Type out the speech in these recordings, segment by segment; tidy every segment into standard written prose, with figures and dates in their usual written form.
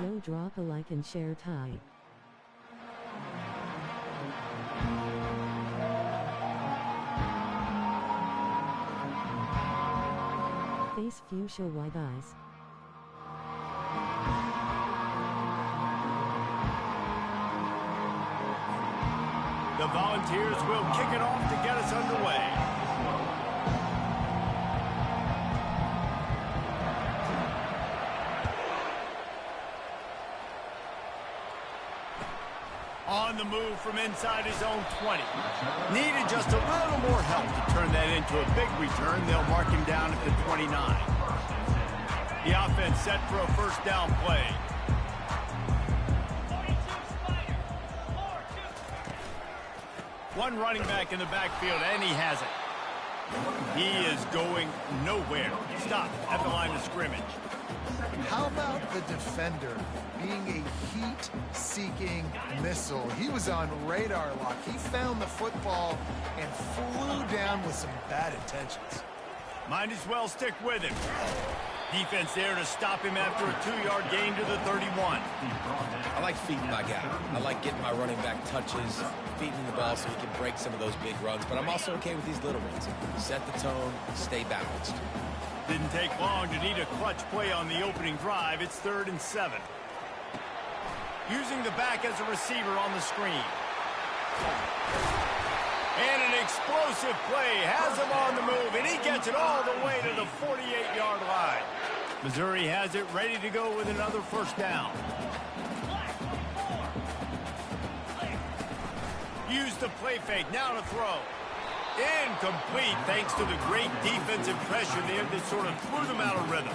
Yo, drop a like and share tight. Face fuchsia white eyes. The Volunteers will kick it off to get us underway. On the move from inside his own 20. Needed just a little more help to turn that into a big return. They'll mark him down at the 29. The offense set for a first down play. One running back in the backfield, and he has it. He is going nowhere. Stop at the line of scrimmage. How about the defender being a heat-seeking missile? He was on radar lock. He found the football and flew down with some bad intentions. Might as well stick with him. Defense there to stop him after a 2-yard gain to the 31. I like feeding my guy. I like getting my running back touches, feeding the ball so he can break some of those big runs, but I'm also okay with these little ones. Set the tone, stay balanced. Didn't take long to need a clutch play on the opening drive. It's 3rd and 7. Using the back as a receiver on the screen. And an explosive play has him on the move, and he gets it all the way to the 48-yard line. Missouri has it ready to go with another first down. Use the play fake, now to throw. Incomplete thanks to the great defensive pressure there that sort of threw them out of rhythm.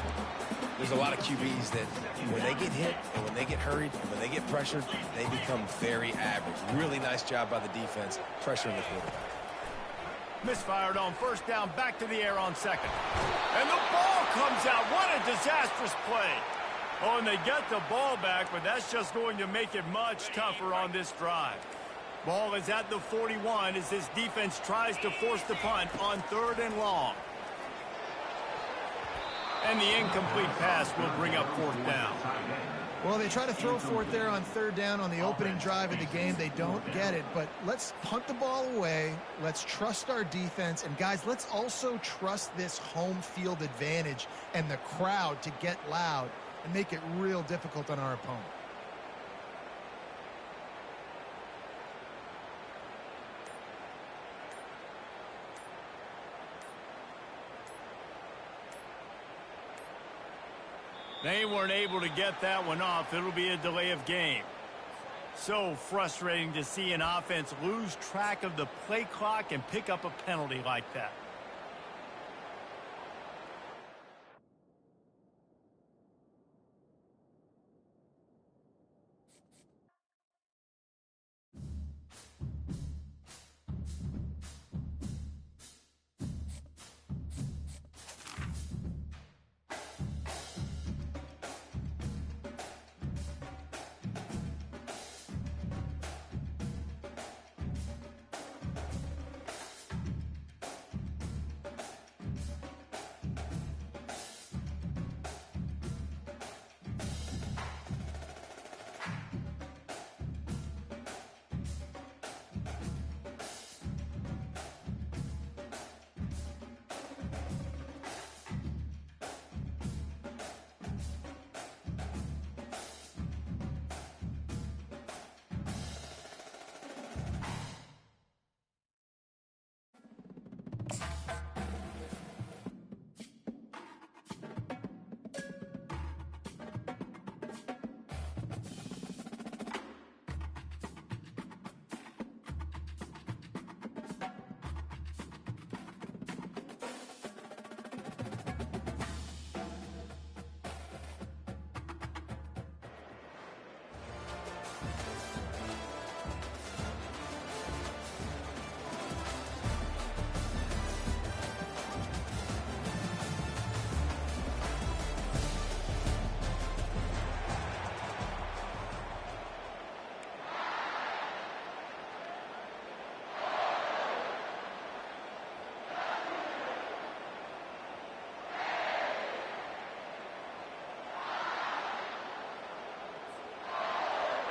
There's a lot of QBs that when they get hit and when they get hurried, and when they get pressured, they become very average. Really nice job by the defense pressuring the quarterback. Misfired on first down, back to the air on second. And the ball comes out. What a disastrous play. Oh, and they get the ball back, but that's just going to make it much tougher on this drive. Ball is at the 41 as this defense tries to force the punt on 3rd and long. And the incomplete pass will bring up 4th down. Well, they try to throw for it there on 3rd down on the opening drive of the game. They don't get it, but let's punt the ball away. Let's trust our defense. And, guys, let's also trust this home field advantage and the crowd to get loud and make it real difficult on our opponent. They weren't able to get that one off. It'll be a delay of game. So frustrating to see an offense lose track of the play clock and pick up a penalty like that.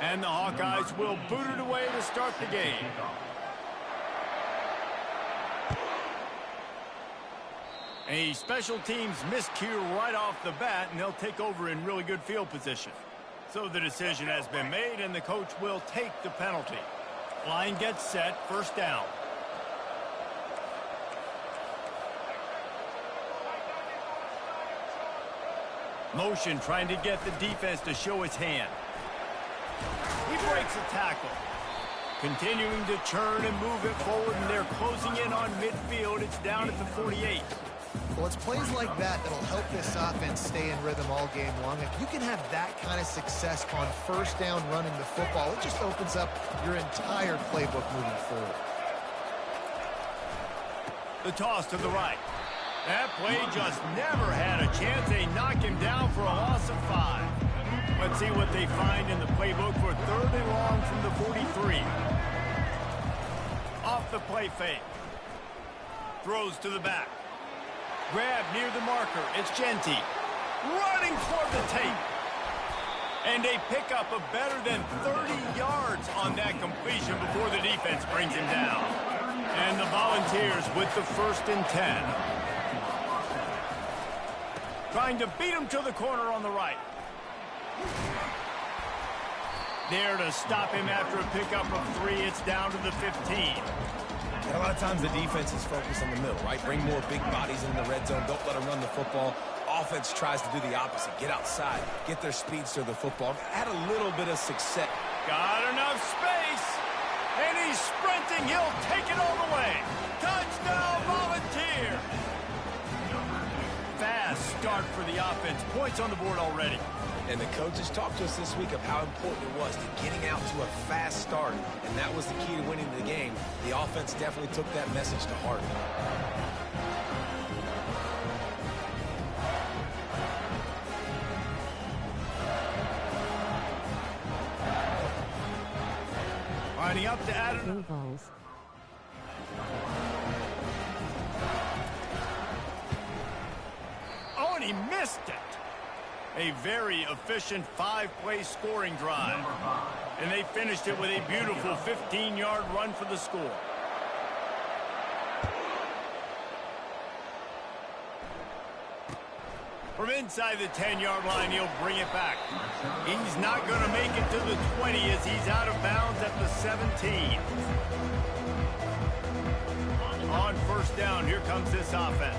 And the Hawkeyes will boot it away to start the game. A special teams miscue right off the bat, and they'll take over in really good field position. So the decision has been made, and the coach will take the penalty. Line gets set, first down. Motion trying to get the defense to show its hand. He breaks a tackle. Continuing to churn and move it forward, and they're closing in on midfield. It's down at the 48. Well, it's plays like that that'll help this offense stay in rhythm all game long. If you can have that kind of success on first down running the football, it just opens up your entire playbook moving forward. The toss to the right. That play just never had a chance. They knock him down for a loss of 5. Let's see what they find in the playbook for third and long from the 43. Off the play fake. Throws to the back. Grab near the marker. It's Genty. Running toward the tape. And they pick up a better than 30 yards on that completion before the defense brings him down. And the Volunteers with the 1st and 10. Trying to beat him to the corner on the right. There to stop him after a pickup of 3. It's down to the 15. And a lot of times the defense is focused on the middle, right? Bring more big bodies in the red zone. Don't let them run the football. Offense tries to do the opposite. Get outside. Get their speeds to the football. Had a little bit of success. Got enough space. And he's sprinting. He'll take it all the way. Touchdown, Volunteer. Fast start for the offense. Points on the board already. And the coaches talked to us this week of how important it was to getting out to a fast start. And that was the key to winning the game. The offense definitely took that message to heart. Lining up to add Blue balls. Oh, and he missed it. A very efficient 5-play scoring drive. And they finished it with a beautiful 15-yard run for the score. From inside the 10-yard line, he'll bring it back. He's not going to make it to the 20 as he's out of bounds at the 17. On first down, here comes this offense.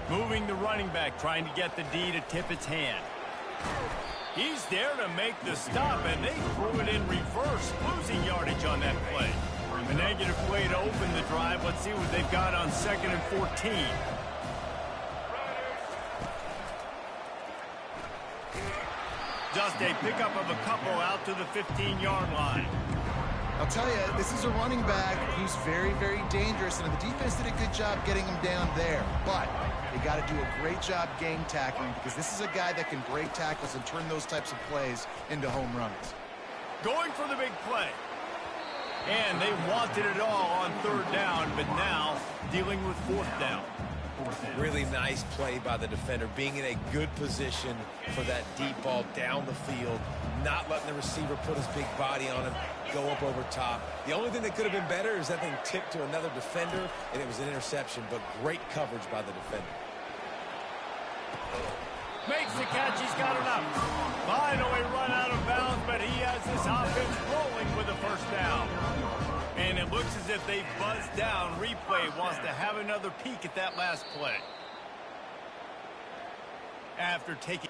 Moving the running back, trying to get the D to tip its hand. He's there to make the stop, and they threw it in reverse, losing yardage on that play. A negative play to open the drive. Let's see what they've got on 2nd and 14. Just a pickup of a couple out to the 15-yard line. I'll tell you, this is a running back who's very, very dangerous, and the defense did a good job getting him down there. But they got to do a great job game tackling because this is a guy that can break tackles and turn those types of plays into home runs. Going for the big play. And they wanted it all on 3rd down, but now dealing with 4th down. Really nice play by the defender, being in a good position for that deep ball down the field, not letting the receiver put his big body on him, go up over top. The only thing that could have been better is that thing tipped to another defender, and it was an interception, but great coverage by the defender. Makes the catch, he's got enough. Finally run out of bounds, but he has this offense rolling with a 1st down. And it looks as if they buzzed down. Replay wants to have another peek at that last play. After taking...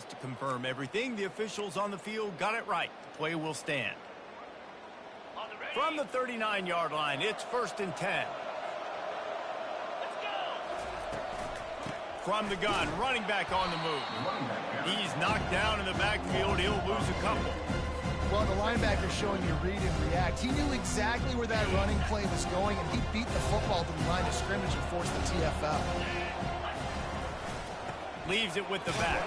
Just to confirm everything, the officials on the field got it right. The play will stand. From the 39-yard line, it's 1st and 10. From the gun, running back on the move. He's knocked down in the backfield. He'll lose a couple. Well, the linebacker's showing you read and react. He knew exactly where that running play was going, and he beat the football to the line of scrimmage and forced the TFL. Leaves it with the back.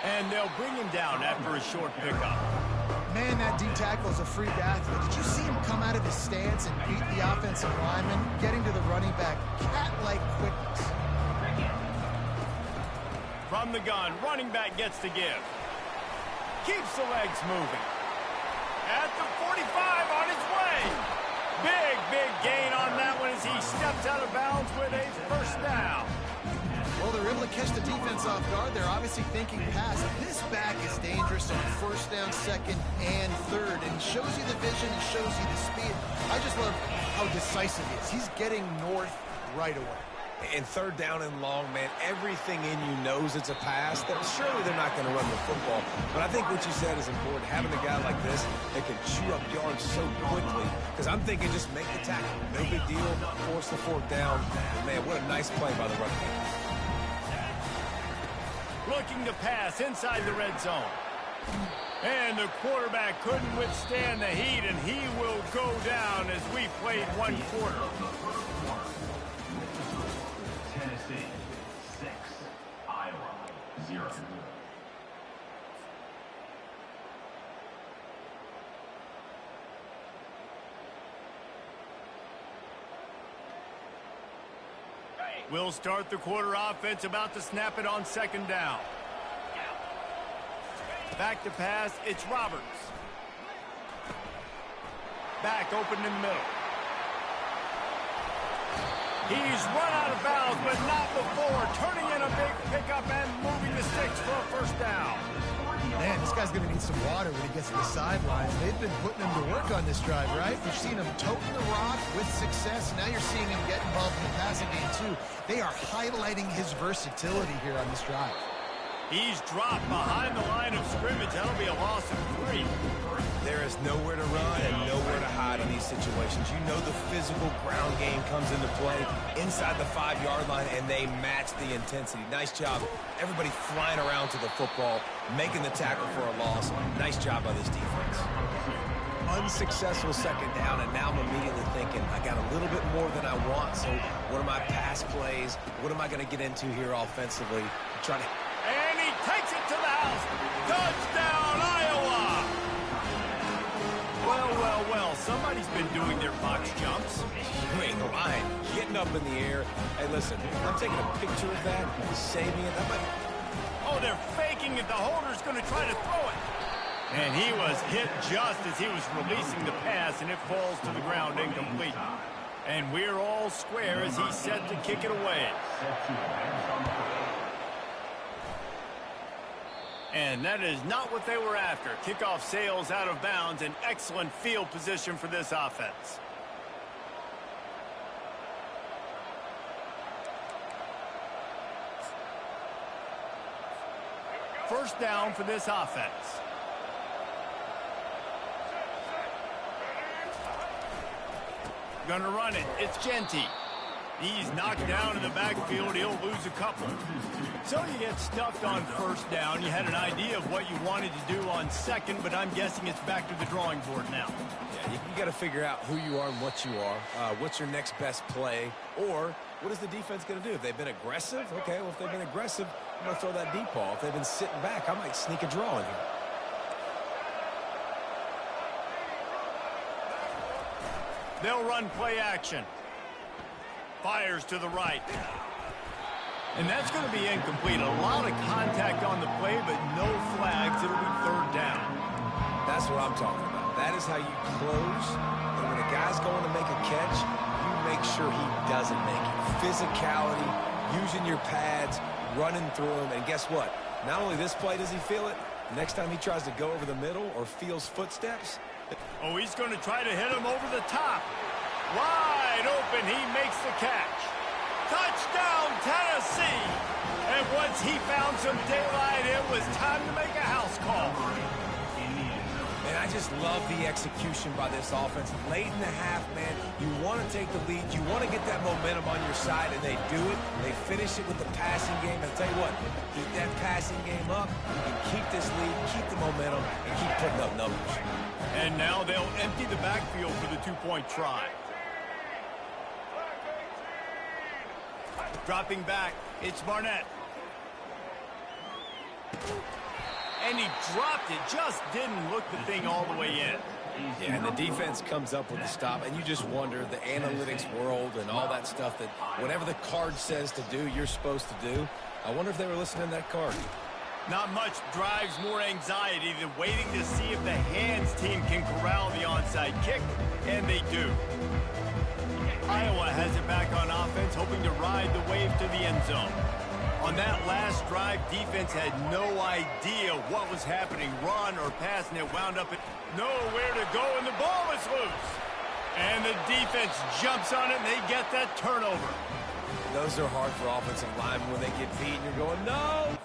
And they'll bring him down after a short pickup. Man, that D tackle is a freak athlete. Did you see him come out of his stance and beat the offensive lineman, getting to the running back? Cat-like quickness. From the gun, running back gets the give. Keeps the legs moving. At the 45 on his way. Big gain on that one as he steps out of bounds with a 1st down. Well, they're able to catch the defense off guard. They're obviously thinking pass. This back is dangerous on 1st down, 2nd, and 3rd. And he shows you the vision. He shows you the speed. I just love how decisive he is. He's getting north right away. And 3rd down and long, man, everything in you knows it's a pass. Surely they're not going to run the football. But I think what you said is important. Having a guy like this that can chew up yards so quickly. Because I'm thinking just make the tackle. No big deal. Force the 4th down. And man, what a nice play by the running back. Looking to pass inside the red zone. And the quarterback couldn't withstand the heat, and he will go down as we played 1 quarter. Tennessee 6, Iowa 0. We'll start the quarter offense, about to snap it on 2nd down. Back to pass, it's Roberts. Back open in the middle. He's run out of bounds, but not before. Turning in a big pickup and moving the sticks for a 1st down. Man, this guy's going to need some water when he gets to the sidelines. They've been putting him to work on this drive, right? You've seen him toting the rock with success. Now you're seeing him get involved in the passing game, too. They are highlighting his versatility here on this drive. He's dropped behind the line of scrimmage. That'll be a loss of 3. There is nowhere to run and nowhere to hide in these situations. You know the physical ground game comes into play inside the 5-yard line, and they match the intensity. Nice job. Everybody flying around to the football, making the tackle for a loss. Nice job by this defense. Unsuccessful 2nd down, and now I'm immediately thinking, I got a little bit more than I want, so what are my pass plays? What am I going to get into here offensively? And he takes it to the house. Touchdown, Iowa! Well, somebody's been doing their box jumps. You ain't lying. Getting up in the air. Hey, listen, I'm taking a picture of that, saving it. Oh, they're faking it. The holder's going to try to throw it. And he was hit just as he was releasing the pass, and it falls to the ground incomplete. And we're all square as he's set to kick it away. And that is not what they were after. Kickoff sails out of bounds. An excellent field position for this offense. First down for this offense. Gonna run it. It's Genty. He's knocked down in the backfield. He'll lose a couple. So you get stuffed on 1st down. You had an idea of what you wanted to do on 2nd, but I'm guessing it's back to the drawing board now. Yeah, you got to figure out who you are and what you are. What's your next best play? Or what is the defense going to do? If they've been aggressive, okay, well, if they've been aggressive, I'm going to throw that deep ball. If they've been sitting back, I might sneak a draw in here. They'll run play action. Fires to the right. And that's going to be incomplete. A lot of contact on the play, but no flags. It'll be 3rd down. That's what I'm talking about. That is how you close. And when a guy's going to make a catch, you make sure he doesn't make it. Physicality, using your pads, running through him. And guess what? Not only this play does he feel it, next time he tries to go over the middle or feels footsteps. Oh, he's going to try to hit him over the top. Wide open. He makes the catch. Touchdown, Tennessee. And once he found some daylight, it was time to make a house call. And I just love the execution by this offense. Late in the half, man, you want to take the lead. You want to get that momentum on your side, and they do it. They finish it with the passing game. And I'll tell you what, keep that passing game up. You can keep this lead, keep the momentum, and keep putting up numbers. And now they'll empty the backfield for the two-point try. Dropping back, it's Barnett. And he dropped it, just didn't look the thing all the way in. Yeah, and the defense comes up with the stop, and you just wonder, the analytics world and all that stuff, that whatever the card says to do, you're supposed to do. I wonder if they were listening to that card. Not much drives more anxiety than waiting to see if the hands team can corral the onside kick, and they do. Iowa has it back on offense, hoping to ride the wave to the end zone. On that last drive, defense had no idea what was happening, run or pass, and it wound up at nowhere to go, and the ball is loose. And the defense jumps on it, and they get that turnover. Those are hard for offensive linemen when they get beat, and you're going, no!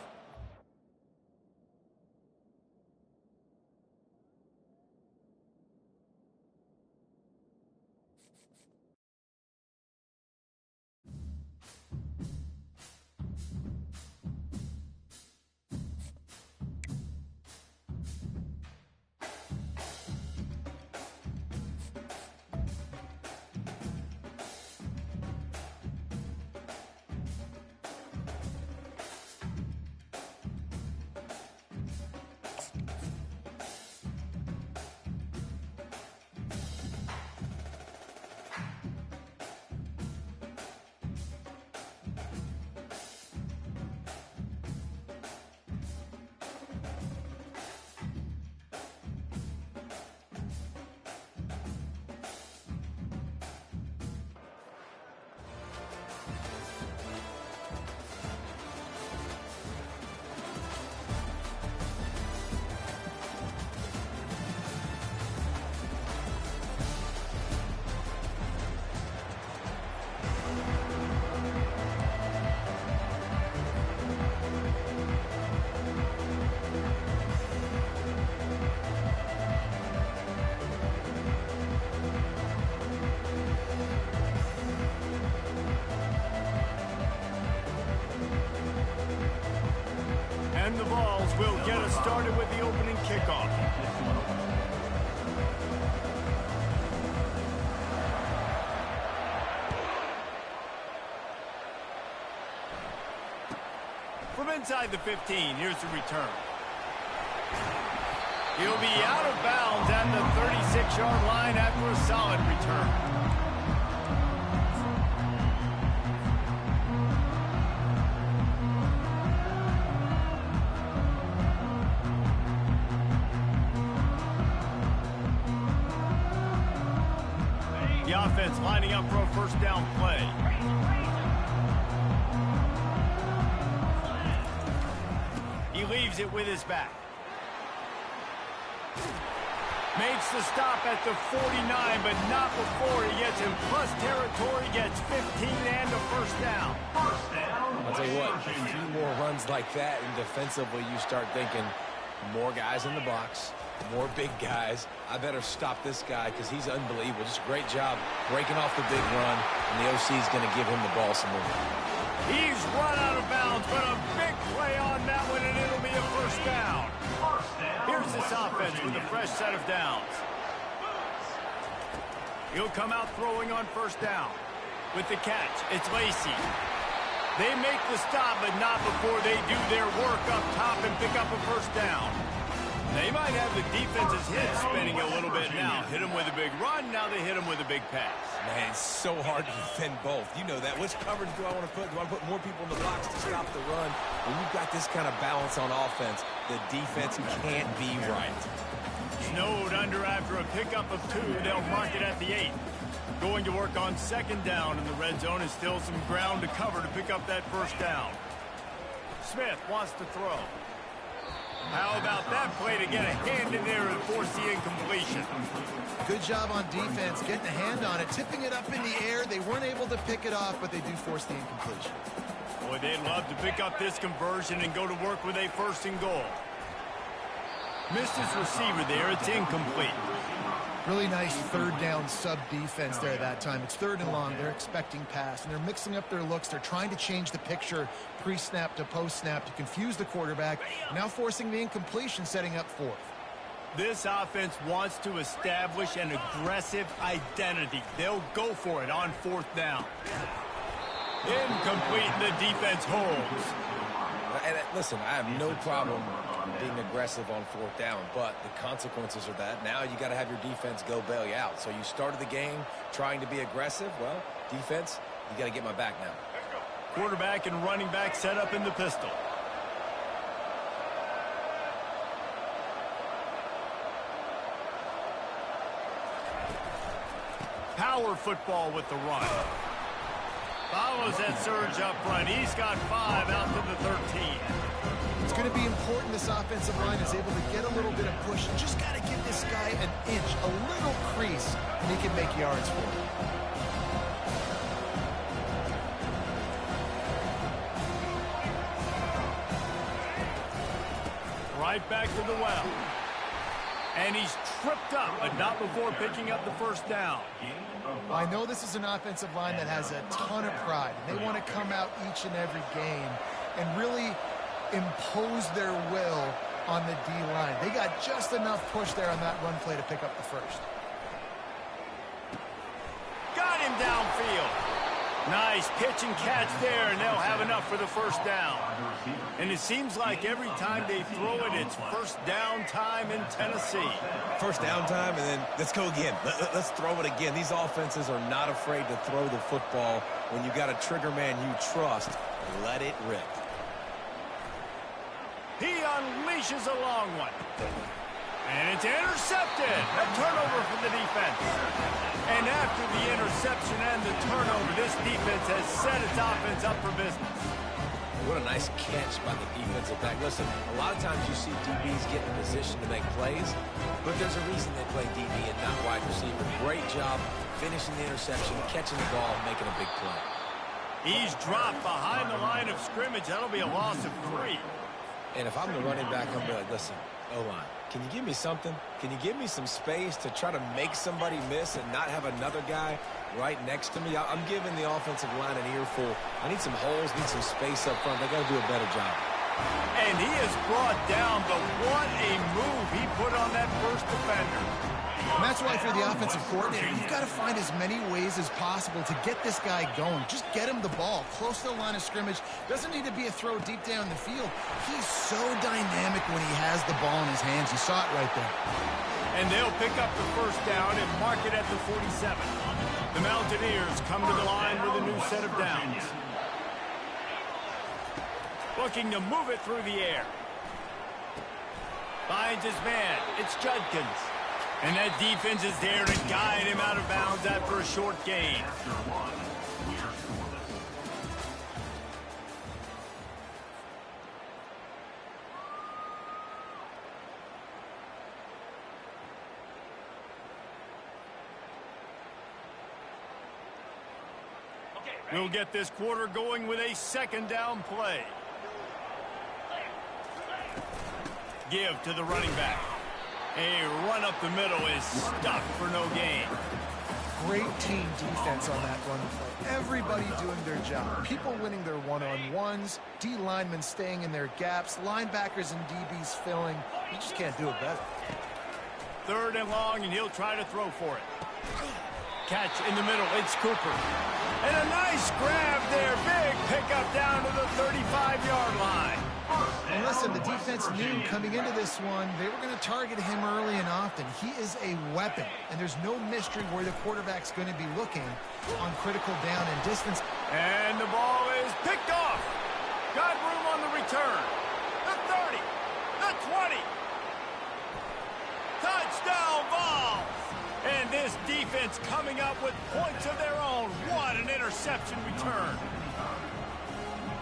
And the Vols will get us started with the opening kickoff. From inside the 15, here's the return. He'll be out of bounds at the 36-yard line after a solid return. The offense lining up for a first down play. He leaves it with his back. Makes the stop at the 49, but not before he gets in plus territory, gets 15 and a first down. I'll tell you what, a few more runs like that, and defensively you start thinking, more guys in the box, more big guys. I better stop this guy because he's unbelievable. Just a great job breaking off the big run, and the OC is going to give him the ball some more. He's run out of bounds, but a big play on that one, and it'll be a first down. Here's this offense with a fresh set of downs. He'll come out throwing on first down. With the catch, it's Lacy. They make the stop, but not before they do their work up top and pick up a first down. They might have the defense's head spinning a little bit now. Hit him with a big run, now they hit him with a big pass. Man, it's so hard to defend both. You know that. Which coverage do I want to put? Do I want to put more people in the box to stop the run? When you've got this kind of balance on offense, the defense can't be right. Snowed under after a pickup of 2. They'll mark it at the 8. Going to work on second down in the red zone, and still some ground to cover to pick up that first down. Smith wants to throw. How about that play to get a hand in there and force the incompletion? Good job on defense, getting a hand on it, tipping it up in the air. They weren't able to pick it off, but they do force the incompletion. Boy, they'd love to pick up this conversion and go to work with a 1st and goal. Missed his receiver there. It's incomplete. Really nice 3rd down sub defense there that time. It's 3rd and long. They're expecting pass, and they're mixing up their looks. They're trying to change the picture pre-snap to post-snap to confuse the quarterback, now forcing the incompletion, setting up 4th. This offense wants to establish an aggressive identity. They'll go for it on 4th down. Incomplete, the defense holds. And listen, I have no problem being aggressive on 4th down, but the consequences are that now you got to have your defense go bail you out. So you started the game trying to be aggressive. Well, defense, you got to get my back now. Quarterback and running back set up in the pistol. Power football with the run. Follows that surge up front. He's got 5 out to the 13. It's going to be important this offensive line is able to get a little bit of push. You just got to give this guy an inch, a little crease, and he can make yards for it. Right back to the well. And he's tripped up, but not before picking up the 1st down. I know this is an offensive line that has a ton of pride. They want to come out each and every game and really impose their will on the D-line. They got just enough push there on that run play to pick up the 1st. Got him downfield. Nice pitch and catch there, and they'll have enough for the 1st down. And it seems like every time they throw it, it's 1st down time in Tennessee. 1st down time, and then let's go again. Let's throw it again. These offenses are not afraid to throw the football when you got a trigger man you trust. Let it rip. He unleashes a long one. And it's intercepted. A turnover for the defense. And after the interception and the turnover, this defense has set its offense up for business. What a nice catch by the defensive back. Listen, a lot of times you see DBs get in position to make plays, but there's a reason they play DB and not wide receiver. Great job finishing the interception, catching the ball, and making a big play. He's dropped behind the line of scrimmage. That'll be a loss of 3. And if I'm the running back, I'm going to be like, listen, O-line, can you give me something? Can you give me some space to try to make somebody miss and not have another guy right next to me? I'm giving the offensive line an earful. I need some holes, need some space up front. They got to do a better job. And he is brought down, but what a move he put on that 1st defender. And that's why for the offensive coordinator, you've got to find as many ways as possible to get this guy going. Just get him the ball close to the line of scrimmage. Doesn't need to be a throw deep down the field. He's so dynamic when he has the ball in his hands. You saw it right there. And they'll pick up the 1st down and mark it at the 47. The Mountaineers come to the line with a new set of downs. Looking to move it through the air. Finds his man. It's Judkins. And that defense is there to guide him out of bounds after a short gain. We'll get this quarter going with a 2nd down play. Give to the running back. A run up the middle is stuck for no gain. Great team defense on that run play. Everybody doing their job. People winning their one-on-ones, D linemen staying in their gaps, linebackers and DBs filling. You just can't do it better. 3rd and long, and he'll try to throw for it. Catch in the middle. It's Cooper. And a nice grab there. Big pickup down to the 35-yard line. And listen, the defense knew coming into this one, they were going to target him early and often. He is a weapon, and there's no mystery where the quarterback's going to be looking on critical down and distance. And the ball is picked off. Got room on the return. The 30, the 20. Touchdown ball. And this defense coming up with points of their own. What an interception return.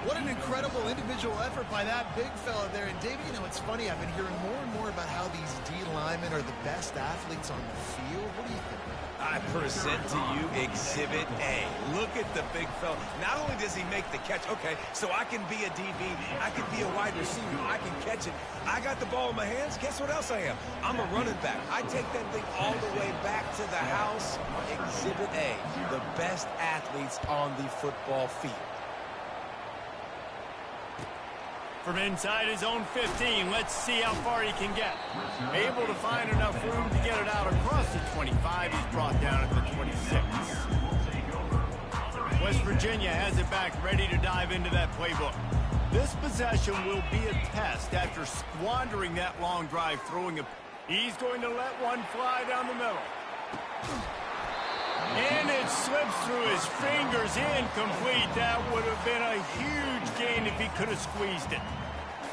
What an incredible individual effort by that big fella there. And, Davey, you know, it's funny. I've been hearing more and more about how these D linemen are the best athletes on the field. What do you think? I present to you Exhibit A. Look at the big fella. Not only does he make the catch, okay, so I can be a DB, I can be a wide receiver, I can catch it. I got the ball in my hands. Guess what else I am? I'm a running back. I take that thing all the way back to the house. Exhibit A, the best athletes on the football field. From inside his own 15, let's see how far he can get. Able to find enough room to get it out across the 25. He's brought down at the 26. West Virginia has it back, ready to dive into that playbook. This possession will be a test after squandering that long drive, throwing a... He's going to let one fly down the middle. And it slips through his fingers, incomplete. That would have been a huge gain if he could have squeezed it.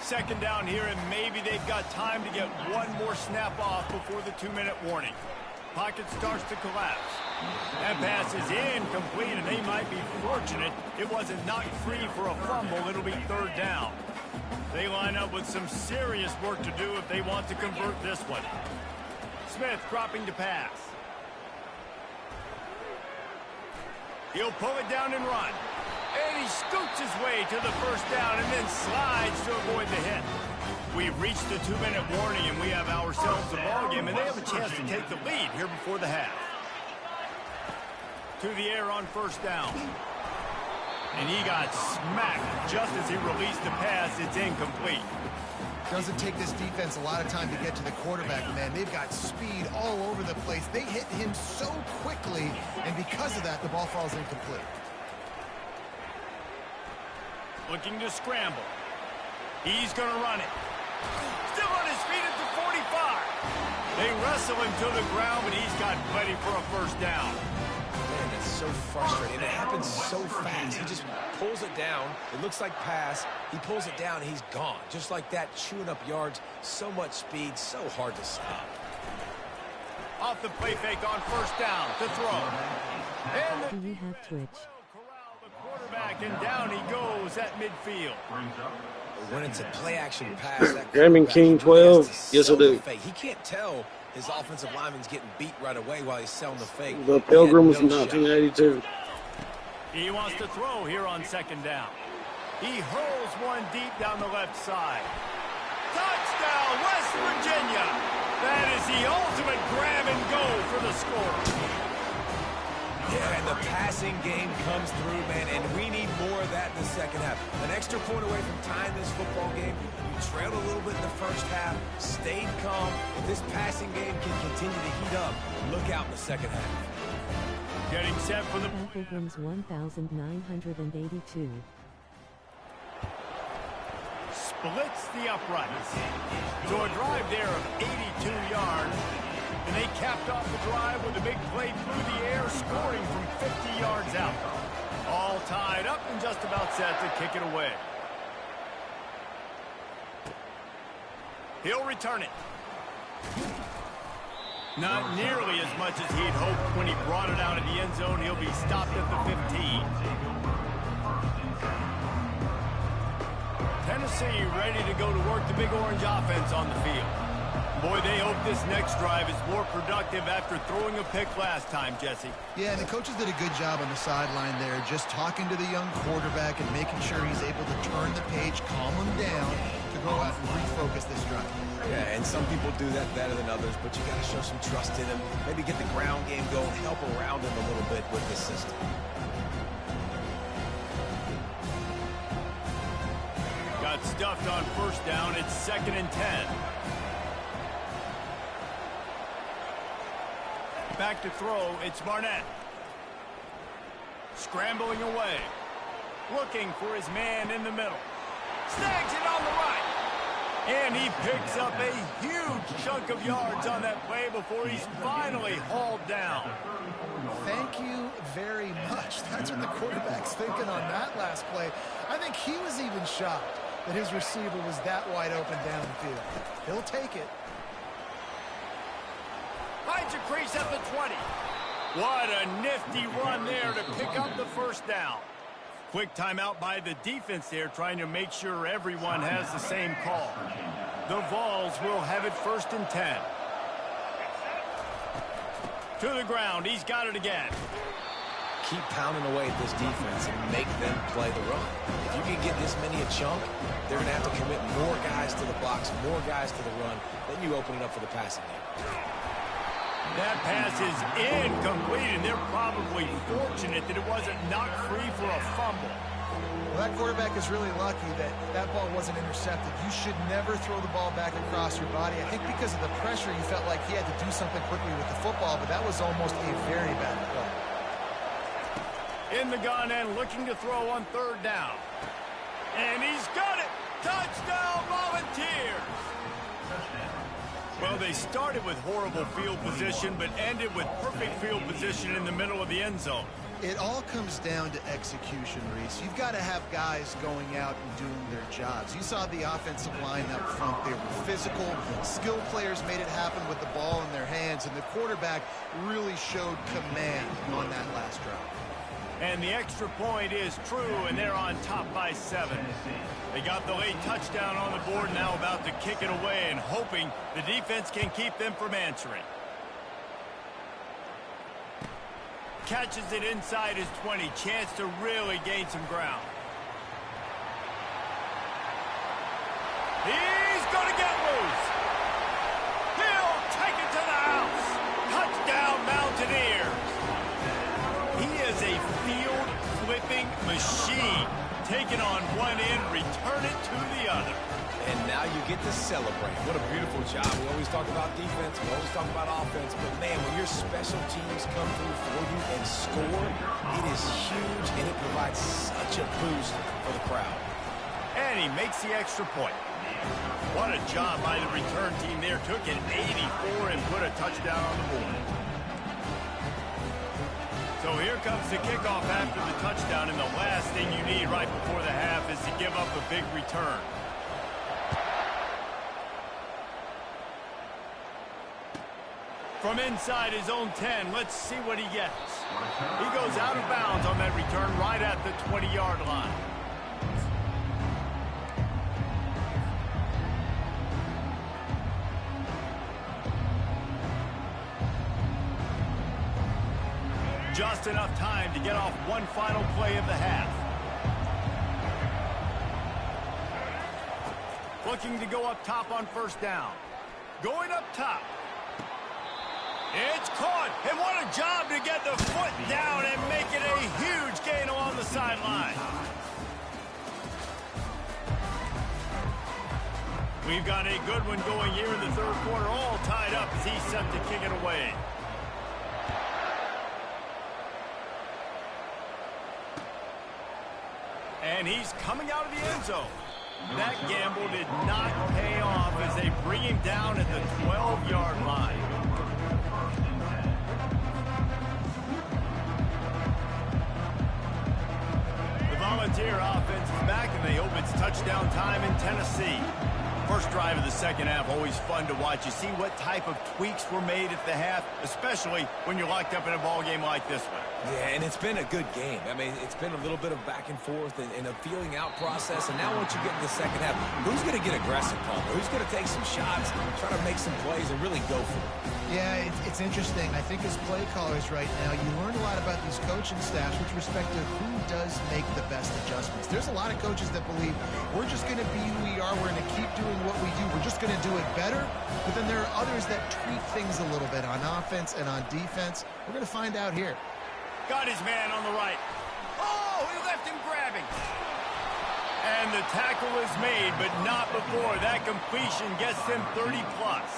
Second down here, and maybe they've got time to get one more snap off before the 2-minute warning. Pocket starts to collapse. That pass is incomplete, and they might be fortunate it wasn't knocked free for a fumble. It'll be third down. They line up with some serious work to do if they want to convert this one. Smith dropping to pass. He'll pull it down and run. And he scoots his way to the first down and then slides to avoid the hit. We've reached the 2-minute warning, and we have ourselves a ball game, and they have a chance to take the lead here before the half. To the air on first down. And he got smacked just as he released the pass. It's incomplete. Doesn't take this defense a lot of time to get to the quarterback, man. They've got speed all over the place. They hit him so quickly, and because of that, the ball falls incomplete. Looking to scramble. He's going to run it. Still on his feet at the 45. They wrestle him to the ground, but he's got plenty for a first down. Man, that's so frustrating. It happens so fast. He just pulls it down. It looks like pass. He pulls it down, and he's gone. Just like that, chewing up yards. So much speed, so hard to stop. Off the play fake on first down to throw. And Do you have Twitch? corral the quarterback, and down he goes at midfield. When it's a play-action pass, that Gaming King 12, yes I do. He can't tell his offensive lineman's getting beat right away while he's selling the fake. The Pilgrim was from 1982. He wants to throw here on second down. He hurls one deep down the left side. Touchdown, West Virginia! That is the ultimate grab and go for the score. Yeah, and the passing game comes through, man, and we need more of that in the second half. An extra point away from tying this football game. You trailed a little bit in the first half, stayed calm. If this passing game can continue to heat up, look out in the second half. Getting set for the... Apple wins 1,982. Splits the uprights. So a drive there of 82 yards. And they capped off the drive with a big play through the air, scoring from 50 yards out. All tied up and just about set to kick it away. He'll return it. Not nearly as much as he'd hoped when he brought it out of the end zone. He'll be stopped at the 15. Tennessee ready to go to work the Big Orange offense on the field. Boy, they hope this next drive is more productive after throwing a pick last time, Jesse. Yeah, and the coaches did a good job on the sideline there, just talking to the young quarterback and making sure he's able to turn the page, calm him down, to go out and refocus this drive. Yeah, and some people do that better than others, but you got to show some trust in him. Maybe get the ground game going, help around him a little bit with the system. Got stuffed on first down. It's 2nd and 10. Back to throw, it's Barnett. Scrambling away. Looking for his man in the middle. Snags it on the right. And he picks up a huge chunk of yards on that play before he's finally hauled down. Thank you very much. That's what the quarterback's thinking on that last play. I think he was even shocked that his receiver was that wide open down the field. He'll take it. Finds a crease at the 20. What a nifty run there to pick up the first down. Quick timeout by the defense there, trying to make sure everyone has the same call. The Vols will have it 1st and 10. To the ground. He's got it again. Keep pounding away at this defense and make them play the run. If you can get this many a chunk, they're going to have to commit more guys to the box, more guys to the run. Then you open it up for the passing game. That pass is incomplete, and they're probably fortunate that it wasn't knocked free for a fumble. Well, that quarterback is really lucky that that ball wasn't intercepted. You should never throw the ball back across your body. I think because of the pressure, you felt like he had to do something quickly with the football, but that was almost a very bad play. In the gun and looking to throw on third down. And he's got it! Touchdown, Volunteers! Well, they started with horrible field position, but ended with perfect field position in the middle of the end zone. It all comes down to execution, Reese. You've got to have guys going out and doing their jobs. You saw the offensive line up front. They were physical. Skilled players made it happen with the ball in their hands, and the quarterback really showed command on that last drive. And the extra point is true, and they're on top by 7. They got the late touchdown on the board, now about to kick it away and hoping the defense can keep them from answering. Catches it inside his 20. Chance to really gain some ground. He's going to get loose. He'll take it to the house. Touchdown, Mountaineers. He is a field-flipping machine. Taking on one end, return it to the other. And now you get to celebrate. What a beautiful job. We always talk about defense. We always talk about offense. But, man, when your special teams come through for you and score, it is huge, and it provides such a boost for the crowd. And he makes the extra point. What a job by the return team there. Took an 84 and put a touchdown on the board. So here comes the kickoff after the touchdown, and the last thing you need right before the half is to give up a big return. From inside his own 10, let's see what he gets. He goes out of bounds on that return right at the 20-yard line. Just enough time to get off one final play of the half. Looking to go up top on first down. Going up top. It's caught, and what a job to get the foot down and make it a huge gain along the sideline. We've got a good one going here in the third quarter, all tied up as he's set to kick it away. And he's coming out of the end zone. That gamble did not pay off as they bring him down at the 12-yard line. The Volunteer offense is back, and they hope it's touchdown time in Tennessee. First drive of the second half, always fun to watch. You see what type of tweaks were made at the half, especially when you're locked up in a ball game like this one. Yeah, and it's been a good game. I mean, it's been a little bit of back and forth and a feeling out process. And now once you get in the second half, who's going to get aggressive, Palmer? Who's going to take some shots, try to make some plays, and really go for it? Yeah, it's interesting. I think as play callers right now, you learn a lot about these coaching staffs with respect to who does make the best adjustments. There's a lot of coaches that believe we're just going to be who we are. We're going to keep doing what we do. We're just going to do it better. But then there are others that tweak things a little bit on offense and on defense. We're going to find out here. Got his man on the right. Oh, he left him grabbing. And the tackle is made, but not before that completion gets them 30-plus.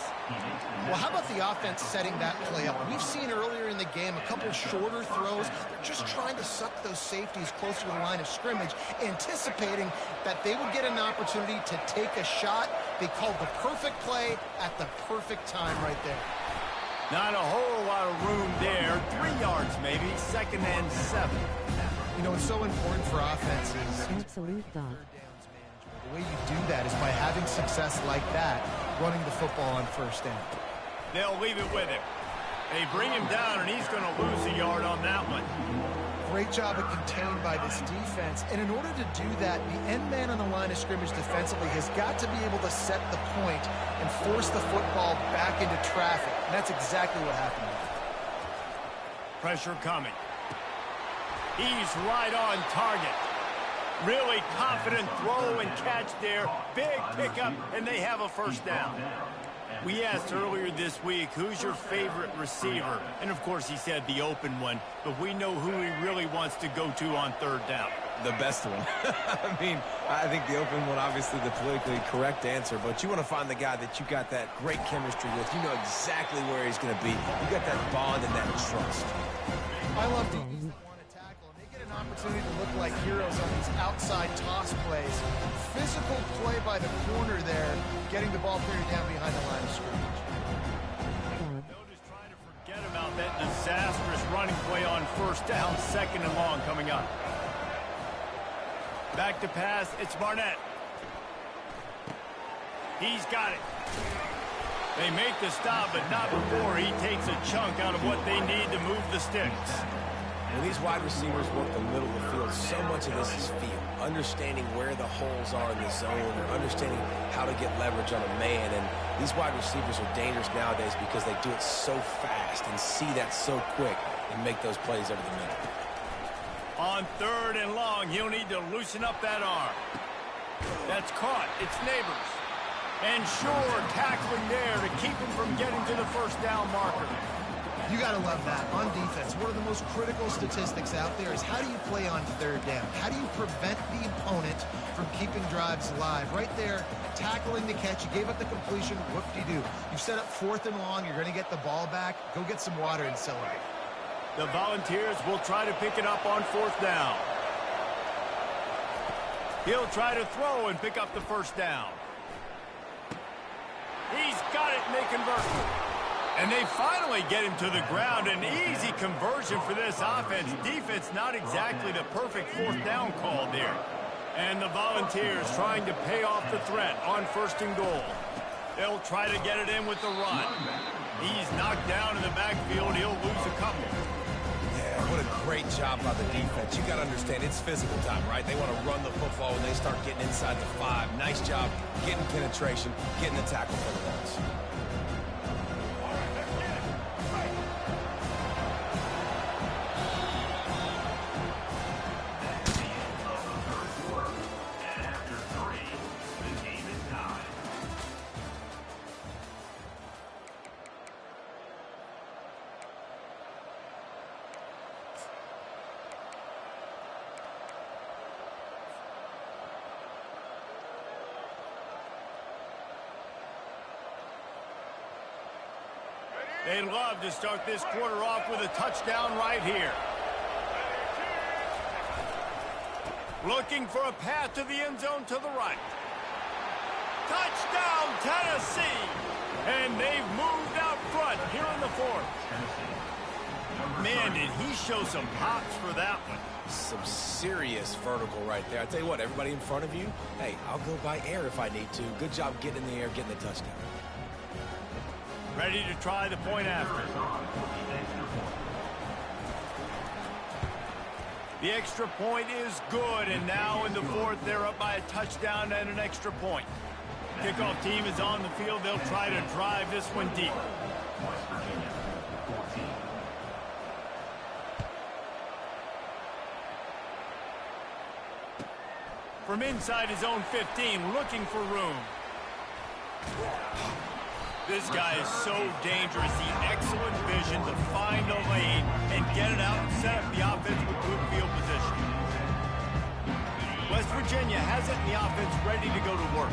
Well, how about the offense setting that play up? We've seen earlier in the game a couple shorter throws. They're just trying to suck those safeties closer to the line of scrimmage, anticipating that they would get an opportunity to take a shot. They called the perfect play at the perfect time right there. Not a whole lot of room there. 3 yards maybe, 2nd and 7. You know, it's so important for offenses. Absolute dog. The way you do that is by having success like that, running the football on first down. They'll leave it with him. They bring him down, and he's going to lose a yard on that one. Great job of contained by this defense. And in order to do that, the end man on the line of scrimmage defensively has got to be able to set the point and force the football back into traffic. And that's exactly what happened. pressure coming. He's right on target. Really confident throw and catch there. Big pickup, and they have a first down. We asked earlier this week, who's your favorite receiver? And, of course, he said the open one, but we know who he really wants to go to on third down. The best one. I mean, I think the open one, obviously the politically correct answer, but you want to find the guy that you got that great chemistry with. You know exactly where he's going to be. You got that bond and that trust. I love DBs that want to tackle, and they get an opportunity to look like heroes on these outside toss plays. Physical play by the corner there, getting the ball carried down behind the line of scrimmage. Notice trying to forget about that disastrous running play on first down, 2nd and long coming up. Back to pass, it's Barnett. He's got it. They make the stop, but not before he takes a chunk out of what they need to move the sticks. When these wide receivers work the middle of the field, so much of this is feel. Understanding where the holes are in the zone, or understanding how to get leverage on a man. And these wide receivers are dangerous nowadays because they do it so fast and see that so quick and make those plays every minute. On 3rd and long, he'll need to loosen up that arm. That's caught. It's Neighbors. And sure, tackling there to keep him from getting to the first down marker. You got to love that. On defense, one of the most critical statistics out there is how do you play on 3rd down? How do you prevent the opponent from keeping drives alive? Right there, tackling the catch. You gave up the completion. Whoop-de-doo. You set up 4th and long. You're going to get the ball back. Go get some water and celebrate. The Volunteers will try to pick it up on 4th down. He'll try to throw and pick up the first down. He's got it, and they convert. And they finally get him to the ground. An easy conversion for this offense. Defense not exactly the perfect 4th down call there. And the Volunteers trying to pay off the threat on 1st and goal. They'll try to get it in with the run. He's knocked down in the backfield. He'll lose a couple. What a great job by the defense. You got to understand, it's physical time, right? They want to run the football when they start getting inside the 5. Nice job getting penetration, getting the tackle for the loss. They'd love to start this quarter off with a touchdown right here. Looking for a path to the end zone to the right. Touchdown, Tennessee! And they've moved out front here in the 4th. Man, did he show some pops for that one. Some serious vertical right there. I tell you what, everybody in front of you, hey, I'll go by air if I need to. Good job getting in the air, getting the touchdown. Ready to try the point after. The extra point is good, and now in the 4th, they're up by a touchdown and an extra point. Kickoff team is on the field. They'll try to drive this one deep. From inside his own 15, looking for room. This guy is so dangerous. The excellent vision to find a lane and get it out and set up the offense with good field position. West Virginia has it in the offense ready to go to work.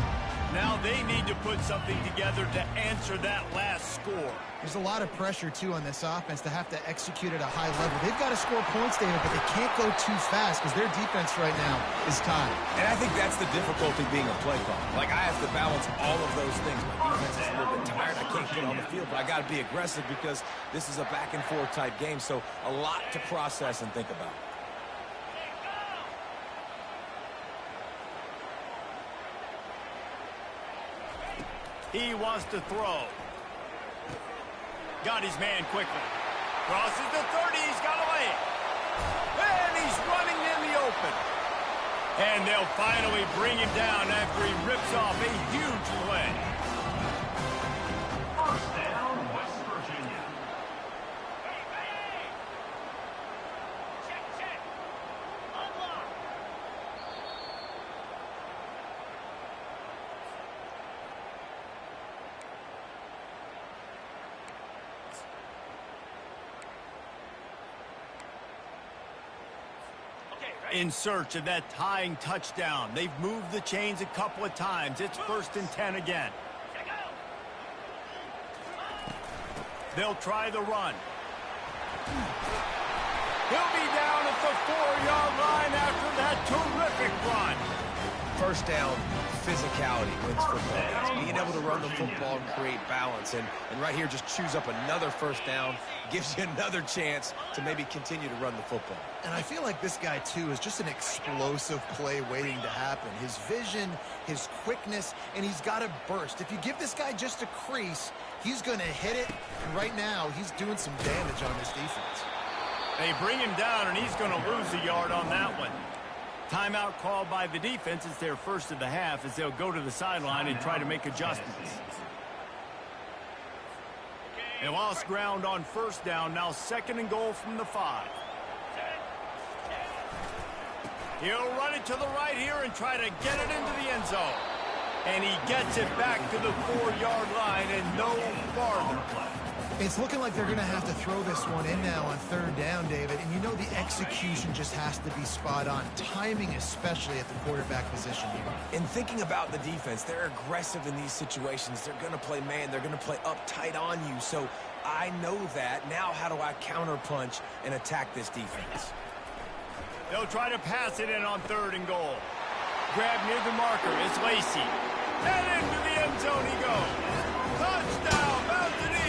Now they need to put something together to answer that last score. There's a lot of pressure, too, on this offense to have to execute at a high level. They've got to score points, David, but they can't go too fast because their defense right now is tied. And I think that's the difficulty being a play caller. Like, I have to balance all of those things. My defense is a little bit tired. I can't get on the field, but I got to be aggressive because this is a back-and-forth type game, so a lot to process and think about. He wants to throw. Got his man quickly. Crosses the 30. He's got a lane. And he's running in the open. And they'll finally bring him down after he rips off a huge play. First down, West Virginia. in search of that tying touchdown. They've moved the chains a couple of times. It's 1st and 10 again. They'll try the run. He'll be down at the 4-yard line after that terrific run. First down, physicality wins football games. Being able to run the football and create balance. And right here, just choose up another first down. Gives you another chance to maybe continue to run the football. And I feel like this guy, too, is just an explosive play waiting to happen. His vision, his quickness, and he's got a burst. If you give this guy just a crease, he's going to hit it. And right now, he's doing some damage on this defense. They bring him down, and he's going to lose a yard on that one. Timeout called by the defense. It's their first of the half as they'll go to the sideline and try to make adjustments. They lost ground on first down. Now 2nd and goal from the 5. He'll run it to the right here and try to get it into the end zone. And he gets it back to the 4-yard line and no farther. It's looking like they're going to have to throw this one in now on 3rd down, David. And you know the execution just has to be spot on. Timing especially at the quarterback position here. And thinking about the defense, they're aggressive in these situations. They're going to play man. They're going to play up tight on you. So I know that. Now how do I counterpunch and attack this defense? They'll try to pass it in on 3rd and goal. Grab near the marker is Lacy. And into the end zone he goes. Touchdown, Mountaineers!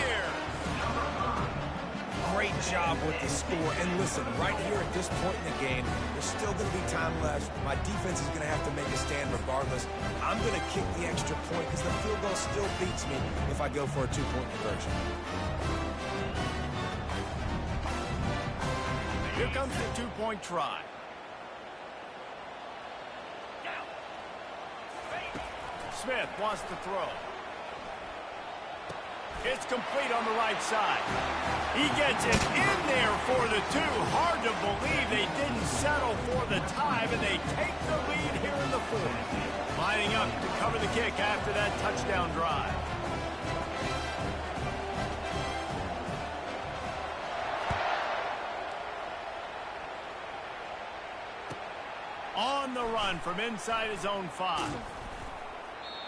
Great job with the score. And listen, right here at this point in the game, there's still going to be time left. My defense is going to have to make a stand regardless. I'm going to kick the extra point because the field goal still beats me if I go for a 2-point conversion. Here comes the 2-point try. Smith wants to throw. It's complete on the right side. He gets it in there for the 2. Hard to believe they didn't settle for the time, and they take the lead here in the 4th. Lining up to cover the kick after that touchdown drive. On the run from inside his own 5.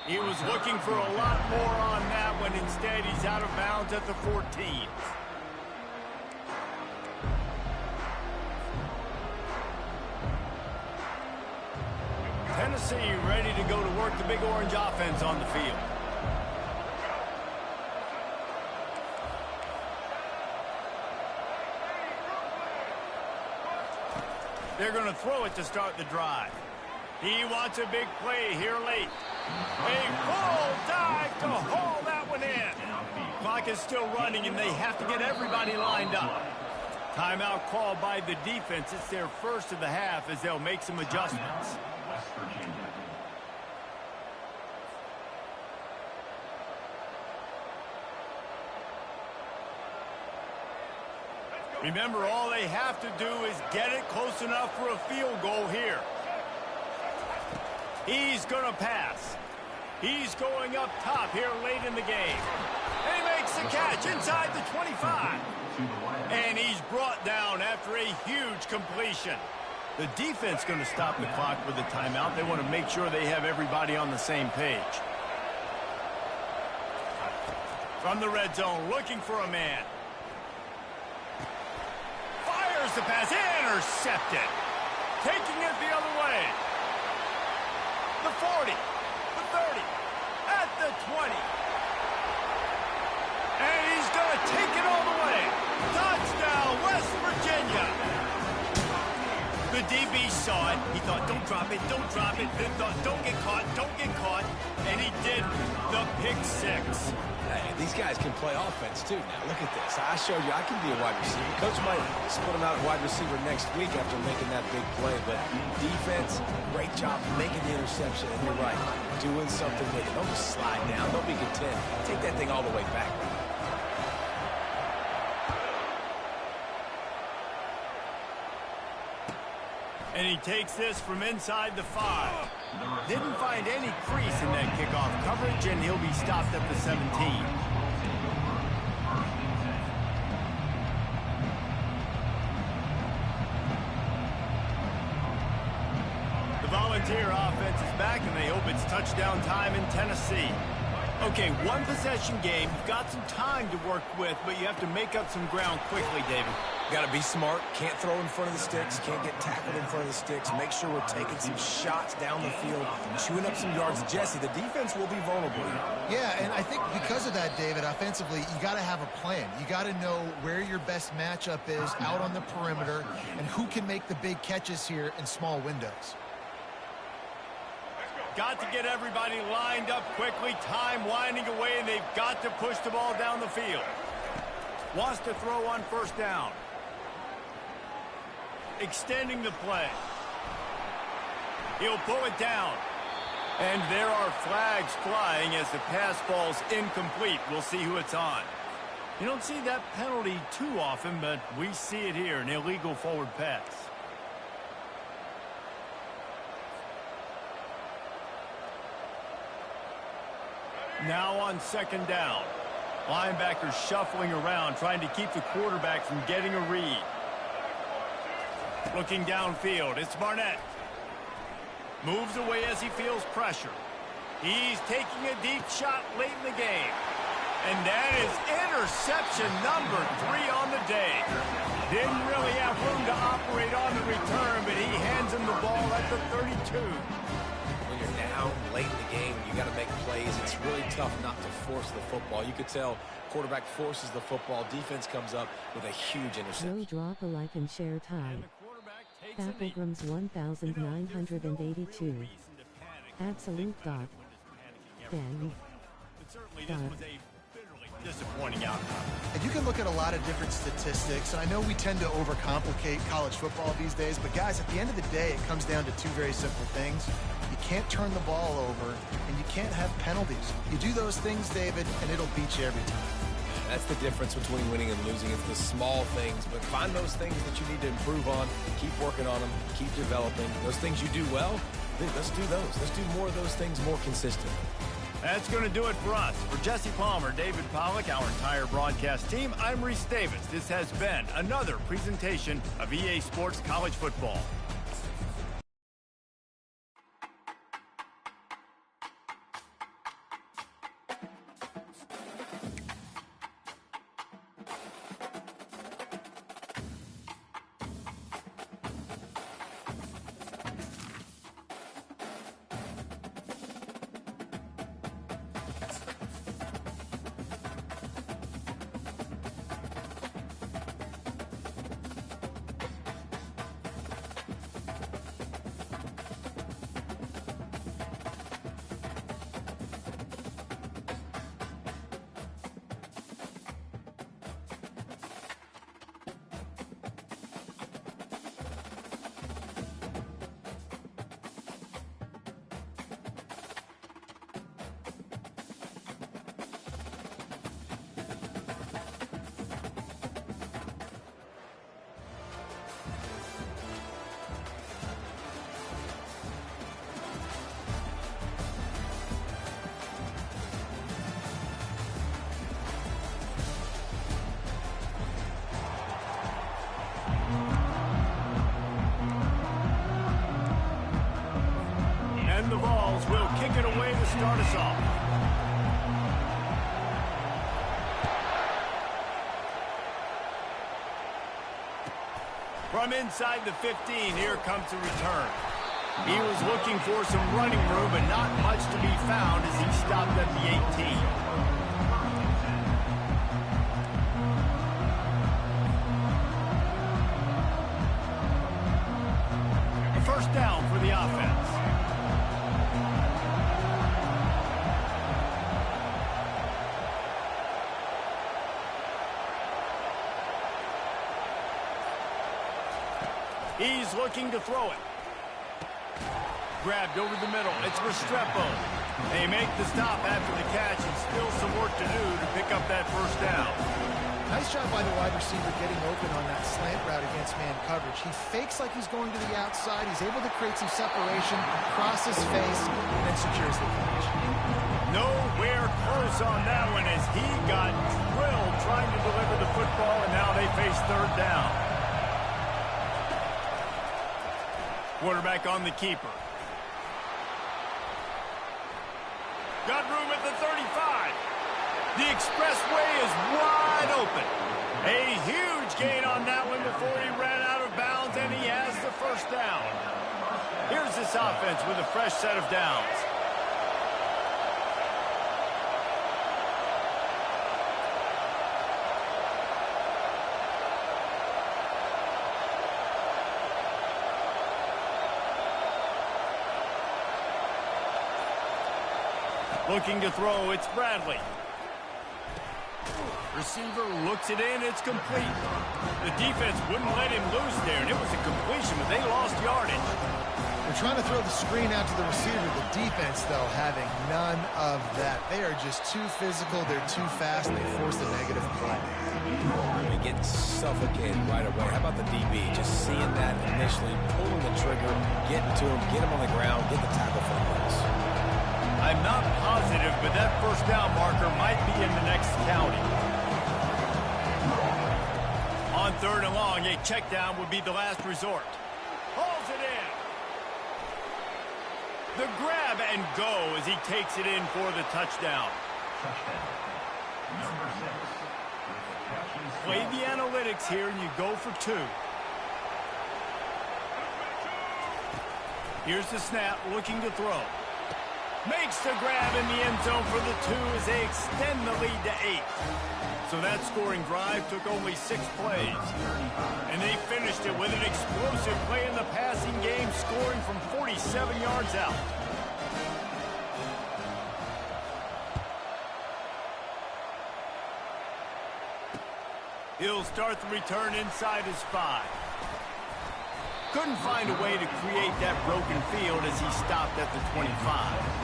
He was looking for a lot more on that one. Instead, he's out of bounds at the 14. Tennessee ready to go to work the Big Orange offense on the field. They're going to throw it to start the drive. He wants a big play here late. A full dive to haul that one in. Clock is still running, and they have to get everybody lined up. Timeout called by the defense. It's their first of the half as they'll make some adjustments. West Virginia. Remember, all they have to do is get it close enough for a field goal here. He's going to pass. He's going up top here late in the game. And he makes the catch inside the 25. And he's brought down after a huge completion. The defense going to stop the clock with a timeout. They want to make sure they have everybody on the same page. From the red zone, looking for a man. Fires the pass, intercepted. Taking it the other way. The 40, the 30, at the 20. And he's going to take it all the way. Touchdown, West Virginia. The DB saw it. He thought, don't drop it, don't drop it. Then thought, don't get caught, don't get caught. And he did the pick six. Hey, these guys can play offense, too. Now, look at this. I showed you I can be a wide receiver. Coach might split him out at wide receiver next week after making that big play. But defense, great job making the interception. And you're right, doing something with it. Don't just slide down. Don't be content. Take that thing all the way back. And he takes this from inside the 5. Didn't find any crease in that kickoff coverage, and he'll be stopped at the 17. Volunteer offense is back, and they hope it's touchdown time in Tennessee. Okay, one possession game. You've got some time to work with, but you have to make up some ground quickly, David. Got to be smart. Can't throw in front of the sticks. Can't get tackled in front of the sticks. Make sure we're taking some shots down the field, chewing up some yards. Jesse, the defense will be vulnerable here. Yeah, and I think because of that, David, offensively, you got to have a plan. You got to know where your best matchup is out on the perimeter and who can make the big catches here in small windows. Got to get everybody lined up quickly. Time winding away, and they've got to push the ball down the field. Wants to throw on first down. Extending the play. He'll pull it down. And there are flags flying as the pass falls incomplete. We'll see who it's on. You don't see that penalty too often, but we see it here, an illegal forward pass. Now on second down. Linebackers shuffling around, trying to keep the quarterback from getting a read. Looking downfield, it's Barnett. Moves away as he feels pressure. He's taking a deep shot late in the game. And that is interception number 3 on the day. Didn't really have room to operate on the return, but he hands him the ball at the 32. When you're down late in the game, you got to make plays. It's really tough not to force the football. You could tell quarterback forces the football. Defense comes up with a huge interception. Drop a like and share tie. Battlegrams 1982. Absolute dot. Dan. Certainly this was a bitterly disappointing outcome. And you can look at a lot of different statistics, and I know we tend to overcomplicate college football these days, but guys, at the end of the day, it comes down to two very simple things. You can't turn the ball over, and you can't have penalties. You do those things, David, and it'll beat you every time. That's the difference between winning and losing. It's the small things, but find those things that you need to improve on. Keep working on them. Keep developing. Those things you do well, let's do those. Let's do more of those things more consistently. That's going to do it for us. For Jesse Palmer, David Pollack, our entire broadcast team, I'm Reese Davis. This has been another presentation of EA Sports College Football. And the Vols will kick it away to start us off. From inside the 15, here comes the return. He was looking for some running room, but not much to be found as he stopped at the 18. A first down for the offense. He's looking to throw it. Grabbed over the middle. It's Restrepo. They make the stop after the catch, and still some work to do to pick up that first down. Nice job by the wide receiver getting open on that slant route against man coverage. He fakes like he's going to the outside. He's able to create some separation, cross his face, and then secures the catch. Nowhere close on that one as he got drilled trying to deliver the football, and now they face third down. Quarterback on the keeper. Got room at the 35. The expressway is wide open. A huge gain on that one before he ran out of bounds, and he has the first down. Here's this offense with a fresh set of downs. Looking to throw, it's Bradley. Receiver looks it in, it's complete. The defense wouldn't let him loose there, and it was a completion, but they lost yardage. They're trying to throw the screen out to the receiver. The defense, though, having none of that. They are just too physical, they're too fast, and they force a negative play. They get suffocated right away. How about the DB? Just seeing that initially, pulling the trigger, getting to him, get him on the ground, get the tackle for a loss. I'm not positive, but that first down marker might be in the next county. On 3rd and long, a check down would be the last resort. Hauls it in. The grab and go as he takes it in for the touchdown. Play the analytics here and you go for 2. Here's the snap, looking to throw. Makes the grab in the end zone for the 2 as they extend the lead to 8. So that scoring drive took only 6 plays. And they finished it with an explosive play in the passing game, scoring from 47 yards out. He'll start the return inside his 5. Couldn't find a way to create that broken field as he stopped at the 25.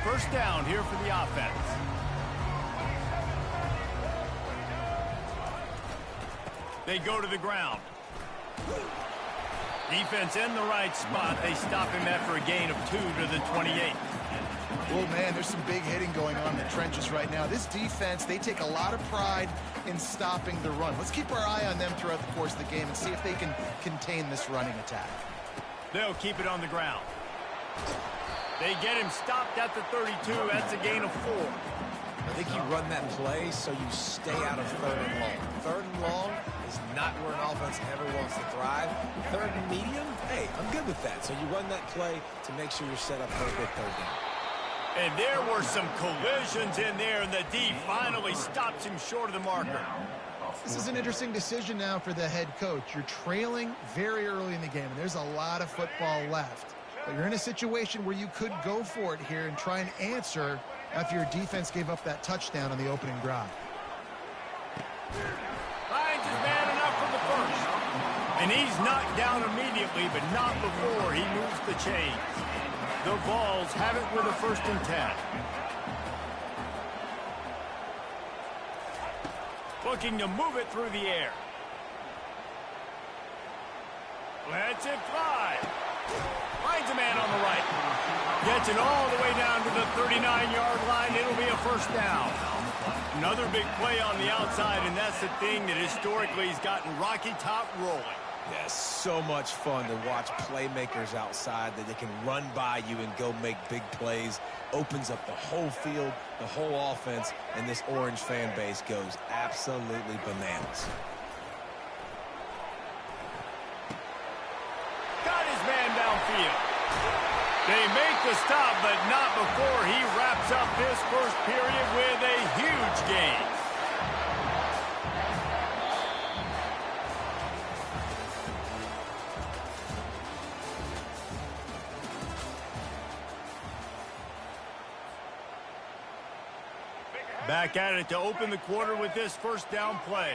First down here for the offense. They go to the ground. Defense in the right spot. They stop him after a gain of 2 to the 28. Well, man, there's some big hitting going on in the trenches right now. This defense, they take a lot of pride in stopping the run. Let's keep our eye on them throughout the course of the game and see if they can contain this running attack. They'll keep it on the ground. They get him stopped at the 32. That's a gain of 4. I think you run that play so you stay out of 3rd and long. 3rd and long is not where an offense ever wants to thrive. 3rd and medium, hey, I'm good with that. So you run that play to make sure you're set up for a good 3rd down. And there were some collisions in there, and the D finally stops him short of the marker. This is an interesting decision now for the head coach. You're trailing very early in the game, and there's a lot of football left. But you're in a situation where you could go for it here and try and answer after your defense gave up that touchdown on the opening drive. Finds his man enough for the first. And he's knocked down immediately, but not before he moves the chains. The Vols have it with a 1st and 10. Looking to move it through the air. Lets it fly. Finds a man on the right. Gets it all the way down to the 39-yard line. It'll be a 1st down. Another big play on the outside, and that's the thing that historically has gotten Rocky Top rolling. Yeah, so much fun to watch playmakers outside that they can run by you and go make big plays. Opens up the whole field, the whole offense, and this Orange fan base goes absolutely bananas. Got his man downfield. They make the stop, but not before he wraps up this first period with a huge gain. Back at it to open the quarter with this 1st down play.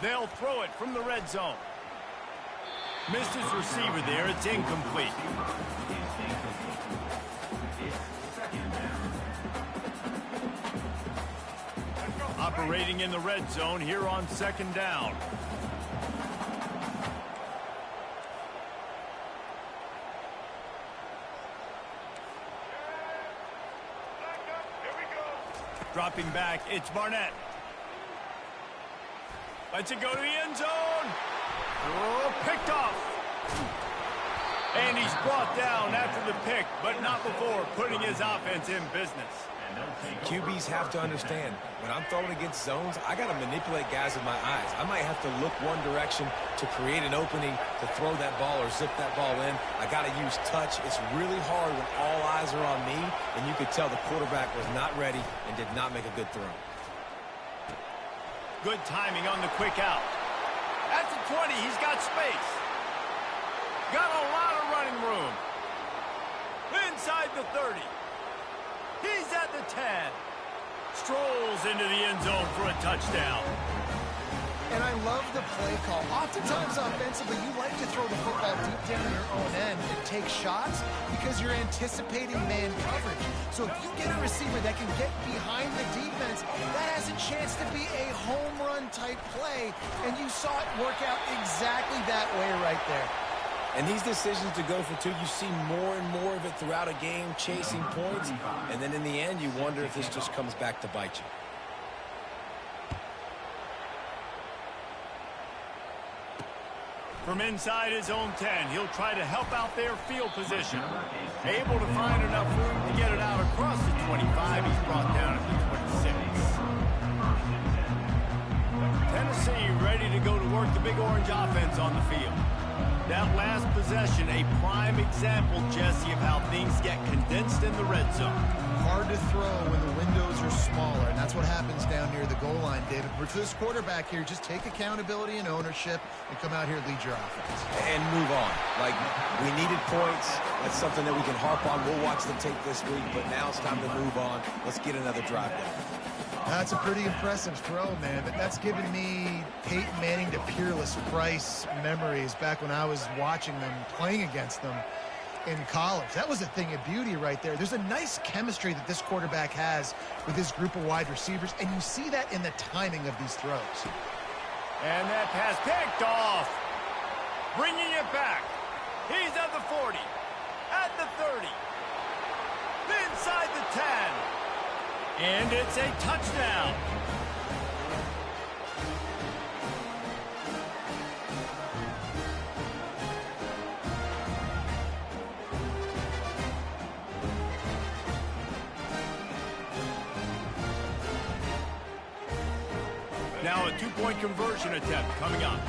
They'll throw it from the red zone. Missed his receiver there. It's incomplete. Operating in the red zone here on 2nd down. Dropping back, it's Barnett. Lets it go to the end zone. Oh, picked off. And he's brought down after the pick, but not before putting his offense in business. QBs have to understand, when I'm throwing against zones, I got to manipulate guys with my eyes. I might have to look one direction to create an opening to throw that ball or zip that ball in. I got to use touch. It's really hard when all eyes are on me, and you could tell the quarterback was not ready and did not make a good throw. Good timing on the quick out. At the 20, he's got space. Got a lot of running room. Inside the 30. He's at the 10. Strolls into the end zone for a touchdown. And I love the play call. Oftentimes offensively, you like to throw the football deep down your own end and take shots because you're anticipating man coverage. So if you get a receiver that can get behind the defense, that has a chance to be a home run type play. And you saw it work out exactly that way right there. And these decisions to go for two, you see more and more of it throughout a game, chasing points. And then in the end, you wonder if this just comes back to bite you. From inside his own 10, he'll try to help out their field position. Able to find enough room to get it out across the 25. He's brought down at the 26. Tennessee ready to go to work the Big Orange offense on the field. That last possession, a prime example, Jesse, of how things get condensed in the red zone. Hard to throw when the windows are smaller, and that's what happens down near the goal line, David. But for this quarterback here, just take accountability and ownership and come out here and lead your offense. And move on. Like, we needed points. That's something that we can harp on. We'll watch the tape this week, but now it's time to move on. Let's get another drive down. That's a pretty impressive throw, man. But that's given me Peyton Manning to Peerless Price memories back when I was watching them, playing against them in college. That was a thing of beauty right there. There's a nice chemistry that this quarterback has with his group of wide receivers, and you see that in the timing of these throws. And that pass picked off. Bringing it back. He's at the 40. At the 30. Inside the 10. And it's a touchdown. Now a two-point conversion attempt coming up.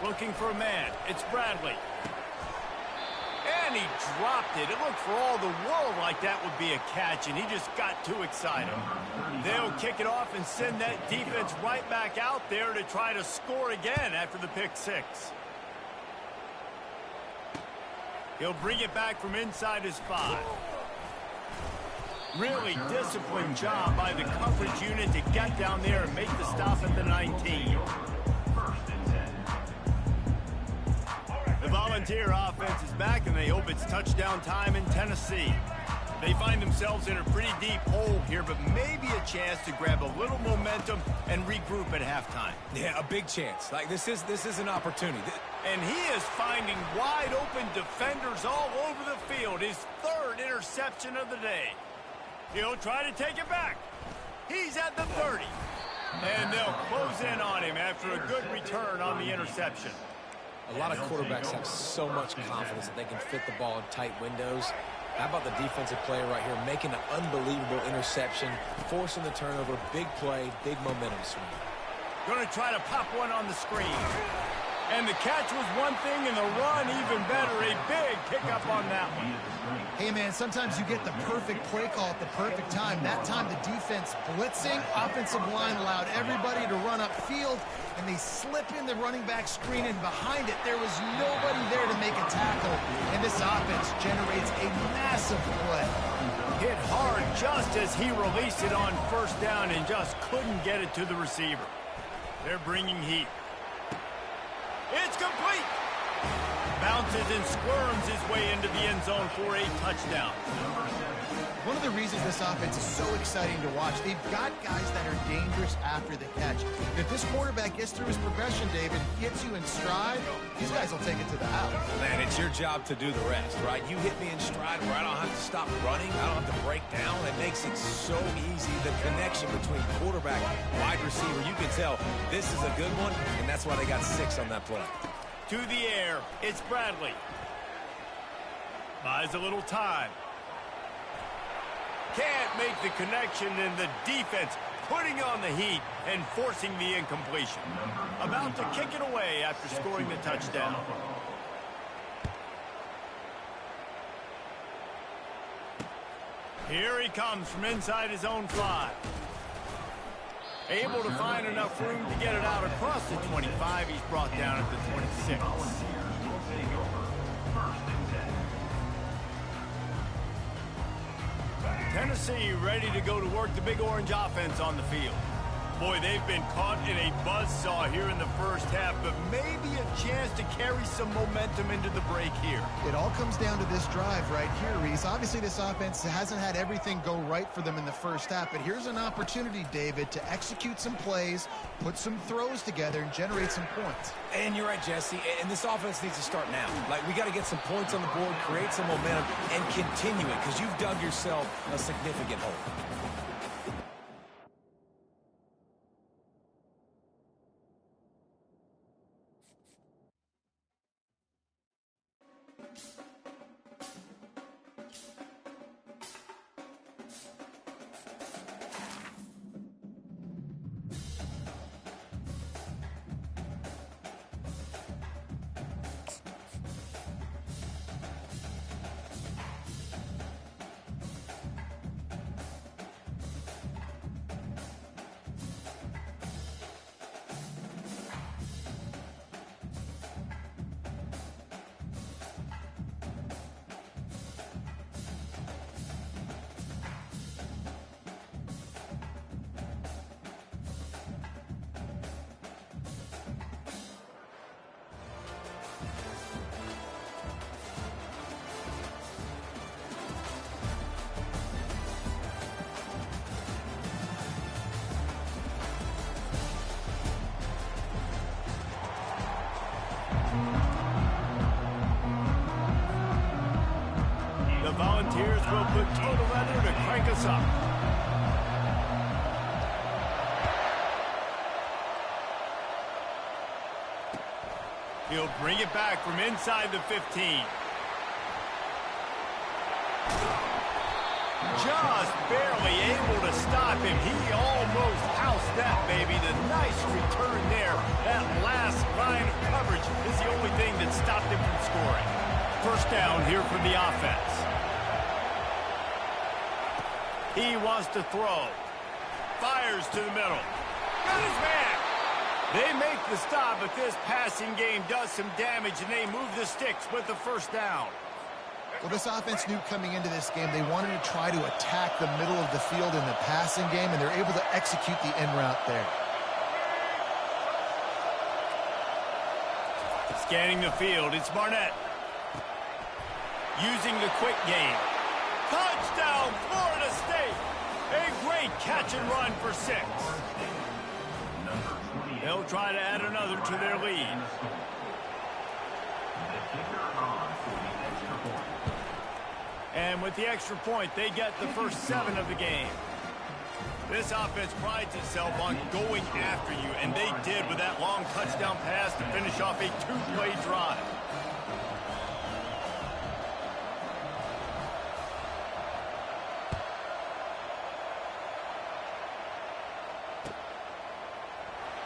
Looking for a man. It's Bradley. And he dropped it. It looked for all the world like that would be a catch, and he just got too excited. They'll kick it off and send that defense right back out there to try to score again after the pick six. He'll bring it back from inside his 5. Really disciplined job by the coverage unit to get down there and make the stop at the 19. The Volunteer offense is back, and they hope it's touchdown time in Tennessee. They find themselves in a pretty deep hole here, but maybe a chance to grab a little momentum and regroup at halftime. Yeah, a big chance. Like, this is an opportunity. And he is finding wide-open defenders all over the field. His third interception of the day. He'll try to take it back. He's at the 30. And they'll close in on him after a good return on the interception. A lot of quarterbacks have so much confidence that they can fit the ball in tight windows. How about the defensive player right here making an unbelievable interception, forcing the turnover, big play, big momentum swing. Going to try to pop one on the screen. And the catch was one thing, and the run even better. A big pickup on that one. Hey, man, sometimes you get the perfect play call at the perfect time. That time the defense blitzing, offensive line allowed everybody to run upfield, and they slip in the running back screen, and behind it there was nobody there to make a tackle, and this offense generates a massive play. Hit hard just as he released it on first down and just couldn't get it to the receiver. They're bringing heat. It's complete. bounces and squirms his way into the end zone for a touchdown. One of the reasons this offense is so exciting to watch, they've got guys that are dangerous after the catch. And if this quarterback gets through his progression, David, gets you in stride, these guys will take it to the house. Man, it's your job to do the rest, right? You hit me in stride where I don't have to stop running. I don't have to break down. It makes it so easy. The connection between quarterback, wide receiver, you can tell this is a good one, and that's why they got 6 on that play. To the air, it's Bradley. Buys a little time. Can't make the connection, and the defense putting on the heat and forcing the incompletion. About to kick it away after scoring the touchdown. Here he comes from inside his own 5. Able to find enough room to get it out across the 25. He's brought down at the 26. Tennessee ready to go to work the Big Orange offense on the field. Boy, they've been caught in a buzzsaw here in the first half, but maybe a chance to carry some momentum into the break here. It all comes down to this drive right here, Reese. Obviously, this offense hasn't had everything go right for them in the first half, but here's an opportunity, David, to execute some plays, put some throws together, and generate some points. And you're right, Jesse, and this offense needs to start now. Like, we got to get some points on the board, create some momentum, and continue it, because you've dug yourself a significant hole. Volunteers will put total leather to crank us up. He'll bring it back from inside the 15. Just barely able to stop him. He almost housed that, baby. The nice return there. That last line of coverage is the only thing that stopped him from scoring. First down here for the offense. He wants to throw. Fires to the middle. Got his man. They make the stop, but this passing game does some damage, and they move the sticks with the first down. Well, this offense knew coming into this game they wanted to try to attack the middle of the field in the passing game, and they're able to execute the en route there. Scanning the field, it's Barnett. Using the quick game. Touchdown, Florida State! A great catch and run for 6. They'll try to add another to their lead. And with the extra point, they get the first 7 of the game. This offense prides itself on going after you, and they did with that long touchdown pass to finish off a 2-play drive.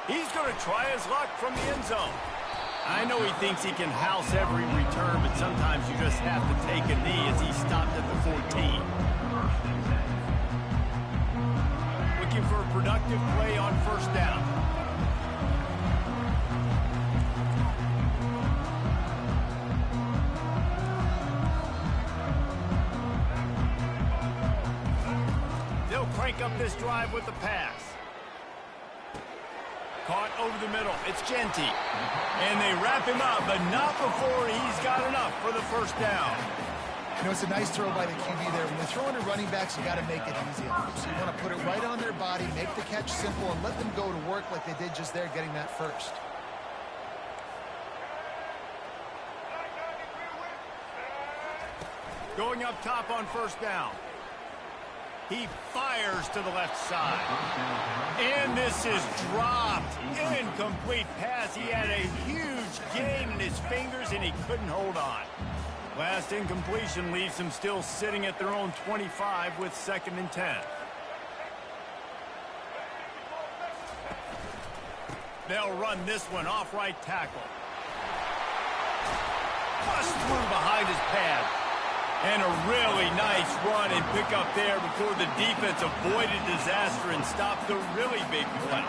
He's going to try his luck from the end zone. I know he thinks he can house every return, but sometimes you just have to take a knee as he stopped at the 14. Looking for a productive play on first down. They'll crank up this drive with the pass. Caught over the middle. It's Genty. And they wrap him up, but not before he's got enough for the first down. You know, it's a nice throw by the QB there. When you're throwing to running backs, you got to make it easy on them. So you want to put it right on their body, make the catch simple, and let them go to work like they did just there, getting that first. Going up top on first down. He fires to the left side. And this is dropped. Incomplete pass. He had a huge gain in his fingers, and he couldn't hold on. Last incompletion leaves them still sitting at their own 25 with 2nd and 10. They'll run this one off right tackle. Bust through behind his pad. And a really nice run and pick up there before the defense avoided disaster and stopped the really big play.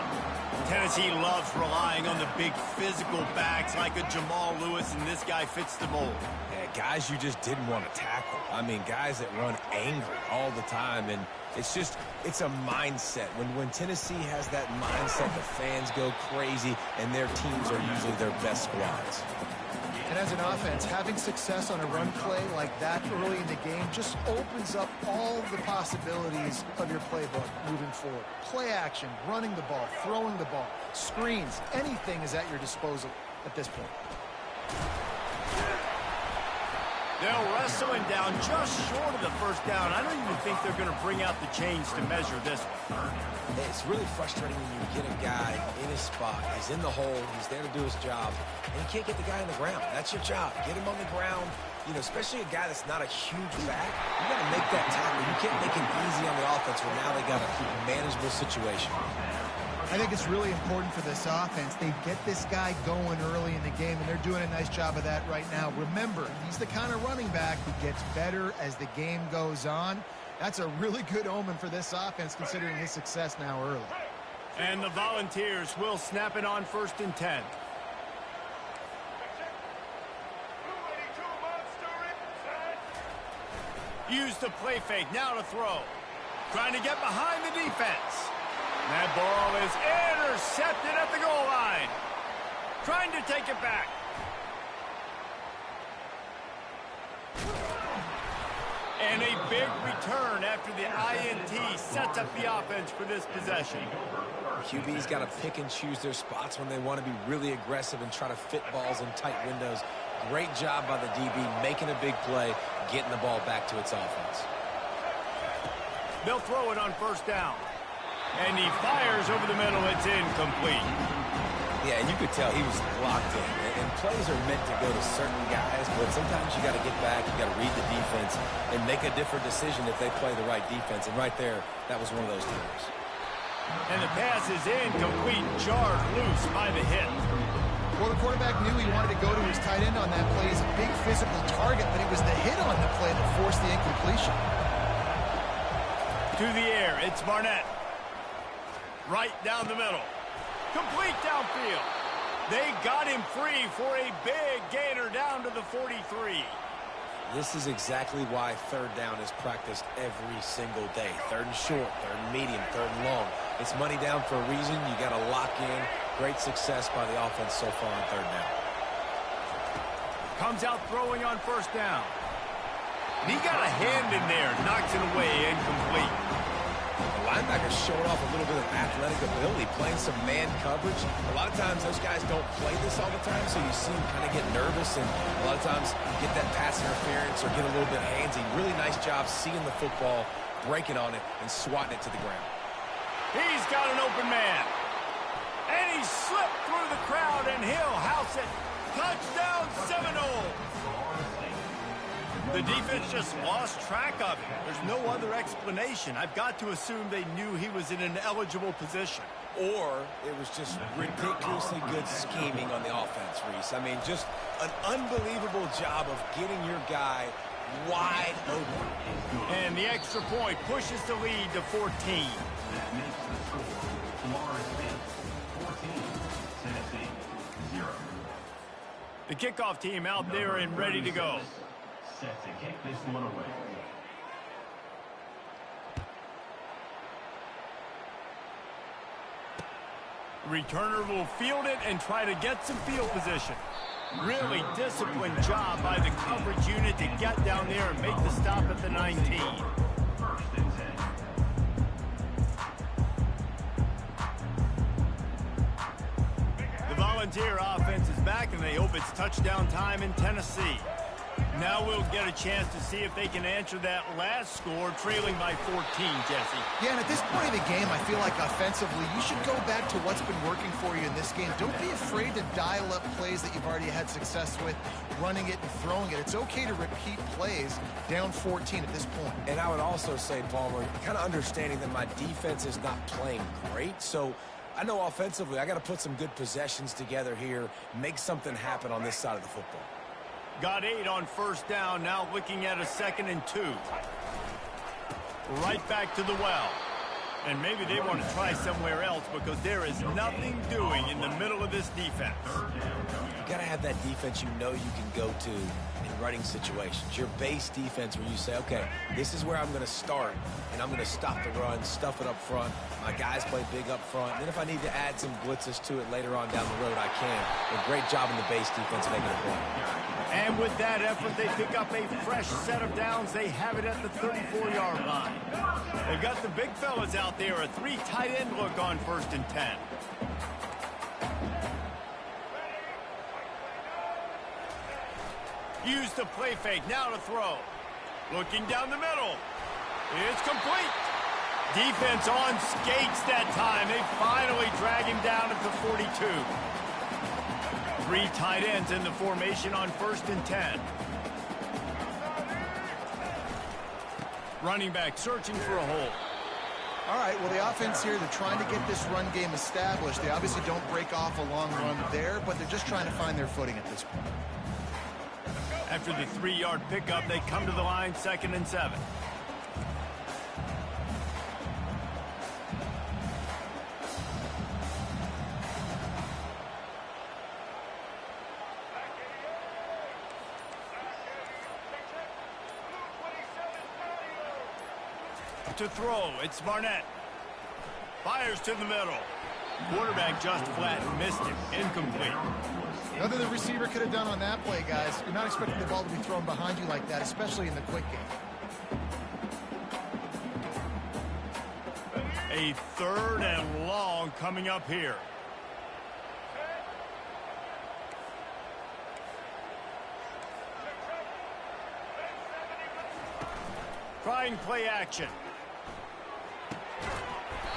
Tennessee loves relying on the big physical backs like a Jamal Lewis, and this guy fits the mold. Yeah, guys you just didn't want to tackle. I mean, guys that run angry all the time, and it's a mindset. When Tennessee has that mindset, the fans go crazy, and their teams are usually their best squads. And as an offense, having success on a run play like that early in the game just opens up all the possibilities of your playbook moving forward. Play action, running the ball, throwing the ball, screens, anything is at your disposal at this point. They'll wrestle him down just short of the first down. I don't even think they're going to bring out the chains to measure this one. It's really frustrating when you get a guy in his spot. He's in the hole. He's there to do his job. And you can't get the guy on the ground. That's your job. Get him on the ground. You know, especially a guy that's not a huge back. You got to make that tackle. You can't make it easy on the offense where now they got a manageable situation. I think it's really important for this offense. They get this guy going early in the game, and they're doing a nice job of that right now. Remember, he's the kind of running back who gets better as the game goes on. That's a really good omen for this offense, considering his success now early. And the Volunteers will snap it on 1st and 10. Use the play fake, now to throw. Trying to get behind the defense. That ball is intercepted at the goal line. Trying to take it back. And a big return after the INT sets up the offense for this possession. QB's got to pick and choose their spots when they want to be really aggressive and try to fit balls in tight windows. Great job by the DB making a big play, getting the ball back to its offense. They'll throw it on 1st down. And he fires over the middle. It's incomplete. Yeah, and you could tell he was locked in. And plays are meant to go to certain guys, but sometimes you got to get back, you got to read the defense, and make a different decision if they play the right defense. And right there, that was one of those times. And the pass is incomplete, jarred loose by the hit. Well, the quarterback knew he wanted to go to his tight end on that play. He's a big physical target, but it was the hit on the play that forced the incompletion. To the air, it's Barnett. Right down the middle. Complete downfield. They got him free for a big gainer down to the 43. This is exactly why 3rd down is practiced every single day. 3rd and short, 3rd and medium, 3rd and long. It's money down for a reason. You got to lock in. Great success by the offense so far on 3rd down. Comes out throwing on 1st down. He got a hand in there, knocks it away, incomplete. The linebacker showed off a little bit of athletic ability, playing some man coverage. A lot of times those guys don't play this all the time, so you see them kind of get nervous, and a lot of times get that pass interference or get a little bit handsy. Really nice job seeing the football, breaking on it, and swatting it to the ground. He's got an open man. And he slipped through the crowd, and he'll house it. Touchdown Seminoles. The defense just lost track of him. There's no other explanation. I've got to assume they knew he was in an eligible position. Or it was just ridiculously good scheming on the offense, Reese. I mean, just an unbelievable job of getting your guy wide open. And the extra point pushes the lead to 14. That makes the score Florida State 14, Tennessee 0. The kickoff team out there and ready to go. Set to kick this one away. returner will field it and try to get some field position. Really disciplined job by the coverage unit to get down there and make the stop at the 19. First and 10. The Volunteer offense is back, and they hope it's touchdown time in Tennessee. Now we'll get a chance to see if they can answer that last score, trailing by 14, Jesse. Yeah, and at this point of the game, I feel like offensively, you should go back to what's been working for you in this game. Don't be afraid to dial up plays that you've already had success with, running it and throwing it. It's okay to repeat plays down 14 at this point. And I would also say, Palmer, kind of understanding that my defense is not playing great, so I know offensively I got to put some good possessions together here, make something happen on this side of the football. Got 8 on first down, now looking at a 2nd and 2. Right back to the well. And maybe they want to try somewhere else because there is nothing doing in the middle of this defense. You got to have that defense you know you can go to in running situations. Your base defense where you say, okay, this is where I'm going to start, and I'm going to stop the run, stuff it up front. My guys play big up front. And then if I need to add some blitzes to it later on down the road, I can. A great job in the base defense making a play. And with that effort, they pick up a fresh set of downs. They have it at the 34-yard line. They've got the big fellas out there, a 3 tight end look on 1st and 10. Use the play fake, now to throw. Looking down the middle. It's complete. Defense on skates that time. They finally drag him down at the 42. 3 tight ends in the formation on 1st and 10. Running back searching for a hole. All right, well, the offense here, they're trying to get this run game established. They obviously don't break off a long run there, but they're just trying to find their footing at this point. After the 3-yard pickup, they come to the line, 2nd and 7. To throw, it's Barnett. Fires to the middle. Quarterback just flat and missed it. Incomplete. Nothing the receiver could have done on that play, guys. You're not expecting the ball to be thrown behind you like that, especially in the quick game. A 3rd and long coming up here. Trying play action.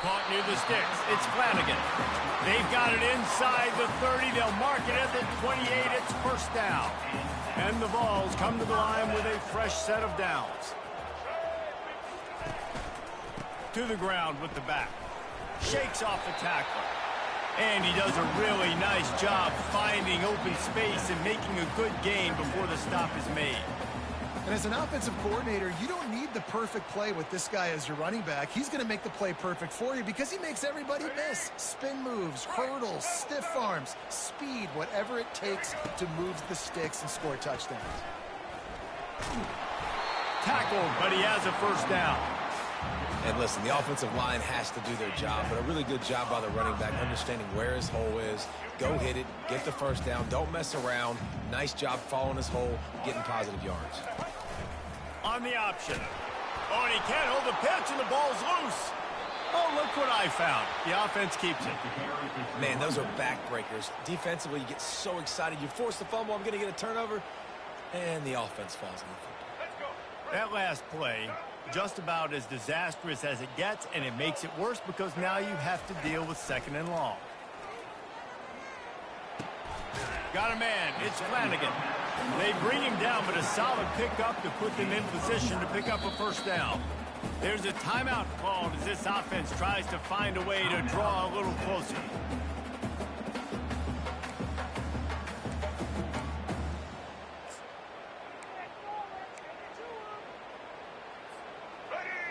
Caught near the sticks. It's Flanagan. They've got it inside the 30. They'll mark it at the 28. It's 1st down. And the Vols come to the line with a fresh set of downs. To the ground with the back. Shakes off the tackler. And he does a really nice job finding open space and making a good gain before the stop is made. And as an offensive coordinator, you don't need the perfect play with this guy as your running back. He's going to make the play perfect for you because he makes everybody miss. Spin moves, hurdles, stiff arms, speed, whatever it takes to move the sticks and score touchdowns. Tackled, but he has a 1st down. And listen, the offensive line has to do their job, but a really good job by the running back understanding where his hole is. Go hit it, get the 1st down, don't mess around. Nice job following his hole, getting positive yards. On the option. Oh, and he can't hold the pitch, and the ball's loose. Oh, look what I found. The offense keeps it. Man, those are backbreakers. Defensively, you get so excited. You force the fumble, I'm going to get a turnover, and the offense falls on the football. That last play, just about as disastrous as it gets, and it makes it worse because now you have to deal with 2nd and long. Got a man. It's Flanagan. They bring him down, but a solid pickup to put them in position to pick up a 1st down. There's a timeout called as this offense tries to find a way to draw a little closer.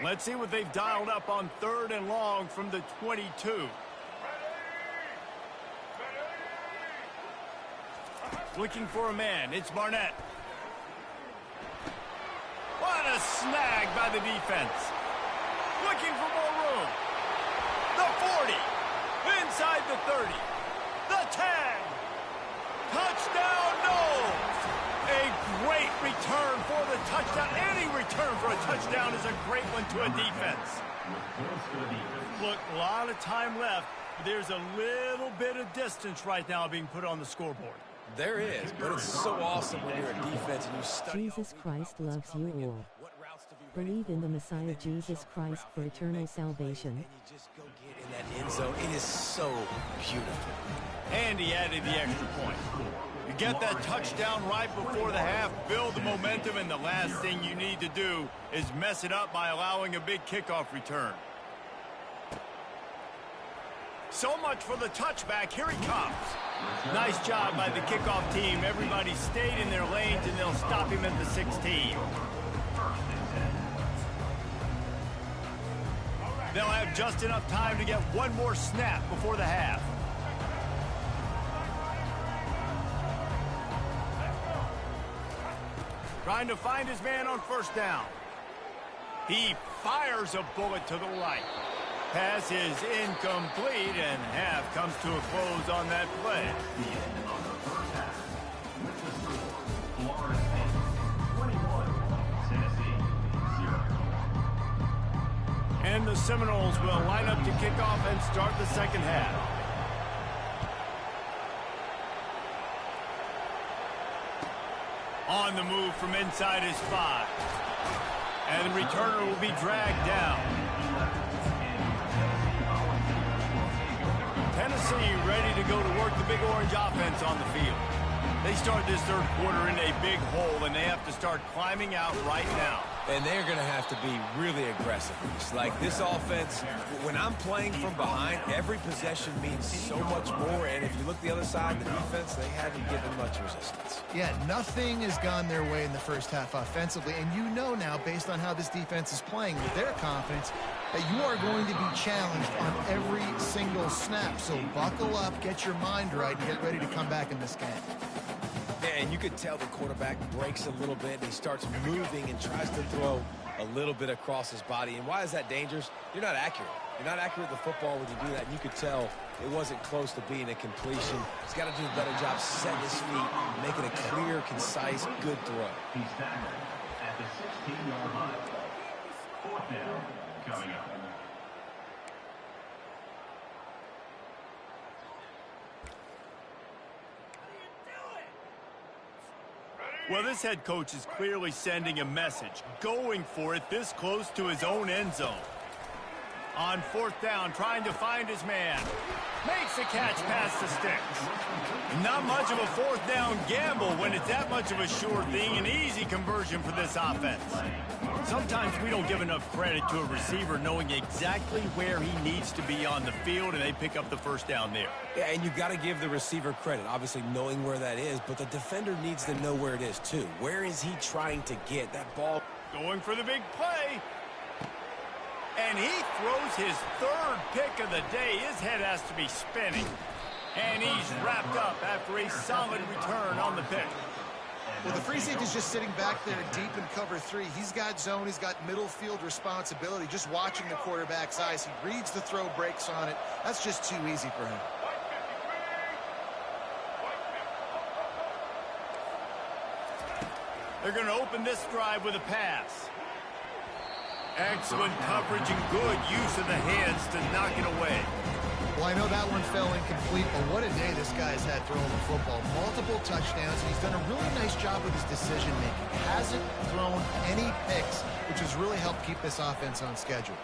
Let's see what they've dialed up on 3rd and long from the 22. Looking for a man. It's Barnett. What a snag by the defense. Looking for more room. The 40. Inside the 30. The 10. Touchdown, Knowles. A great return for the touchdown. Any return for a touchdown is a great one to a defense. Look, a lot of time left. There's a little bit of distance right now being put on the scoreboard. There is, but it's so awesome when you're a defense and you study. Jesus Christ loves you all. Believe in the Messiah Jesus Christ for eternal salvation. And you just go get in that end zone. It is so beautiful. And he added the extra point. You get that touchdown right before the half, build the momentum, and the last thing you need to do is mess it up by allowing a big kickoff return. So much for the touchback. Here he comes. Nice job by the kickoff team. Everybody stayed in their lanes, and they'll stop him at the 16. They'll have just enough time to get one more snap before the half. Trying to find his man on first down. He fires a bullet to the right. Pass is incomplete, and half comes to a close on that play. The end of the first half. With the score, Florida State 21, Tennessee 0. And the Seminoles will line up to kick off and start the second half. On the move from inside his 5. And the returner will be dragged down. Tennessee ready to go to work the Big Orange offense on the field. They start this third quarter in a big hole, and they have to start climbing out right now. And they're going to have to be really aggressive. It's like this offense, when I'm playing from behind, every possession means so much more. And if you look the other side, the defense, they haven't given much resistance. Yeah, nothing has gone their way in the first half offensively. And you know now, based on how this defense is playing with their confidence, that you are going to be challenged on every single snap. So buckle up, get your mind right, and get ready to come back in this game. Yeah, and you could tell the quarterback breaks a little bit, and he starts moving and tries to throw a little bit across his body. And why is that dangerous? You're not accurate. You're not accurate with the football when you do that. And you could tell it wasn't close to being a completion. He's got to do a better job setting his feet, making a clear, concise, good throw. He's tackled at the 16-yard line. Fourth down coming up. Well, this head coach is clearly sending a message, going for it this close to his own end zone. On fourth down, trying to find his man. Makes the catch past the sticks. Not much of a fourth down gamble when it's that much of a sure thing. An easy conversion for this offense. Sometimes we don't give enough credit to a receiver knowing exactly where he needs to be on the field, and they pick up the first down there. Yeah, and you got to give the receiver credit, obviously knowing where that is, but the defender needs to know where it is too. Where is he trying to get that ball? Going for the big play. And he throws his third pick of the day. His head has to be spinning. And he's wrapped up after a solid return on the pick. Well, the free safety's just sitting back there deep in cover 3. He's got zone. He's got middle field responsibility. Just watching the quarterback's eyes. He reads the throw, breaks on it. That's just too easy for him. They're going to open this drive with a pass. Excellent coverage and good use of the hands to knock it away. Well, I know that one fell incomplete, but what a day this guy's had throwing the football. Multiple touchdowns, and he's done a really nice job with his decision-making. Hasn't thrown any picks, which has really helped keep this offense on schedule.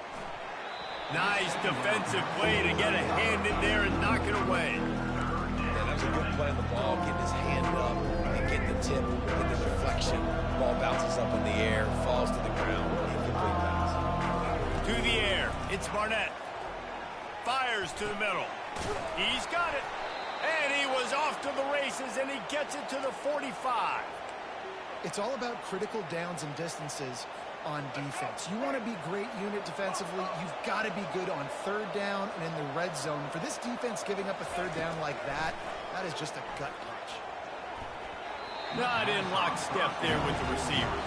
Nice defensive play to get a hand in there and knock it away. Yeah, that was a good play on the ball, getting his hand up and getting the tip, getting the deflection. Ball bounces up in the air, falls to the ground, incomplete pass. To the air, it's Barnett. Fires to the middle. He's got it. And he was off to the races, and he gets it to the 45. It's all about critical downs and distances on defense. You want to be great unit defensively, you've got to be good on third down and in the red zone. For this defense giving up a third down like that, that is just a gut punch. Not in lockstep there with the receiver.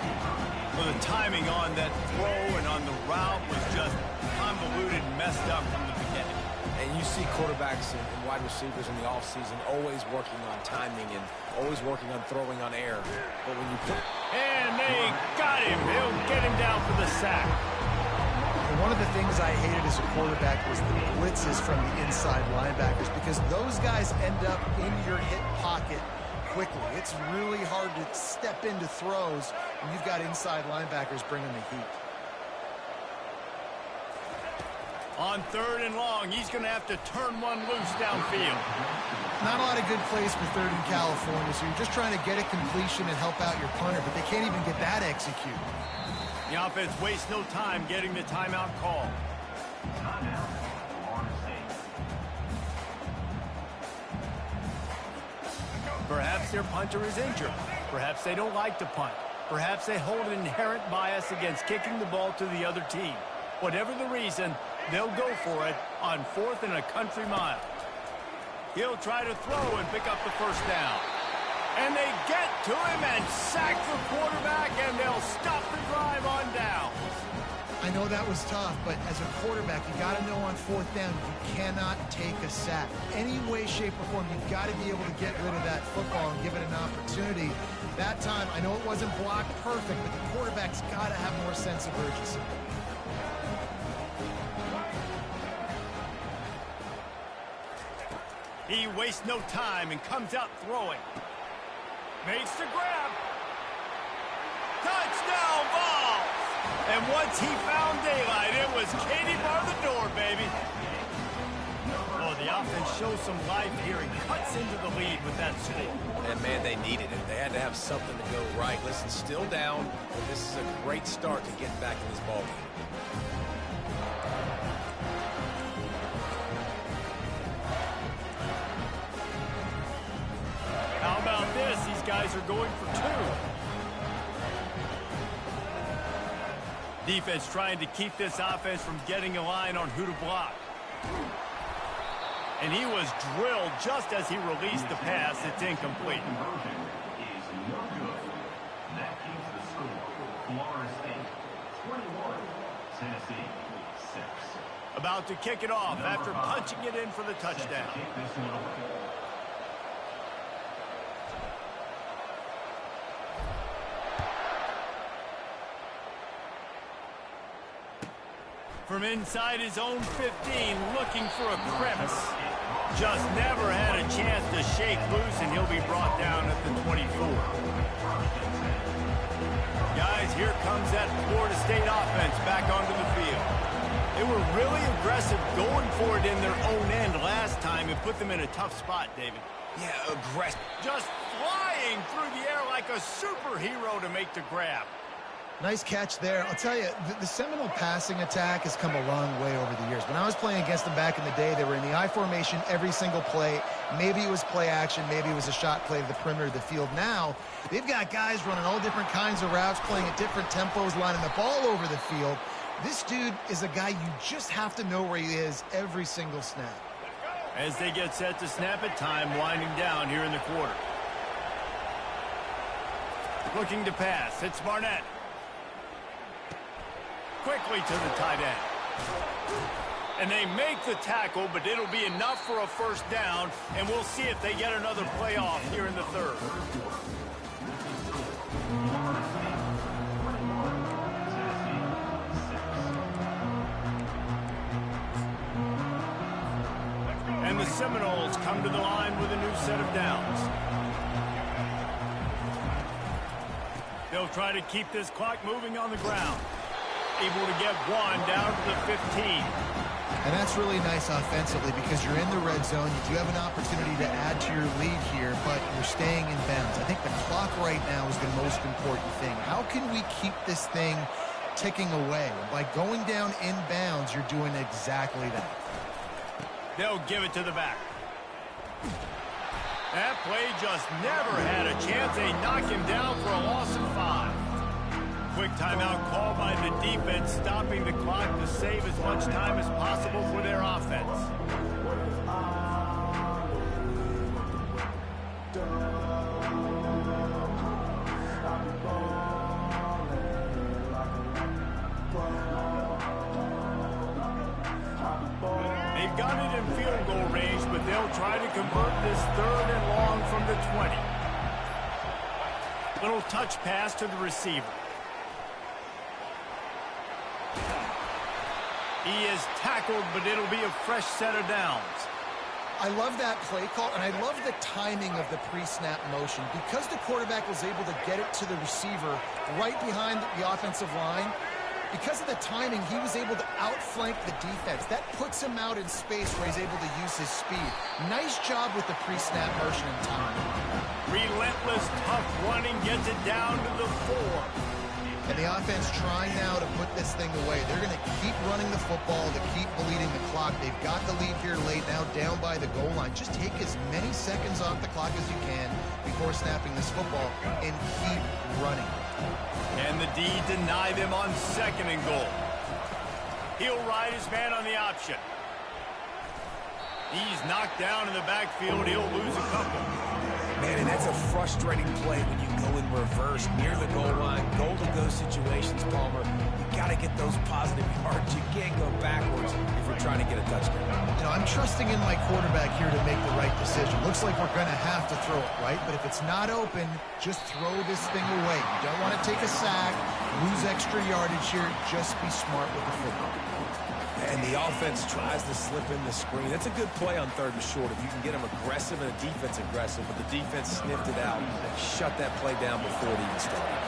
Well, the timing on that throw and on the route was just convoluted, messed up from the beginning. And you see quarterbacks and wide receivers in the offseason always working on timing and always working on throwing on air. But when you put... And they got him. They'll get him down for the sack. And one of the things I hated as a quarterback was the blitzes from the inside linebackers, because those guys end up in your hip pocket quickly. It's really hard to step into throws when you've got inside linebackers bringing the heat. On 3rd and long, he's going to have to turn one loose downfield. Not a lot of good plays for 3rd in California, so you're just trying to get a completion and help out your punter, but they can't even get that executed. The offense wastes no time getting the timeout call. Timeout, Florida State. Perhaps their punter is injured. Perhaps they don't like to punt. Perhaps they hold an inherent bias against kicking the ball to the other team. Whatever the reason, they'll go for it on 4th and a country mile. He'll try to throw and pick up the first down. And they get to him and sack the quarterback, and they'll stop the drive on down. I know that was tough, but as a quarterback, you got to know on 4th down, you cannot take a sack. Any way, shape, or form, you've got to be able to get rid of that football and give it an opportunity. That time, I know it wasn't blocked perfect, but the quarterback's got to have more sense of urgency. He wastes no time and comes out throwing. Makes the grab. Touchdown ball! And once he found daylight, it was Katie bar the door, baby. Oh, the offense shows some life here and cuts into the lead with that score. And, man, they needed it. They had to have something to go right. Listen, still down, but this is a great start to getting back in this ballgame. How about this? These guys are going for 2. Defense trying to keep this offense from getting a line on who to block. And he was drilled just as he released the pass. It's incomplete. Conversion is no good. That keeps the score. Florida State 21, Tennessee 6. About to kick it off after punching it in for the touchdown. Kick this one away. From inside his own 15, looking for a crevice. Just never had a chance to shake loose, and he'll be brought down at the 24. Guys, here comes that Florida State offense back onto the field. They were really aggressive going for it in their own end last time and put them in a tough spot, David. Yeah, aggressive. Just flying through the air like a superhero to make the grab. Nice catch there. I'll tell you, the Seminole passing attack has come a long way over the years. When I was playing against them back in the day, they were in the I formation every single play. Maybe it was play action. Maybe it was a shot play to the perimeter of the field. Now, they've got guys running all different kinds of routes, playing at different tempos, lining the ball over the field. This dude is a guy you just have to know where he is every single snap. As they get set to snap it, time winding down here in the quarter. Looking to pass. It's Barnett. Quickly to the tight end. And they make the tackle, but it'll be enough for a first down, and we'll see if they get another playoff here in the 3rd. And the Seminoles come to the line with a new set of downs. They'll try to keep this clock moving on the ground. Able to get one down to the 15. And that's really nice offensively because you're in the red zone. You do have an opportunity to add to your lead here, but you're staying in bounds. I think the clock right now is the most important thing. How can we keep this thing ticking away? And by going down in bounds, you're doing exactly that. They'll give it to the back. That play just never had a chance. They knock him down for a loss of 5. Quick timeout call by the defense, stopping the clock to save as much time as possible for their offense. They They've got it in field goal range, but they'll try to convert this 3rd and long from the 20. Little touch pass to the receiver. He is tackled, but it'll be a fresh set of downs. I love that play call, and I love the timing of the pre-snap motion. Because the quarterback was able to get it to the receiver right behind the offensive line, because of the timing, he was able to outflank the defense. That puts him out in space where he's able to use his speed. Nice job with the pre-snap motion and timing. Relentless, tough running gets it down to the 4. And the offense trying now to put this thing away. They're going to keep running the football to keep bleeding the clock. They've got the lead here late, now down by the goal line. Just take as many seconds off the clock as you can before snapping this football and keep running. And the D deny them on 2nd and goal. He'll ride his man on the option. He's knocked down in the backfield. He'll lose a couple. Man, and that's a frustrating play when you go in reverse near the goal line. Goal-to-go situations, Palmer. You got to get those positive yards. You can't go backwards if you're trying to get a touchdown. You know, I'm trusting in my quarterback here to make the right decision. Looks like we're going to have to throw it, right? But if it's not open, just throw this thing away. You don't want to take a sack, lose extra yardage here. Just be smart with the football. And the offense tries to slip in the screen. That's a good play on 3rd and short if you can get them aggressive and the defense aggressive. But the defense sniffed it out, shut that play down before it even started.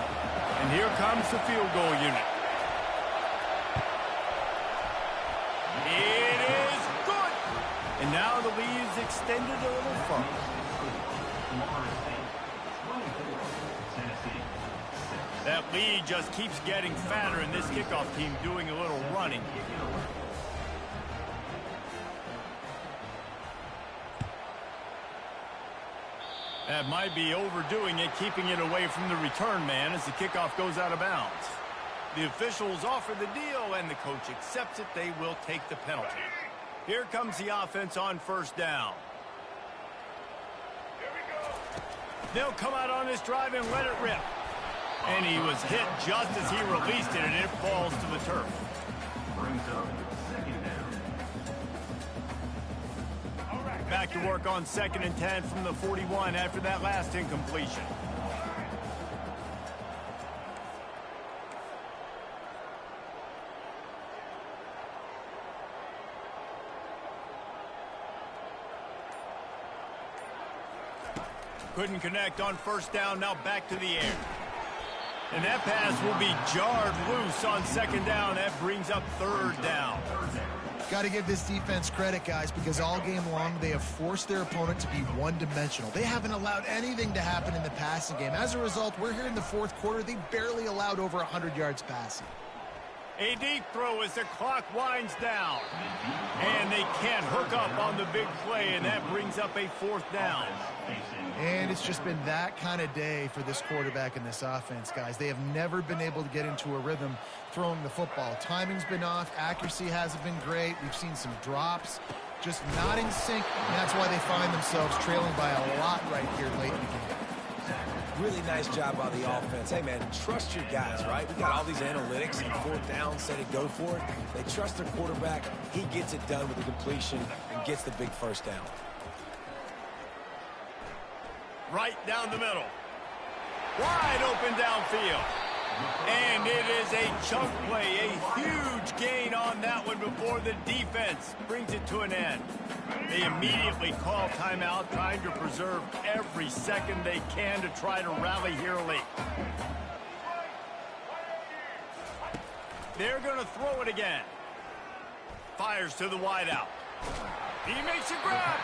And here comes the field goal unit. It is good. And now the lead is extended a little further. That lead just keeps getting fatter, and this kickoff team doing a little running. That might be overdoing it, keeping it away from the return man as the kickoff goes out of bounds. The officials offer the deal, and the coach accepts it. They will take the penalty. Here comes the offense on 1st down. They'll come out on this drive and let it rip. And he was hit just as he released it, and it falls to the turf. Brings up 2nd down. Back to work on 2nd and 10 from the 41 after that last incompletion. Couldn't connect on 1st down, now back to the air. And that pass will be jarred loose on 2nd down. That brings up 3rd down. Got to give this defense credit, guys, because all game long they have forced their opponent to be one-dimensional. They haven't allowed anything to happen in the passing game. As a result, we're here in the 4th quarter. They barely allowed over 100 yards passing. A deep throw as the clock winds down. And they can't hook up on the big play, and that brings up a 4th down. And it's just been that kind of day for this quarterback and this offense, guys. They have never been able to get into a rhythm throwing the football. Timing's been off. Accuracy hasn't been great. We've seen some drops. Just not in sync, and that's why they find themselves trailing by a lot right here late in the game. Really nice job by the offense. Hey, man, trust your guys, right? We got all these analytics and 4th down, set it, go for it. They trust their quarterback. He gets it done with the completion and gets the big 1st down. Right down the middle. Wide open downfield. And it is a chunk play, a huge gain on that one before the defense brings it to an end. They immediately call timeout, trying to preserve every second they can to try to rally here late. They're going to throw it again. Fires to the wideout. He makes a grab.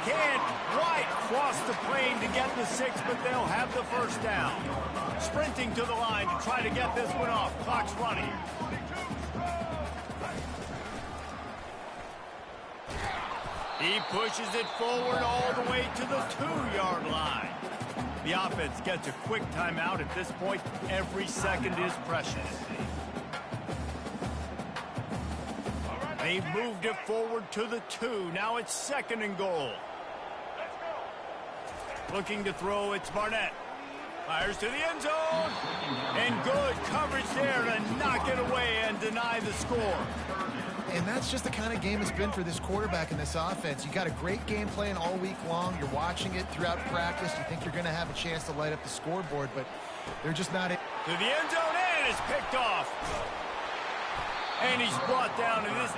Can't quite cross the plane to get the 6, but they'll have the 1st down. Sprinting to the line to try to get this one off. Clock's running. He pushes it forward all the way to the 2-yard line. The offense gets a quick timeout. At this point, every second is precious. They've moved it forward to the 2. Now it's 2nd and goal. Looking to throw, it's Barnett. Fires to the end zone. And good coverage there to knock it away and deny the score. And that's just the kind of game it's been for this quarterback in this offense. You got a great game plan all week long. You're watching it throughout practice. You think you're going to have a chance to light up the scoreboard, but they're just not. To the end zone, and it's picked off. And he's brought down to this.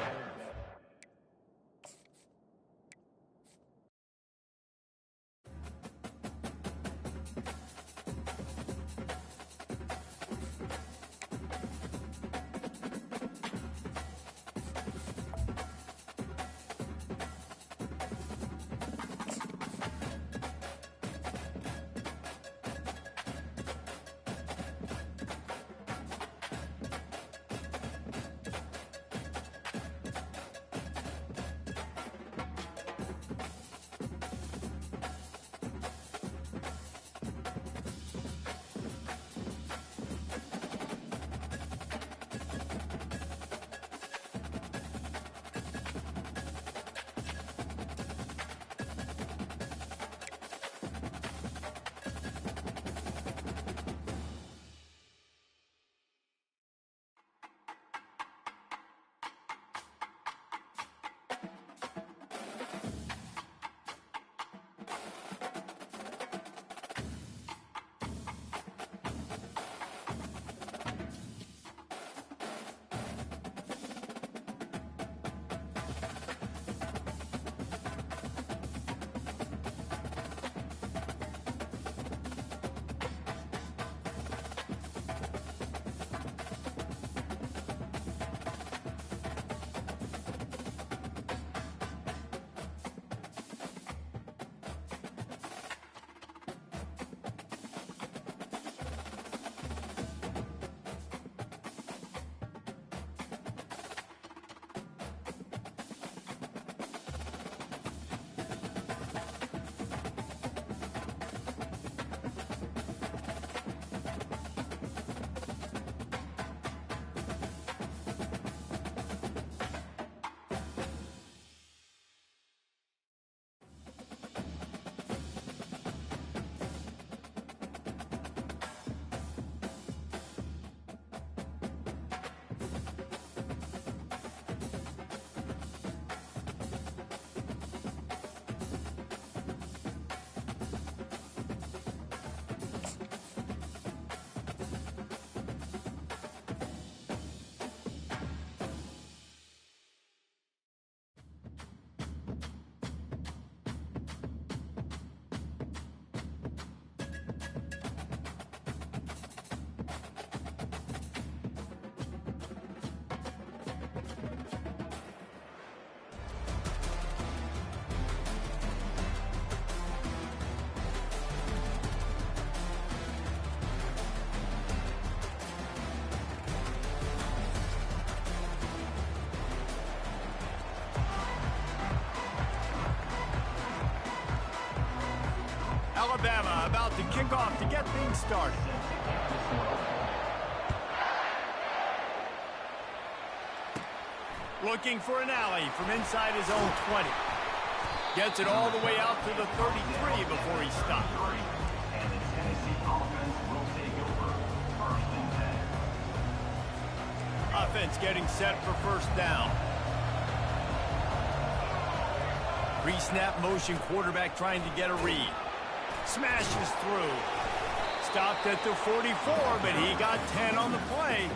Alabama about to kick off to get things started. Looking for an alley from inside his own 20. Gets it all the way out to the 33 before he stops. And the Tennessee offense will take over first and 10. Offense getting set for first down. Pre-snap motion quarterback trying to get a read. Smashes through. Stopped at the 44, but he got 10 on the play.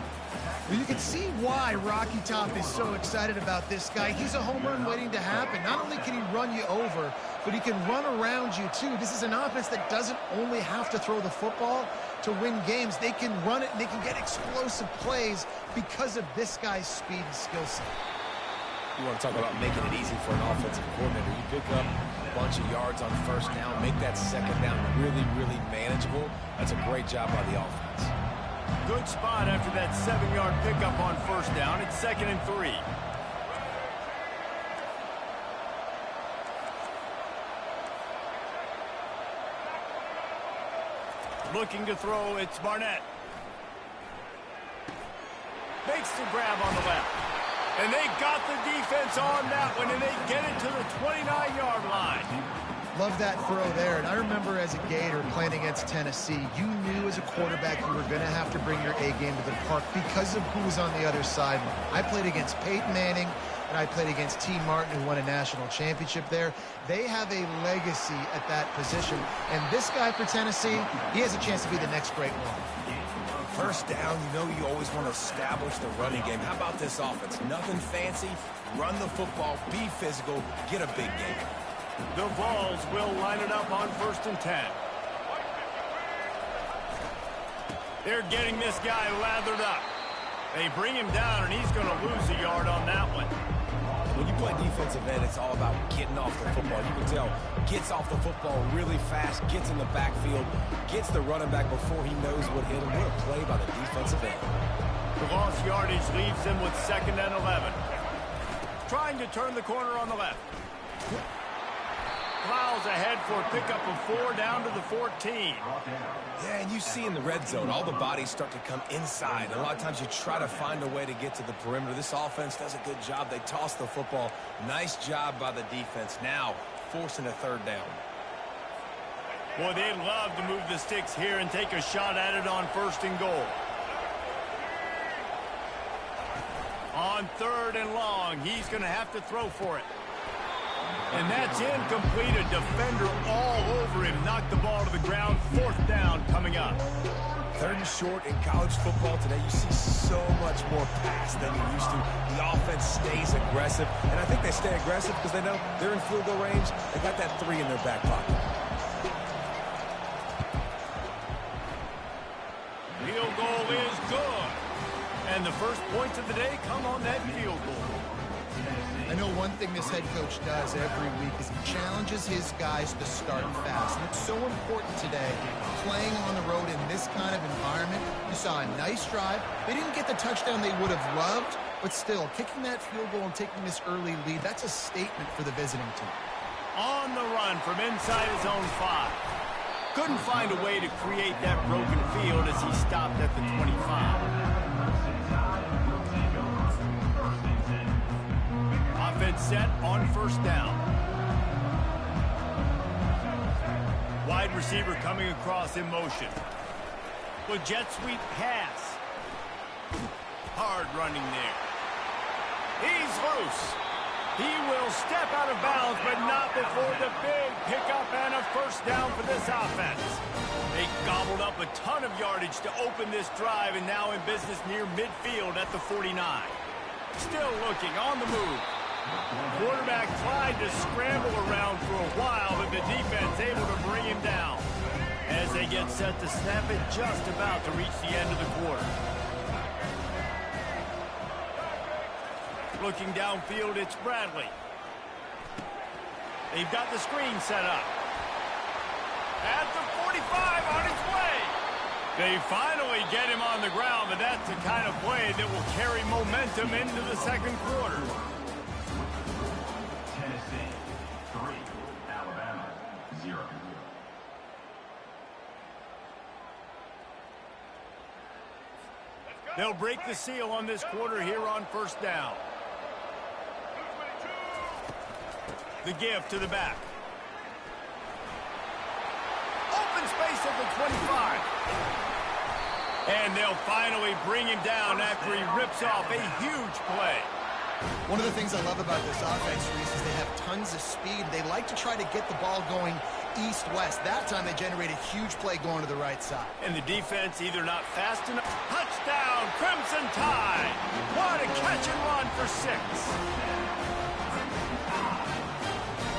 Well, you can see why Rocky Top is so excited about this guy. He's a home run waiting to happen. Not only can he run you over, but he can run around you too. This is an offense that doesn't only have to throw the football to win games. They can run it and they can get explosive plays because of this guy's speed and skill set. You want to talk about making it easy for an offensive coordinator. You pick up a bunch of yards on first down, make that second down really, really manageable. That's a great job by the offense. Good spot after that 7-yard pickup on first down. It's 2nd and 3. Looking to throw, it's Barnett. Makes the grab on the left. And they got the defense on that one, and they get it to the 29-yard line. Love that throw there. And I remember as a Gator playing against Tennessee, you knew as a quarterback you were going to have to bring your A game to the park because of who was on the other sideline. I played against Peyton Manning, and I played against T. Martin, who won a national championship there. They have a legacy at that position. And this guy for Tennessee, he has a chance to be the next great one. First down, you know you always want to establish the running game. How about this offense? Nothing fancy. Run the football, be physical, get a big game. The Vols will line it up on 1st and 10. They're getting this guy lathered up. They bring him down, and he's going to lose a yard on that one. When you play defensive end, it's all about getting off the football. You can tell, gets off the football really fast, gets in the backfield, gets the running back before he knows what hit him. What a play by the defensive end. The lost yardage leaves them with 2nd and 11. Trying to turn the corner on the left. Plows ahead for a pickup of 4 down to the 14. Yeah, and you see in the red zone, all the bodies start to come inside. And a lot of times you try to find a way to get to the perimeter. This offense does a good job. They toss the football. Nice job by the defense. Now, forcing a 3rd down. Boy, they'd love to move the sticks here and take a shot at it on 1st and goal. On 3rd and long, he's going to have to throw for it. And that's incomplete. A defender all over him. Knocked the ball to the ground. 4th down coming up. 3rd and short in college football today. You see so much more pass than you used to. The offense stays aggressive. And I think they stay aggressive because they know they're in field goal range. They got that 3 in their back pocket. Field goal is good. And the first points of the day come on that field goal. I know one thing this head coach does every week is he challenges his guys to start fast. And it's so important today, playing on the road in this kind of environment. You saw a nice drive. They didn't get the touchdown they would have loved, but still, kicking that field goal and taking this early lead, that's a statement for the visiting team. On the run from inside his own 5. Couldn't find a way to create that broken field as he stopped at the 25. Offense set on 1st down. Wide receiver coming across in motion. The jet sweep pass. Hard running there. He's loose. He will step out of bounds, but not before the big pickup and a 1st down for this offense. They gobbled up a ton of yardage to open this drive, and now in business near midfield at the 49. Still looking on the move. Quarterback tried to scramble around for a while, but the defense able to bring him down. As they get set to snap it, just about to reach the end of the quarter. Looking downfield, it's Bradley. They've got the screen set up. At the 45 on its way. They finally get him on the ground, but that's the kind of play that will carry momentum into the 2nd quarter. Tennessee 3, Alabama 0. They'll break the seal on this quarter here on 1st down. The give to the back. Open space at the 25. And they'll finally bring him down after he rips off a huge play. One of the things I love about this offense, Reese, is they have tons of speed. They like to try to get the ball going east-west. That time they generated a huge play going to the right side. And the defense either not fast enough. Touchdown, Crimson Tide. What a catch and run for 6.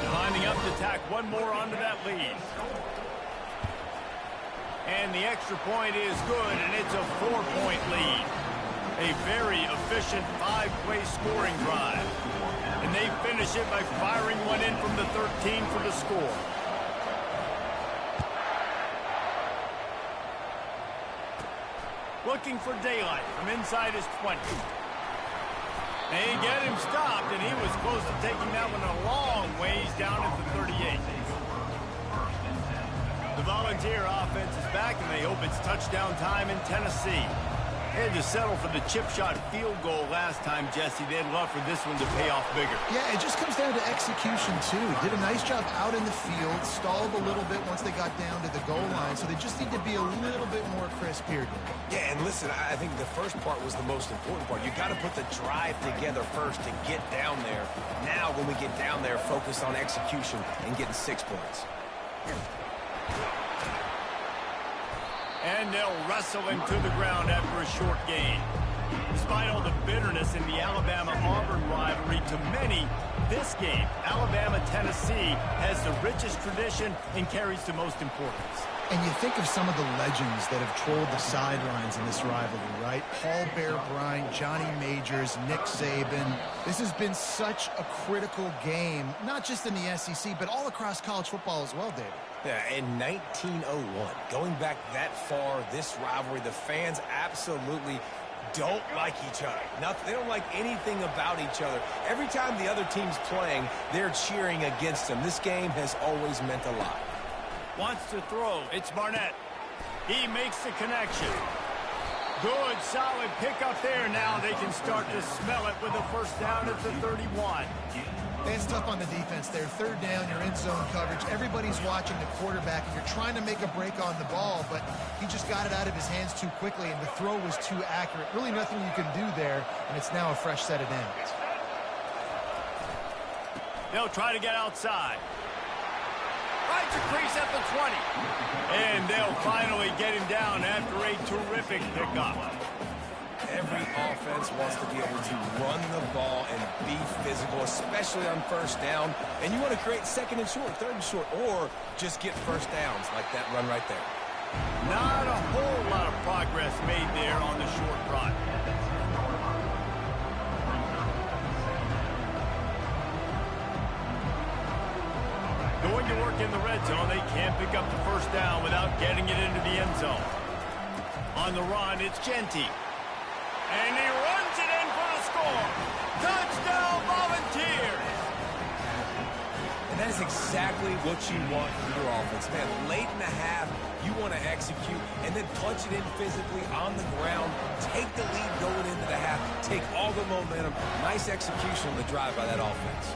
Lining up to tack one more onto that lead. And the extra point is good, and it's a 4-point lead. A very efficient 5-play scoring drive. And they finish it by firing one in from the 13 for the score. Looking for daylight from inside his 20. They get him stopped, and he was close to taking that one a long ways down at the 38. The Volunteer offense is back, and they hope it's touchdown time in Tennessee. They had to settle for the chip shot field goal last time, Jesse. They'd love for this one to pay off bigger. Yeah, it just comes down to execution, too. Did a nice job out in the field, stalled a little bit once they got down to the goal line, so they just need to be a little bit more crisp here. Yeah, and listen, I think the first part was the most important part. You got to put the drive together first to get down there. Now, when we get down there, focus on execution and getting 6 points. And they'll wrestle him to the ground after a short gain. Despite all the bitterness in the Alabama-Auburn rivalry, to many, this game, Alabama-Tennessee, has the richest tradition and carries the most importance. And you think of some of the legends that have trolled the sidelines in this rivalry, right? Paul Bear Bryant, Johnny Majors, Nick Saban. This has been such a critical game, not just in the SEC, but all across college football as well, David. Yeah, in 1901, going back that far, this rivalry, the fans absolutely don't like each other. They don't like anything about each other. Every time the other team's playing, they're cheering against them. This game has always meant a lot. Wants to throw. It's Barnett. He makes the connection. Good, solid pickup there. Now they can start to smell it with a first down at the 31. It's tough on the defense there. Third down, you're in zone coverage. Everybody's watching the quarterback, and you're trying to make a break on the ball, but he just got it out of his hands too quickly, and the throw was too accurate. Really nothing you can do there, and it's now a fresh set of downs. They'll try to get outside. Right to crease at the 20. And they'll finally get him down after a terrific pickup. Every offense wants to be able to run the ball and be physical, especially on first down. And you want to create second and short, third and short, or just get first downs like that run right there. Not a whole lot of progress made there on the short run. Going to work in the red zone, they can't pick up the first down without getting it into the end zone. On the run, it's Genty. And he runs it in for the score. Touchdown, Volunteers! And that is exactly what you want from your offense, man. Late in the half, you want to execute and then punch it in physically on the ground. Take the lead going into the half. Take all the momentum. Nice execution on the drive by that offense.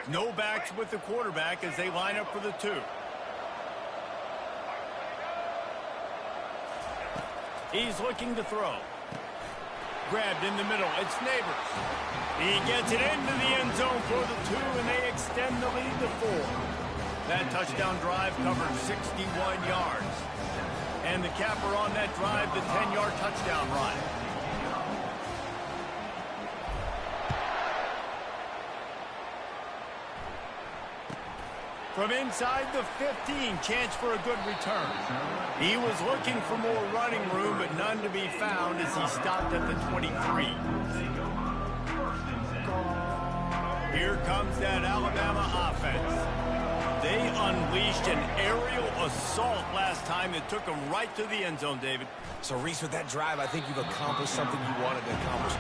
No backs with the quarterback as they line up for the 2. He's looking to throw. Grabbed in the middle. It's Neighbors. He gets it into the end zone for the 2, and they extend the lead to 4. That touchdown drive covered 61 yards. And the capper on that drive, the 10-yard touchdown run. From inside the 15, chance for a good return. He was looking for more running room, but none to be found as he stopped at the 23. Here comes that Alabama offense. They unleashed an aerial assault last time that took them right to the end zone, David. So, Reese, with that drive, I think you've accomplished something you wanted to accomplish.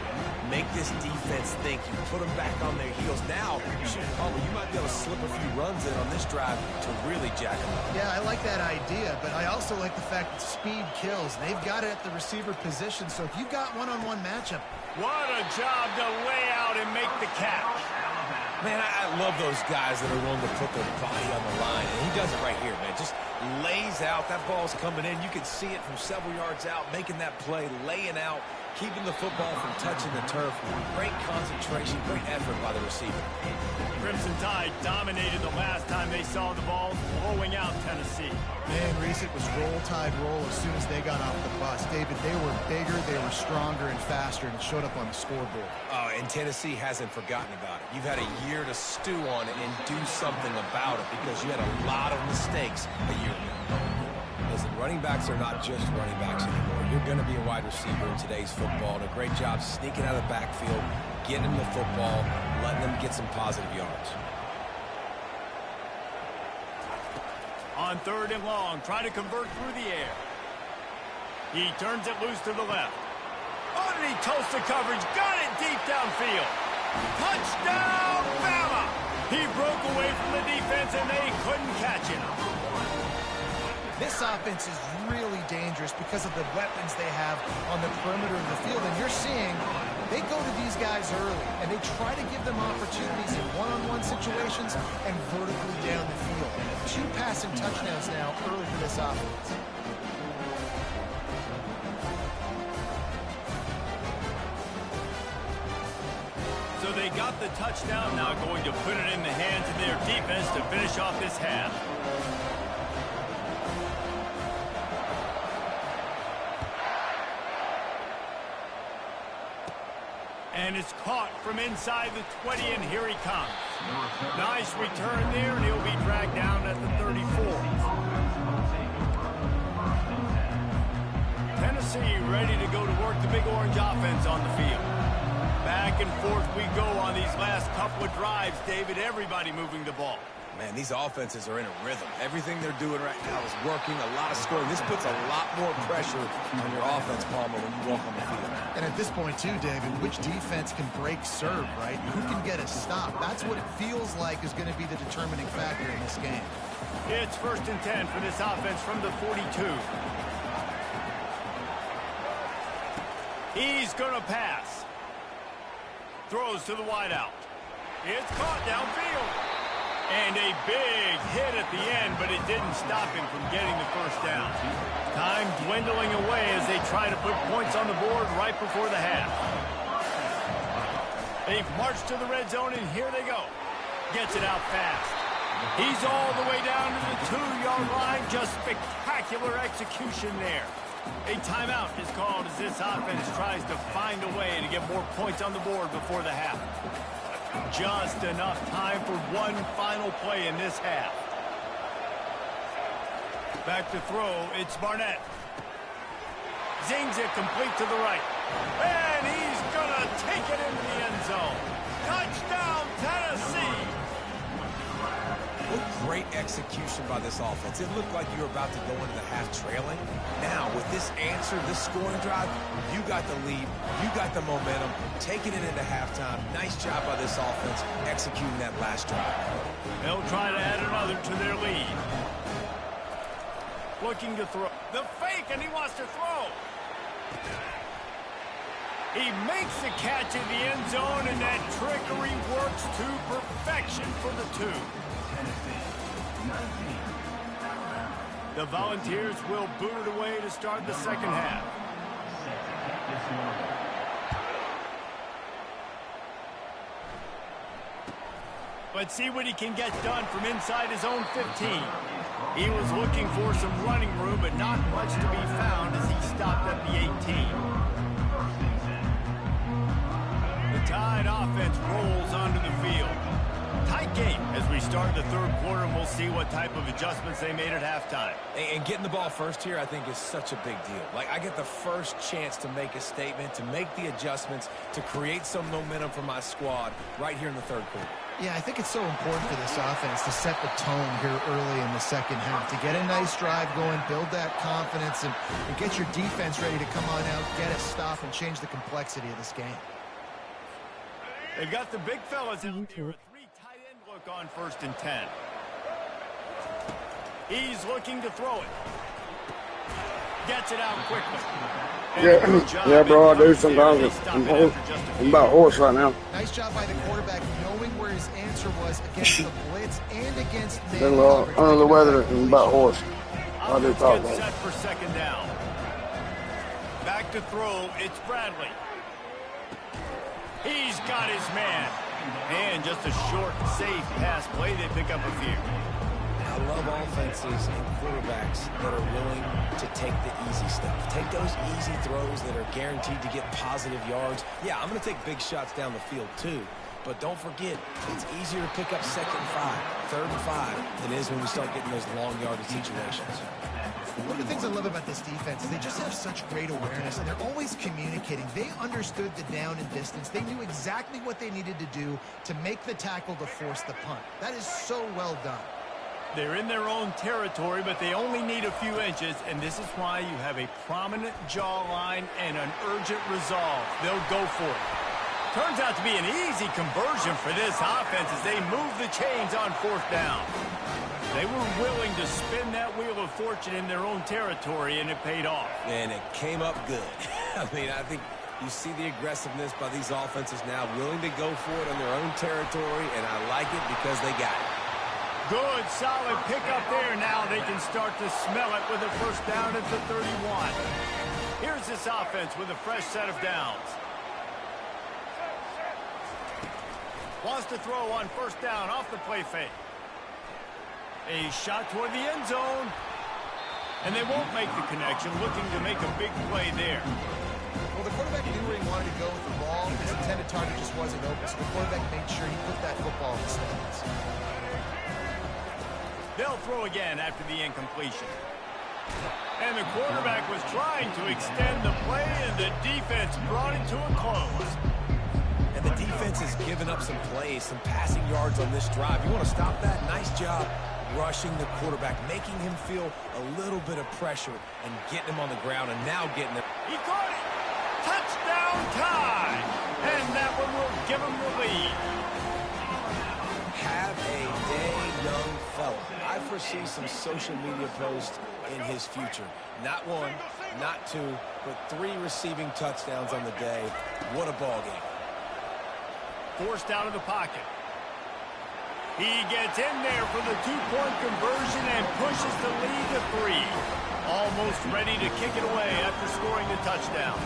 Make this defense think. You put them back on their heels. Now, you might be able to slip a few runs in on this drive to really jack them up. Yeah, I like that idea, but I also like the fact that speed kills. They've got it at the receiver position, so if you've got one-on-one matchup. What a job to lay out and make the catch. Man, I love those guys that are willing to put their body on the line, and he does it right here, man. Just lays out. That ball's coming in. You can see it from several yards out, making that play, laying out, keeping the football from touching the turf. Great concentration, great effort by the receiver. Crimson Tide dominated the last time they saw the ball, blowing out Tennessee. Man, Reese, it was roll tide roll as soon as they got off the bus. David, they were bigger, they were stronger and faster, and it showed up on the scoreboard. Oh, and Tennessee hasn't forgotten about it. You've had a year to stew on it and do something about it because you had a lot of mistakes a year ago. Listen, running backs are not just running backs anymore. You're going to be a wide receiver in today's football, and a great job sneaking out of the backfield, getting them the football, letting them get some positive yards. On 3rd and long, trying to convert through the air. He turns it loose to the left. Oh, did he toast the coverage? Got it deep downfield. Touchdown, Bama! He broke away from the defense, and they couldn't catch him. This offense is really dangerous because of the weapons they have on the perimeter of the field. And you're seeing they go to these guys early, and they try to give them opportunities in one-on-one situations and vertically down the field. 2 passing touchdowns now early for this offense. So they got the touchdown, now going to put it in the hands of their defense to finish off this half. And it's caught from inside the 20, and here he comes. Nice return there, and he'll be dragged down at the 34. Tennessee ready to go to work the Big Orange offense on the field. Back and forth we go on these last couple of drives, David. Everybody moving the ball. Man, these offenses are in a rhythm. Everything they're doing right now is working, a lot of scoring. This puts a lot more pressure on your offense, Palmer, when you walk on the field. And at this point, too, David, which defense can break serve, right? Who can get a stop? That's what it feels like is going to be the determining factor in this game. It's 1st and 10 for this offense from the 42. He's going to pass. Throws to the wideout. It's caught downfield. And a big hit at the end, but it didn't stop him from getting the first down. Time dwindling away as they try to put points on the board right before the half. They've marched to the red zone, and here they go. Gets it out fast. He's all the way down to the 2-yard line. Just spectacular execution there. A timeout is called as this offense tries to find a way to get more points on the board before the half. Just enough time for one final play in this half. Back to throw, it's Barnett. Zings it complete to the right. And he's going to take it into the end zone. Touchdown, Tennessee! What great execution by this offense. It looked like you were about to go into the half trailing. Now, with this answer, this scoring drive, you got the lead, you got the momentum, taking it into halftime. Nice job by this offense executing that last drive. They'll try to add another to their lead. Looking to throw. The fake, and he wants to throw. He makes the catch in the end zone, and that trickery works to perfection for the 2. The Volunteers will boot it away to start the second half. Let's see what he can get done from inside his own 15. He was looking for some running room, but not much to be found as he stopped at the 18. The Tide offense rolls onto the field. Tight game as we start the 3rd quarter, and we'll see what type of adjustments they made at halftime. And getting the ball first here, I think, is such a big deal. Like, I get the first chance to make a statement, to make the adjustments, to create some momentum for my squad right here in the 3rd quarter. Yeah, I think it's so important for this offense to set the tone here early in the second half, to get a nice drive going, build that confidence, and get your defense ready to come on out, get a stop, and change the complexity of this game. They've got the big fellas out there. A 3 tight end look on 1st and 10. He's looking to throw it. Gets it out quickly. Yeah, bro, I do sometimes. I'm about horse right now. Nice job by the quarterback knowing where his answer was against the blitz and against man Been a little under the weather and about horse. I do talk about it. Set for second down. Back to throw, it's Bradley. He's got his man. And just a short, safe pass play. They pick up a few. I love offenses and quarterbacks that are willing to take the easy stuff. Take those easy throws that are guaranteed to get positive yards. Yeah, I'm going to take big shots down the field too. But don't forget, it's easier to pick up 2nd and 5, 3rd and 5 than it is when we start getting those long yardage situations. One of the things I love about this defense is they just have such great awareness, and they're always communicating. They understood the down and distance. They knew exactly what they needed to do to make the tackle to force the punt. That is so well done. They're in their own territory, but they only need a few inches, and this is why you have a prominent jawline and an urgent resolve. They'll go for it. Turns out to be an easy conversion for this offense as they move the chains on 4th down. They were willing to spin that wheel of fortune in their own territory, and it paid off. And it came up good. I mean, I think you see the aggressiveness by these offenses now, willing to go for it on their own territory, and I like it because they got it. Good, solid pickup there. Now they can start to smell it with a 1st down at the 31. Here's this offense with a fresh set of downs. Wants to throw on 1st down off the play fake. A shot toward the end zone. And they won't make the connection, looking to make a big play there. Well, the quarterback knew where he wanted to go with the ball. His intended target just wasn't open, so the quarterback made sure he put that football in the stands. They'll throw again after the incompletion. And the quarterback was trying to extend the play, and the defense brought it to a close. And the defense has given up some plays, some passing yards on this drive. You want to stop that? Nice job rushing the quarterback, making him feel a little bit of pressure and getting him on the ground, and now getting him. He caught it! Touchdown tie! And that one will give him the lead. Have a day, young fella. I foresee some social media posts in his future. Not 1, not 2, but 3 receiving touchdowns on the day. What a ball game. Forced out of the pocket. He gets in there for the 2-point conversion and pushes the lead to 3. Almost ready to kick it away after scoring the touchdown.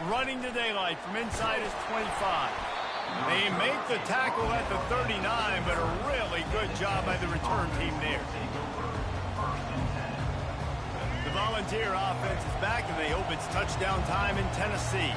Running to daylight from inside his 25. They make the tackle at the 39, but a really good job by the return team there. The Volunteer offense is back, and they hope it's touchdown time in Tennessee.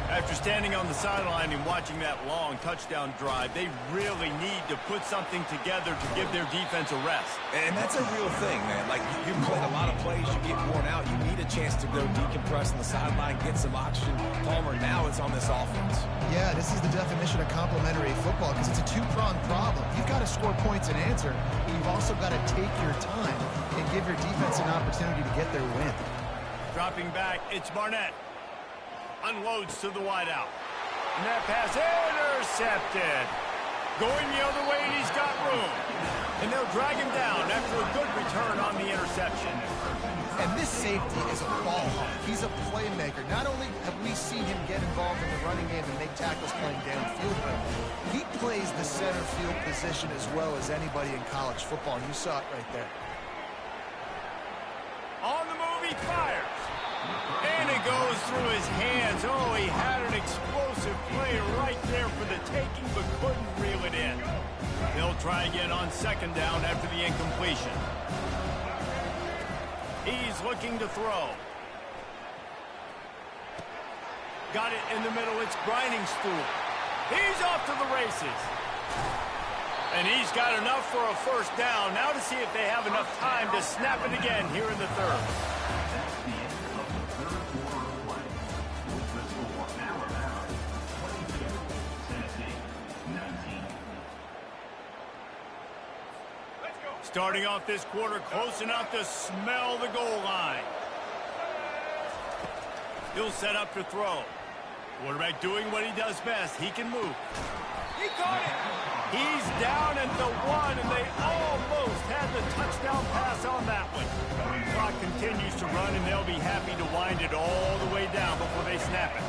After standing on the sideline and watching that long touchdown drive, they really need to put something together to give their defense a rest. And that's a real thing, man. Like, you played a lot of plays, you get worn out, you need a chance to go decompress on the sideline, get some oxygen. Palmer, now it's on this offense. Yeah, this is the definition of complementary football because it's a 2-pronged problem. You've got to score points and answer, but you've also got to take your time and give your defense an opportunity to get their win. Dropping back, it's Barnett. Unloads to the wideout. And that pass intercepted. Going the other way, and he's got room. And they'll drag him down after a good return on the interception. And this safety is a ball hawk. He's a playmaker. Not only have we seen him get involved in the running game and make tackles playing downfield, but he plays the center field position as well as anybody in college football. And you saw it right there. On the move, he fires. And it goes through his hands. Oh, he had an explosive play right there for the taking, but couldn't reel it in. They'll try again on 2nd down after the incompletion. He's looking to throw. Got it in the middle. It's Grinding Stool. He's off to the races. And he's got enough for a 1st down. Now to see if they have enough time to snap it again here in the 3rd. Starting off this quarter close enough to smell the goal line. He'll set up to throw. Quarterback doing what he does best. He can move. He caught it. He's down at the 1, and they almost had the touchdown pass on that one. Clock continues to run, and they'll be happy to wind it all the way down before they snap it.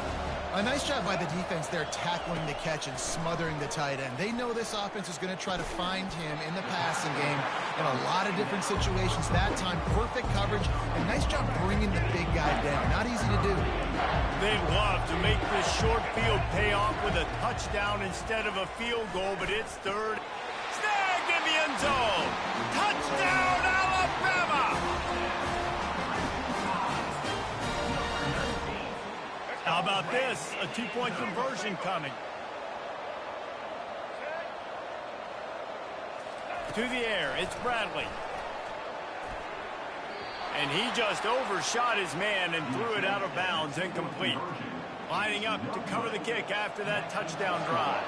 A nice job by the defense there tackling the catch and smothering the tight end. They know this offense is going to try to find him in the passing game in a lot of different situations. That time, perfect coverage, and nice job bringing the big guy down. Not easy to do. They'd love to make this short field pay off with a touchdown instead of a field goal, but it's 3rd. Snagged in the end zone. Touchdown, Alabama! How about this? A 2-point conversion coming. To the air, it's Bradley. And he just overshot his man and threw it out of bounds, incomplete. Lining up to cover the kick after that touchdown drive.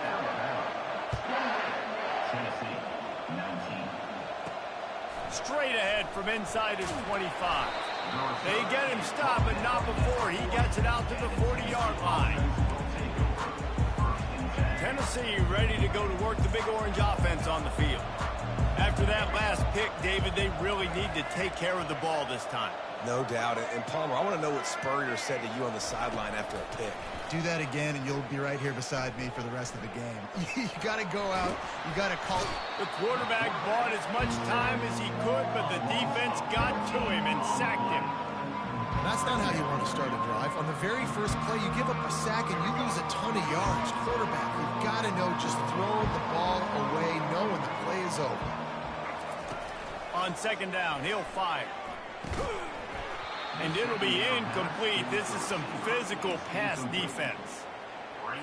Straight ahead from inside his 25. They get him stopped, but not before he gets it out to the 40-yard line. Tennessee ready to go to work the Big Orange offense on the field. After that last pick, David, they really need to take care of the ball this time. No doubt. And Palmer, I want to know what Spurrier said to you on the sideline after a pick. Do that again, and you'll be right here beside me for the rest of the game. You got to go out. You got to call. The quarterback bought as much time as he could, but the defense got to him and sacked him. That's not how you want to start a drive. On the very first play, you give up a sack and you lose a ton of yards. Quarterback, you've got to know, just throw the ball away, know when the play is over. On second down, he'll fire. And it'll be incomplete. This is some physical pass defense.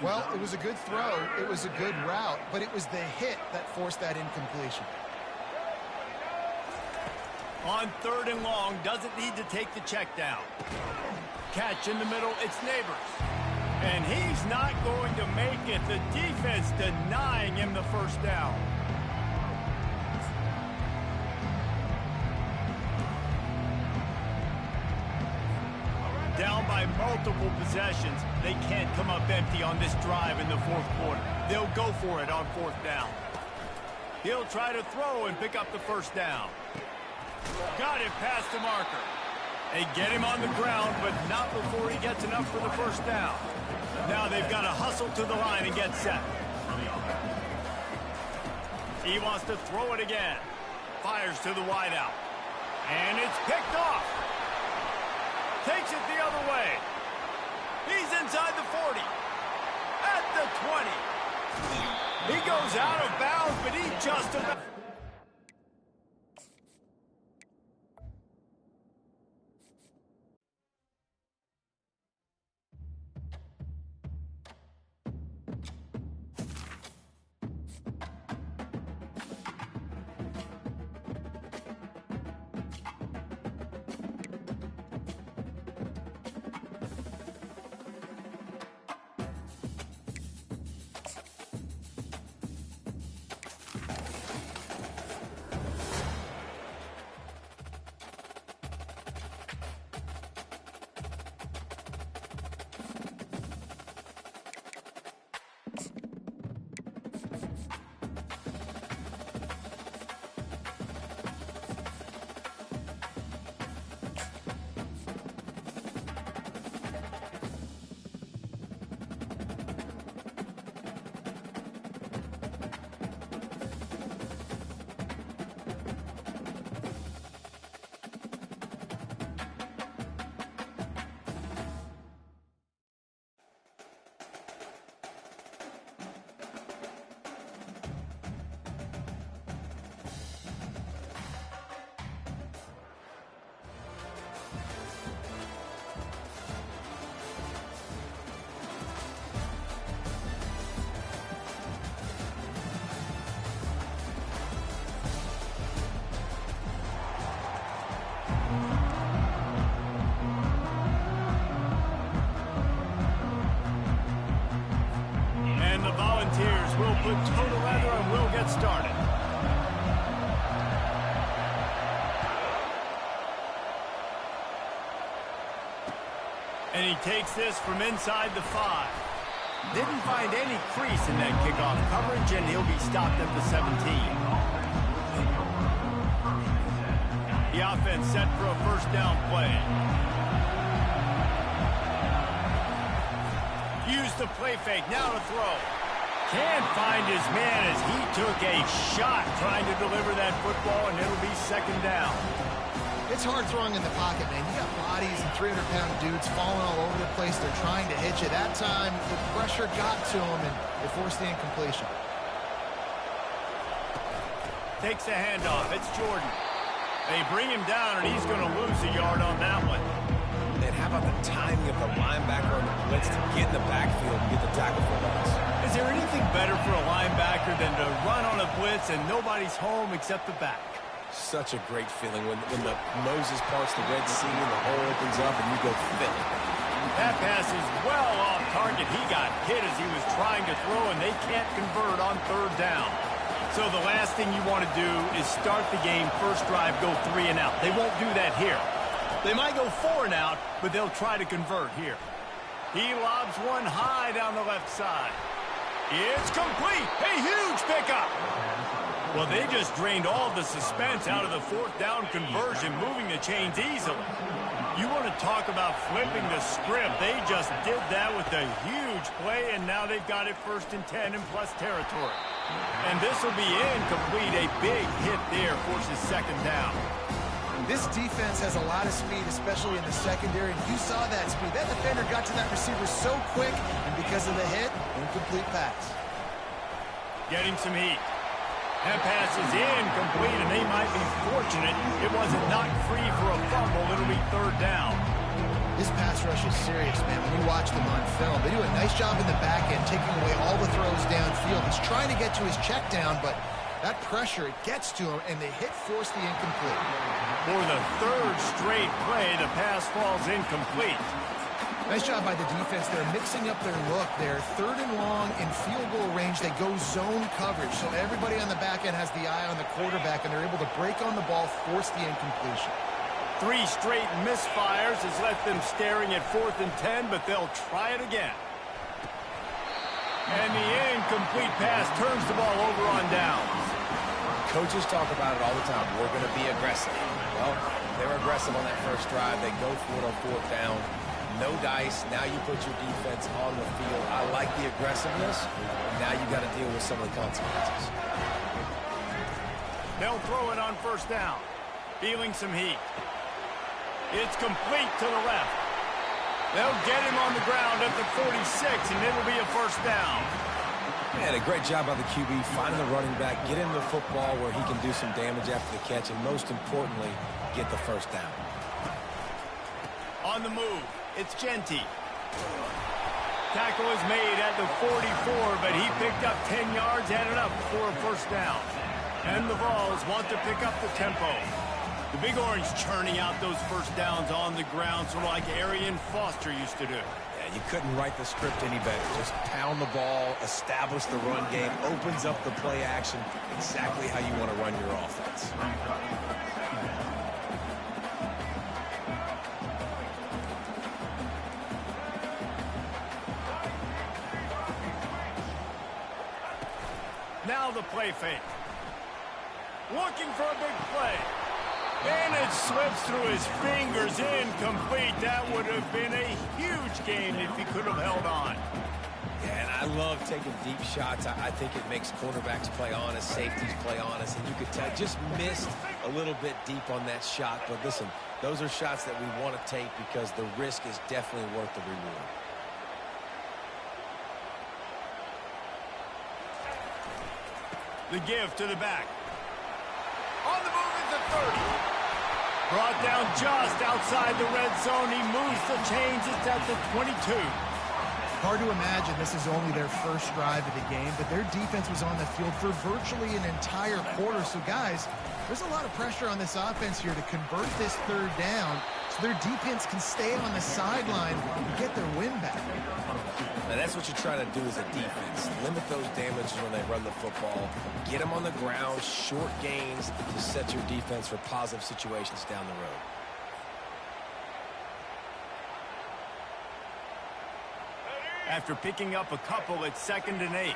Well, it was a good throw. It was a good route, but it was the hit that forced that incompletion. On third and long, doesn't need to take the check down. Catch in the middle, it's Neighbors. And he's not going to make it. The defense denying him the first down. Down by multiple possessions. They can't come up empty on this drive in the fourth quarter. They'll go for it on fourth down. He'll try to throw and pick up the first down. Got it past the marker. They get him on the ground, but not before he gets enough for the first down. Now they've got to hustle to the line and get set. He wants to throw it again. Fires to the wideout. And it's picked off. Takes it the other way. He's inside the 40. At the 20. He goes out of bounds, but he just about... We'll put total leather and we'll get started. And he takes this from inside the 5. Didn't find any crease in that kickoff coverage, and he'll be stopped at the 17. The offense set for a first down play. Use the play fake, now to throw. Can't find his man as he took a shot trying to deliver that football, and it'll be second down. It's hard throwing in the pocket, man. You got bodies and 300-pound dudes falling all over the place. They're trying to hit you. That time, the pressure got to him, and they forced the incompletion. Takes a handoff. It's Jordan. They bring him down, and he's going to lose a yard on that one. And how about the timing of the linebacker on the blitz to get in the backfield and get the tackle for us? Is there anything better for a linebacker than to run on a blitz and nobody's home except the back? Such a great feeling when the Moses parts the Red Sea and the hole opens up and you go fit. That pass is well off target. He got hit as he was trying to throw, and they can't convert on third down. So the last thing you want to do is start the game, first drive, go 3 and out. They won't do that here. They might go 4 and out, but they'll try to convert here. He lobs one high down the left side. It's complete. A huge pickup. Well, they just drained all the suspense out of the 4th down conversion, moving the chains easily. You want to talk about flipping the script. They just did that with a huge play, and now they've got it 1st and 10 in plus territory. And this will be incomplete. A big hit there forces 2nd down. This defense has a lot of speed, especially in the secondary, and you saw that speed. That defender got to that receiver so quick, and because of the hit, incomplete pass. Getting some heat. That pass is incomplete, and they might be fortunate it wasn't knocked free for a fumble. It'll be 3rd down. This pass rush is serious, man. When you watch them on film, they do a nice job in the back end, taking away all the throws downfield. He's trying to get to his check down, but that pressure, it gets to him, and the hit forced the incomplete. For the 3rd straight play, the pass falls incomplete. Nice job by the defense. They're mixing up their look. They're 3rd and long in field goal range. They go zone coverage, so everybody on the back end has the eye on the quarterback, and they're able to break on the ball, force the incompletion. 3 straight misfires has left them staring at 4th and 10, but they'll try it again. And the incomplete pass turns the ball over on downs. Coaches talk about it all the time. We're going to be aggressive. Well, they were aggressive on that first drive. They go for it on 4th down. No dice. Now you put your defense on the field. I like the aggressiveness. Now you got to deal with some of the consequences. They'll throw it on 1st down. Feeling some heat. It's complete to the left. They'll get him on the ground at the 46, and it'll be a 1st down. Man, a great job by the QB, finding the running back, get him the football where he can do some damage after the catch, and most importantly, get the 1st down. On the move, it's Genty. Tackle is made at the 44, but he picked up 10 yards, added up for a 1st down. And the Vols want to pick up the tempo. The Big Orange churning out those 1st downs on the ground, sort of like Arian Foster used to do. Yeah, you couldn't write the script any better. Just pound the ball, establish the run game, opens up the play action, exactly how you want to run your offense. Now the play fake. Looking for a big play. And it slips through his fingers, incomplete. That would have been a huge gain if he could have held on. Yeah, and I love taking deep shots. I think it makes quarterbacks play honest, safeties play honest, and you could tell just missed a little bit deep on that shot. But listen, those are shots that we want to take because the risk is definitely worth the reward. The give to the back. On the move is the 30. Brought down just outside the red zone. He moves the chains. It's at the 22. Hard to imagine this is only their 1st drive of the game, but their defense was on the field for virtually an entire quarter. So, guys, there's a lot of pressure on this offense here to convert this 3rd down so their defense can stay on the sideline and get their win back. Now, that's what you try to do as a defense. Limit those damages when they run the football. Get them on the ground, short gains to set your defense for positive situations down the road. After picking up a couple, it's 2nd and 8.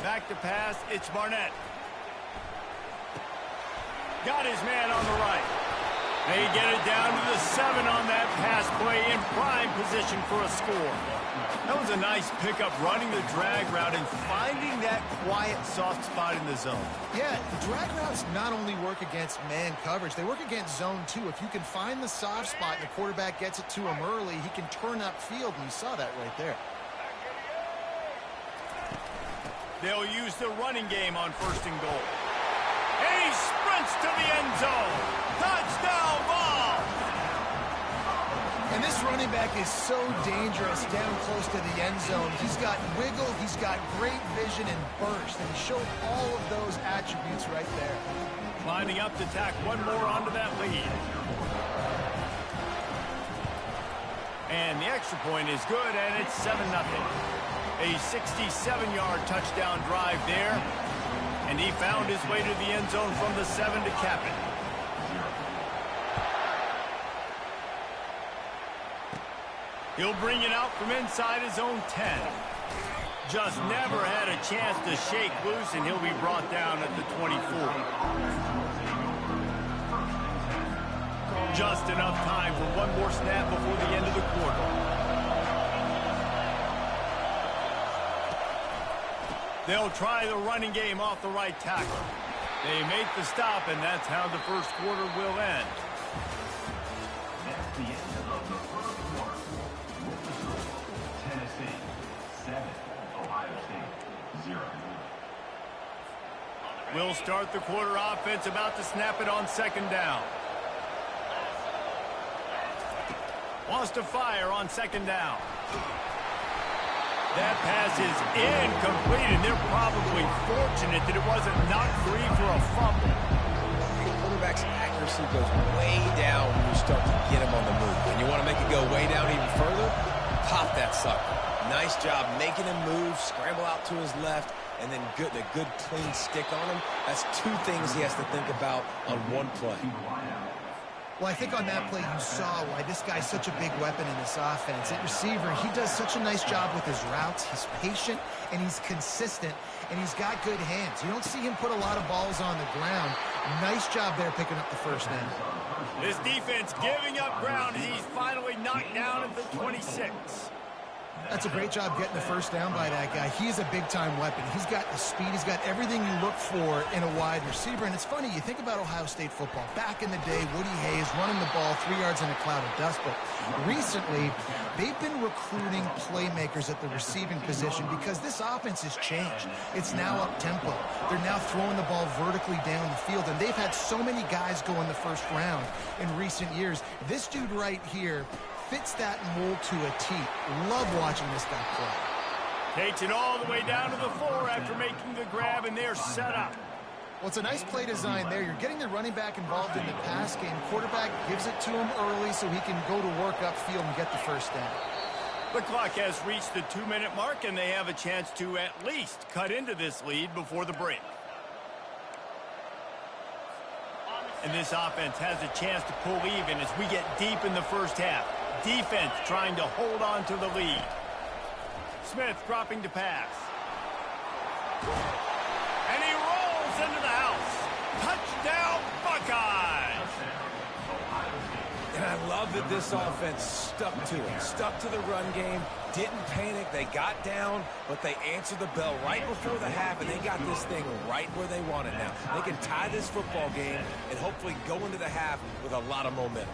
Back to pass, it's Barnett. Got his man on the right. They get it down to the 7 on that pass play in prime position for a score. That was a nice pickup, running the drag route and finding that quiet, soft spot in the zone. Yeah, the drag routes not only work against man coverage, they work against zone too. If you can find the soft spot and the quarterback gets it to him early, he can turn upfield, and you saw that right there. They'll use the running game on 1st and goal. And he sprints to the end zone. Touchdown, ball! And this running back is so dangerous down close to the end zone. He's got wiggle, he's got great vision and burst, and he showed all of those attributes right there. Lining up to tack one more onto that lead. And the extra point is good, and it's 7-0. A 67-yard touchdown drive there. And he found his way to the end zone from the 7 to cap it. He'll bring it out from inside his own 10. Just never had a chance to shake loose, and he'll be brought down at the 24. Just enough time for one more snap before the end of the quarter. They'll try the running game off the right tackle. They make the stop, and that's how the first quarter will end. That's the end of the first quarter. Tennessee 7, Ohio State 0. We'll start the quarter offense, about to snap it on second down. Wants to fire on second down. That pass is incomplete, and they're probably fortunate that it wasn't knocked free for a fumble. The quarterback's accuracy goes way down when you start to get him on the move. And you want to make it go way down even further? Pop that sucker. Nice job making him move, scramble out to his left, and then a good clean stick on him. That's two things he has to think about on one play. Well, I think on that play you saw why this guy's such a big weapon in this offense. At receiver, he does such a nice job with his routes. He's patient, and he's consistent, and he's got good hands. You don't see him put a lot of balls on the ground. Nice job there picking up the first down. This defense giving up ground, and he's finally knocked down at the 26. That's a great job getting the first down by that guy. He's a big-time weapon. He's got the speed. He's got everything you look for in a wide receiver. And it's funny, you think about Ohio State football. Back in the day, Woody Hayes running the ball 3 yards in a cloud of dust. But recently, they've been recruiting playmakers at the receiving position because this offense has changed. It's now up-tempo. They're now throwing the ball vertically down the field. And they've had so many guys go in the first round in recent years. This dude right here fits that mold to a T. Love watching this guy play. Takes it all the way down to the 4 after making the grab, and they're set up. Well, it's a nice play design there. You're getting the running back involved in the pass game. Quarterback gives it to him early so he can go to work upfield and get the first down. The clock has reached the 2-minute mark, and they have a chance to at least cut into this lead before the break. And this offense has a chance to pull even as we get deep in the first half. Defense trying to hold on to the lead. Smith dropping to pass. And he rolls into the house. Touchdown, Buckeyes! And I love that this offense stuck to it. Stuck to the run game. Didn't panic. They got down, but they answered the bell right before the half, and they got this thing right where they want it now. They can tie this football game and hopefully go into the half with a lot of momentum.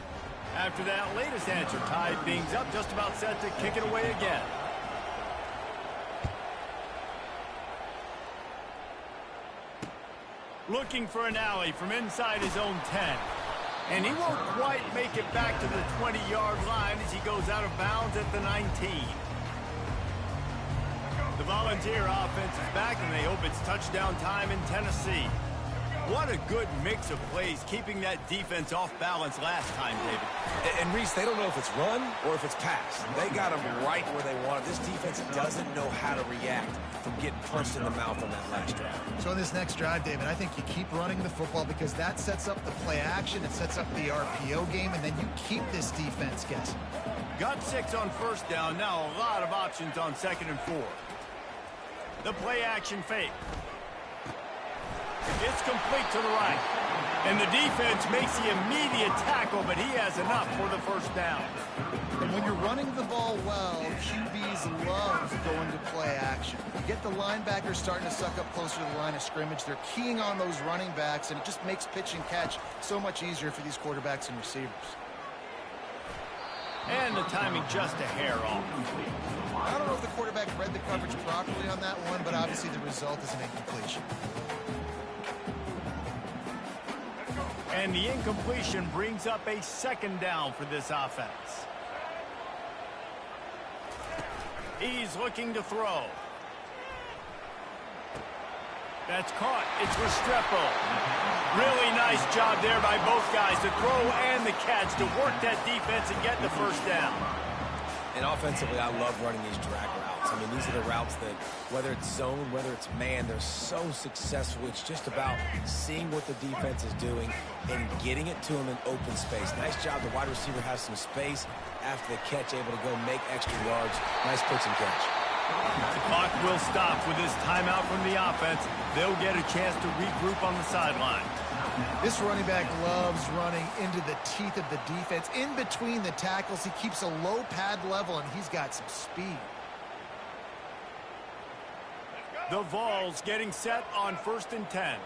After that latest answer tied things up, just about set to kick it away again. Looking for an alley from inside his own 10. And he won't quite make it back to the 20-yard line as he goes out of bounds at the 19. The Volunteer offense is back, and they hope it's touchdown time in Tennessee. What a good mix of plays, keeping that defense off balance last time, David. And Reese, they don't know if it's run or if it's pass. They got them right where they want it. This defense doesn't know how to react from getting punched in the mouth on that last drive. So in this next drive, David, I think you keep running the football because that sets up the play action, it sets up the RPO game, and then you keep this defense guessing. Got 6 on first down, now a lot of options on 2nd and 4. The play action fake. It's complete to the right. And the defense makes the immediate tackle, but he has enough for the first down. And when you're running the ball well, QBs love going to play action. You get the linebackers starting to suck up closer to the line of scrimmage. They're keying on those running backs, and it just makes pitch and catch so much easier for these quarterbacks and receivers. And the timing just a hair off. I don't know if the quarterback read the coverage properly on that one, but obviously the result is an incompletion. And the incompletion brings up a 2nd down for this offense. He's looking to throw. That's caught. It's Restrepo. Really nice job there by both guys, the throw and the catch, to work that defense and get the first down. And offensively, I love running these drag routes. I mean, these are the routes that, whether it's zone, whether it's man, they're so successful. It's just about seeing what the defense is doing and getting it to them in open space. Nice job. The wide receiver has some space after the catch, able to go make extra yards. Nice pitch and catch. The clock will stop with this timeout from the offense. They'll get a chance to regroup on the sideline. This running back loves running into the teeth of the defense. In between the tackles, he keeps a low pad level, and he's got some speed. The Vols getting set on 1st and 10.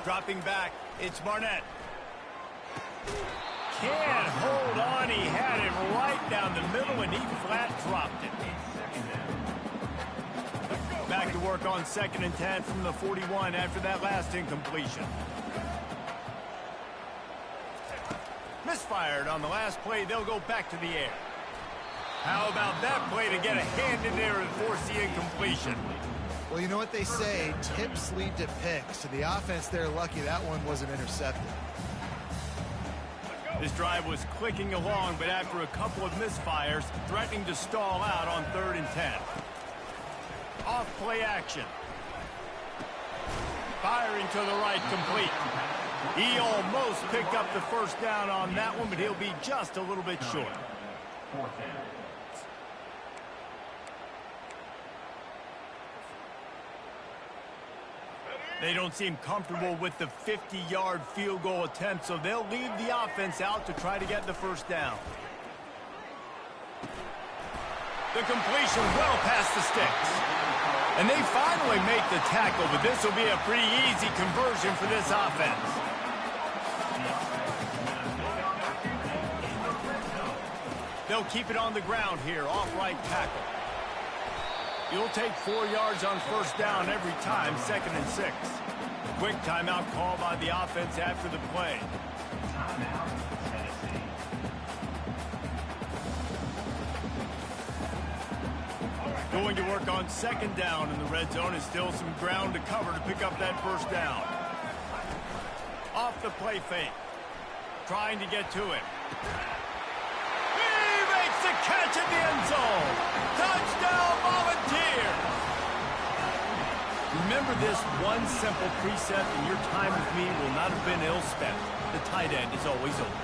Dropping back, it's Barnett. Can't hold on. He had it right down the middle, and he flat dropped it. Back to work on 2nd and 10 from the 41 after that last incompletion. Misfired on the last play. They'll go back to the air. How about that play to get a hand in there and force the incompletion? Well, you know what they say, tips lead to picks. So the offense, they're lucky that one wasn't intercepted. This drive was clicking along, but after a couple of misfires, threatening to stall out on 3rd and 10. Off play action. Firing to the right, complete. He almost picked up the first down on that one, but he'll be just a little bit short. They don't seem comfortable with the 50-yard field goal attempt, so they'll leave the offense out to try to get the first down. The completion well past the sticks. And they finally make the tackle, but this will be a pretty easy conversion for this offense. They'll keep it on the ground here, off right tackle. You'll take 4 yards on first down every time, 2nd and 6. Quick timeout call by the offense after the play. Going to work on 2nd down in the red zone, and still some ground to cover to pick up that first down. Off the play fake. Trying to get to it. He makes the catch in the end zone. Touchdown, Volunteers! Remember this one simple precept, and your time with me will not have been ill spent. The tight end is always open.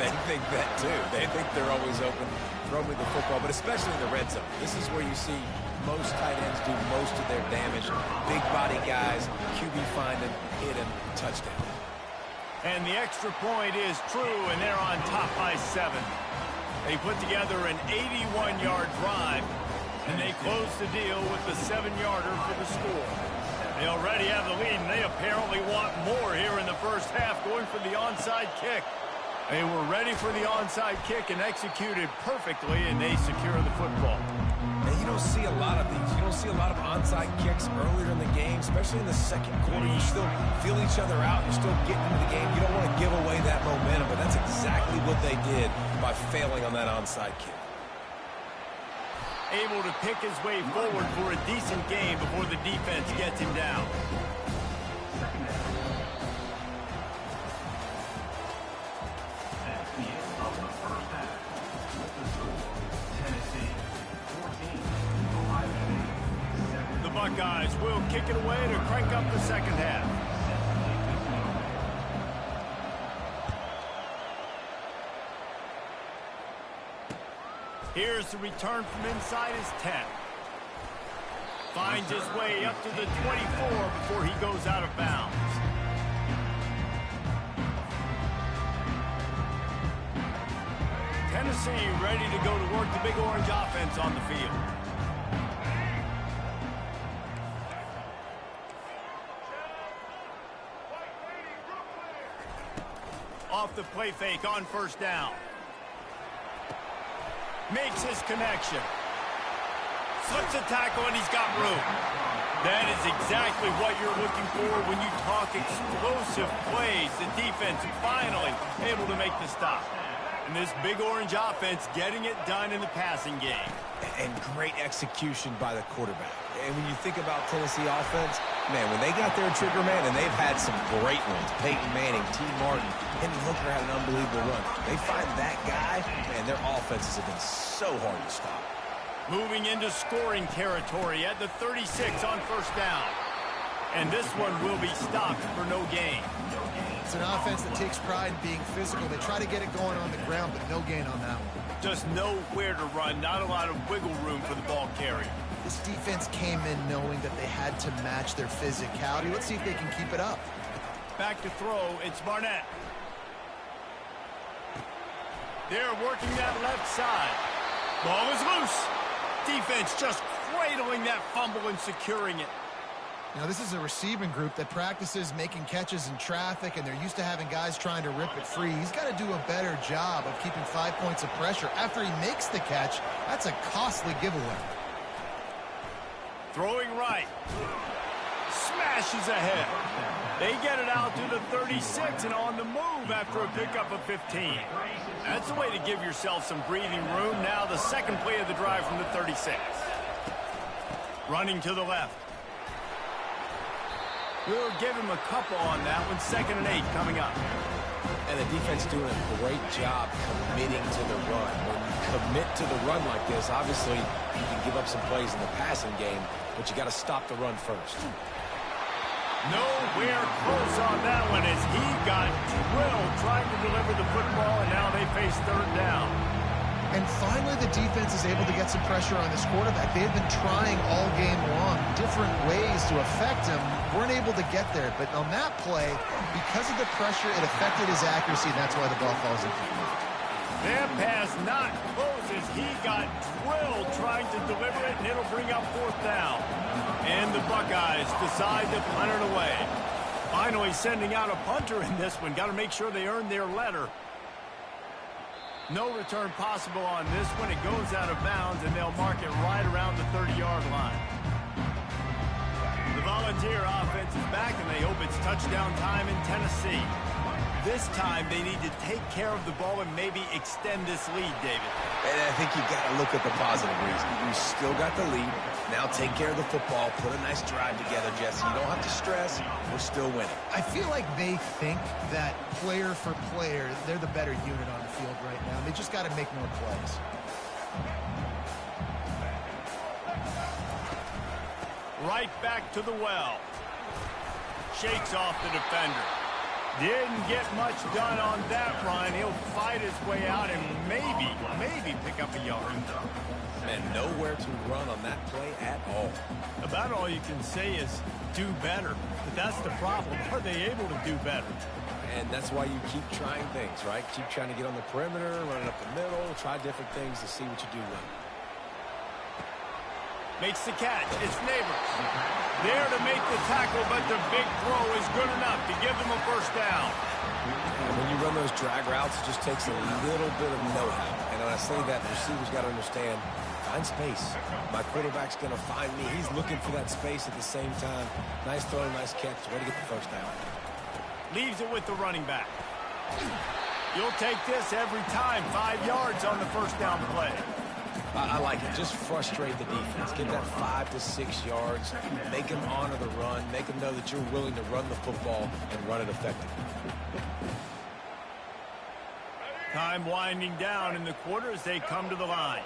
They think that too. They think they're always open. Throw me the football, but especially in the red zone. This is where you see most tight ends do most of their damage. Big body guys, QB find him, hit him, touchdown. And the extra point is true, and they're on top by 7. They put together an 81-yard drive, and they close the deal with the 7-yarder for the score. They already have the lead, and they apparently want more here in the first half, going for the onside kick. They were ready for the onside kick and executed perfectly, and they secure the football. And you don't see a lot of these. You don't see a lot of onside kicks earlier in the game, especially in the second quarter. You still feel each other out. You're still getting into the game. You don't want to give away that momentum, but that's exactly what they did by failing on that onside kick. Able to pick his way forward for a decent game before the defense gets him down. The Buckeyes will kick it away to crank up the second half. Here's the return from inside his 10. Finds his way up to the 24 before he goes out of bounds. Tennessee ready to go to work the Big Orange offense on the field. Off the play fake on first down. Makes his connection. Slips a tackle, and he's got room. That is exactly what you're looking for when you talk explosive plays. The defense finally able to make the stop. And this Big Orange offense getting it done in the passing game. And great execution by the quarterback. And when you think about Tennessee offense, Man, when they got their trigger man, and they've had some great ones, Peyton Manning, T. Martin, Henry Hooker had an unbelievable run. They find that guy, man, their offenses have been so hard to stop. Moving into scoring territory at the 36 on first down. And this one will be stopped for no gain. It's an offense that takes pride in being physical. They try to get it going on the ground, but no gain on that one. Just nowhere to run, not a lot of wiggle room for the ball carrier. This defense came in knowing that they had to match their physicality. Let's see if they can keep it up. Back to throw, it's Barnett. They're working that left side. Ball is loose. Defense just cradling that fumble and securing it. Now, this is a receiving group that practices making catches in traffic, and they're used to having guys trying to rip it free. He's got to do a better job of keeping 5 points of pressure. After he makes the catch, that's a costly giveaway. Throwing right. Smashes ahead. They get it out to the 36 and on the move after a pickup of 15. That's a way to give yourself some breathing room. Now the second play of the drive from the 36. Running to the left. We'll give him a couple on that one. 2nd and 8 coming up. And the defense doing a great job committing to the run. When you commit to the run like this, obviously you can give up some plays in the passing game, but you got to stop the run first. Nowhere close on that one as he got drilled trying to deliver the football, and now they face 3rd down. And finally, the defense is able to get some pressure on this quarterback. They've been trying all game long different ways to affect him. Weren't able to get there. But on that play, because of the pressure, it affected his accuracy, and that's why the ball falls incomplete. Their pass not close as he got drilled trying to deliver it, and it'll bring up 4th down. And the Buckeyes decide to punt it away. Finally sending out a punter in this one. Got to make sure they earn their letter. No return possible on this one. It goes out of bounds, and they'll mark it right around the 30-yard line. The Volunteer offense is back, and they hope it's touchdown time in Tennessee. This time, they need to take care of the ball and maybe extend this lead, David. And I think you've got to look at the positive reason. You still got the lead. Now take care of the football. Put a nice drive together, Jesse. You don't have to stress. We're still winning. I feel like they think that player for player, they're the better unit on the field right now. They just got to make more plays. Right back to the well. Shakes off the defender. Didn't get much done on that run. He'll fight his way out and maybe pick up a yard. And nowhere to run on that play at all. About all you can say is do better. But that's the problem. Are they able to do better? And that's why you keep trying things, right? Keep trying to get on the perimeter, running up the middle, try different things to see what you do well. Makes the catch. It's Neighbors. There to make the tackle, but the big throw is good enough to give them a 1st down. And when you run those drag routes, it just takes a little bit of know-how. And when I say that, receivers got to understand, find space. My quarterback's going to find me. He's looking for that space at the same time. Nice throw, nice catch. Way to get the 1st down. Leaves it with the running back. You'll take this every time. 5 yards on the 1st down play. I like it. Just frustrate the defense. Get that 5 to 6 yards. Make them honor the run. Make them know that you're willing to run the football and run it effectively. Time winding down in the quarter as they come to the line.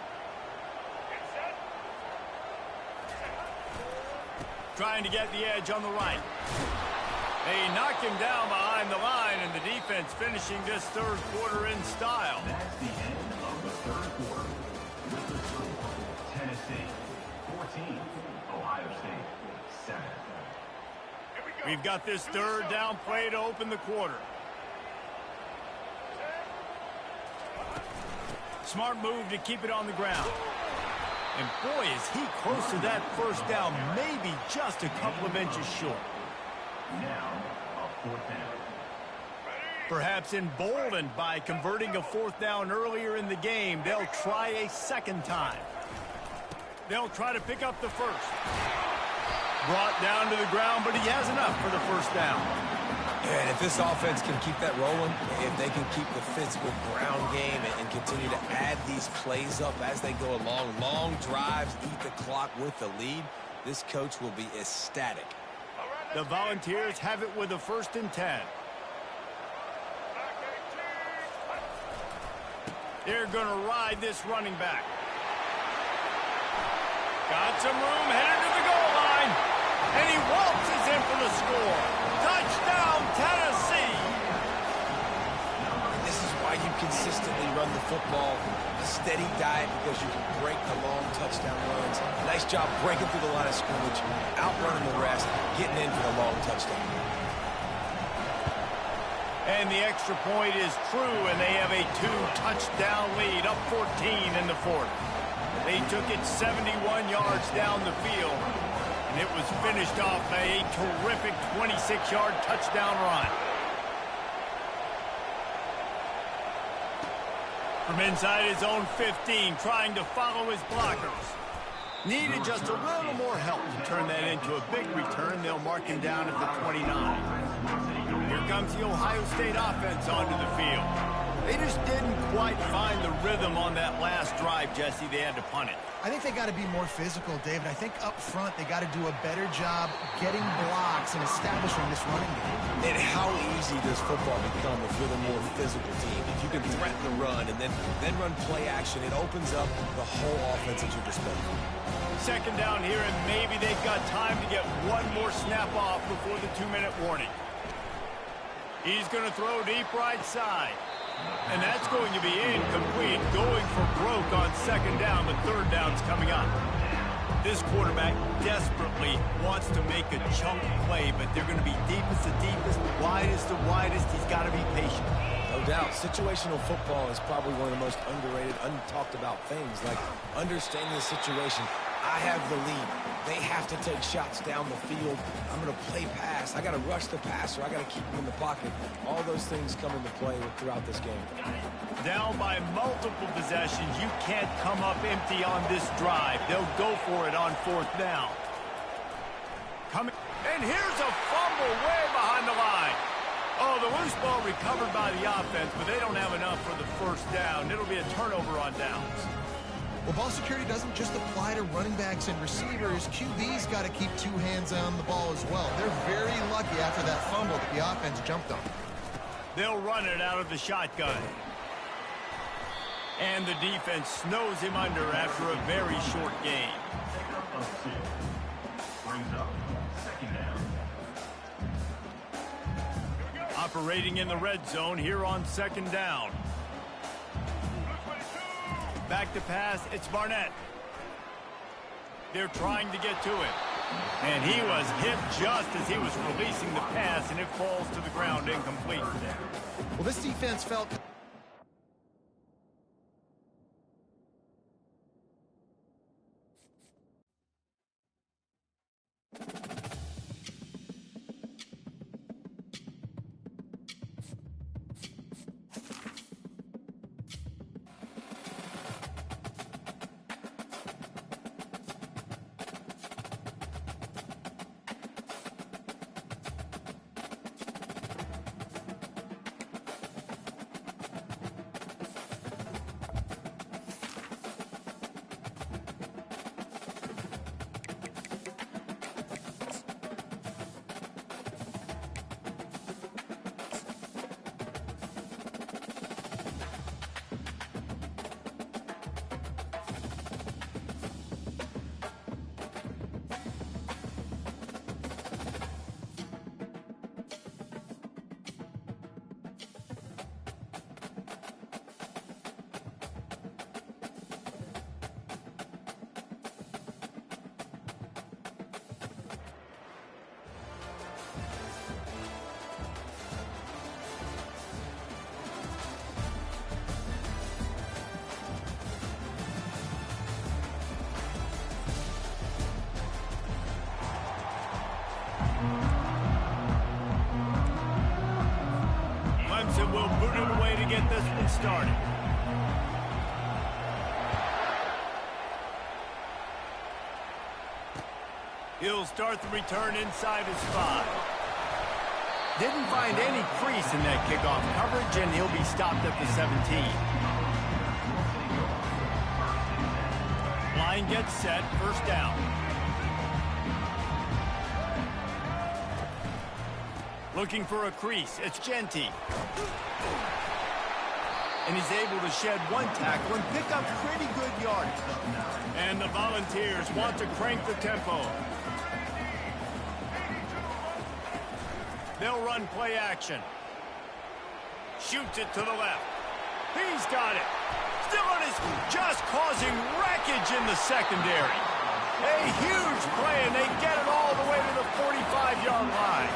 Trying to get the edge on the right. They knock him down behind the line, and the defense finishing this 3rd quarter in style. That's the end of the 3rd quarter. With the score, Tennessee 14, Ohio State 7. We've got this 3rd down play to open the quarter. Smart move to keep it on the ground. And boy, is he close to that 1st down, maybe just a couple of inches short. Now, a 4th down. Perhaps emboldened by converting a 4th down earlier in the game, they'll try a 2nd time. They'll try to pick up the 1st. Brought down to the ground, but he has enough for the 1st down. And if this offense can keep that rolling, if they can keep the physical ground game and continue to add these plays up as they go along, long drives, eat the clock with the lead, this coach will be ecstatic. The Volunteers have it with a 1st and 10. They're going to ride this running back. Got some room, headed to the goal line. And he waltzes in for the score. Touchdown, Tennessee. This is why you consistently run the football. A steady diet because you can break the long touchdown runs. Nice job breaking through the line of scrimmage, outrunning the rest, getting in for the long touchdown. And the extra point is true, and they have a 2-touchdown lead, up 14 in the 4th. They took it 71 yards down the field, and it was finished off by a terrific 26-yard touchdown run. From inside his own 15, trying to follow his blockers. Needed just a little more help to turn that into a big return. They'll mark him down at the 29. Here comes the Ohio State offense onto the field. They just didn't quite find the rhythm on that last drive, Jesse. They had to punt it. I think they got to be more physical, David. I think up front they got to do a better job getting blocks and establishing this running game. And how easy does football become if you're the more physical team? If you can threaten the run and then run play action, it opens up the whole offense at your disposal. 2nd down here, and maybe they've got time to get one more snap off before the 2-minute warning. He's going to throw deep right side. And that's going to be incomplete, going for broke on 2nd down. The 3rd down's coming up. This quarterback desperately wants to make a chunk play, but they're going to be deepest to deepest, widest to widest. He's got to be patient. No doubt. Situational football is probably one of the most underrated, untalked about things, like understanding the situation. I have the lead. They have to take shots down the field. I'm going to play pass. I got to rush the passer. I got to keep him in the pocket. All those things come into play throughout this game. Down by multiple possessions. You can't come up empty on this drive. They'll go for it on 4th down. And here's a fumble way behind the line. Oh, the loose ball recovered by the offense, but they don't have enough for the 1st down. It'll be a turnover on downs. Well, ball security doesn't just apply to running backs and receivers. QB's got to keep 2 hands on the ball as well. They're very lucky after that fumble that the offense jumped on. They'll run it out of the shotgun. And the defense snows him under after a very short game. Pickup of 2. Brings up 2nd down. Operating in the red zone here on 2nd down. Back to pass, it's Barnett. They're trying to get to it. And he was hit just as he was releasing the pass, and it falls to the ground incomplete. Well, this defense felt... Clemson will boot it away to get this one started. He'll start the return inside his 5. Didn't find any crease in that kickoff coverage, and he'll be stopped at the 17. Line gets set, 1st down. Looking for a crease. It's Genty. And he's able to shed one tackle and pick up pretty good yardage. And the Volunteers want to crank the tempo. They'll run play action. Shoots it to the left. He's got it. Still on his, just causing wreckage in the secondary. A huge play, and they get it all the way to the 45-yard line.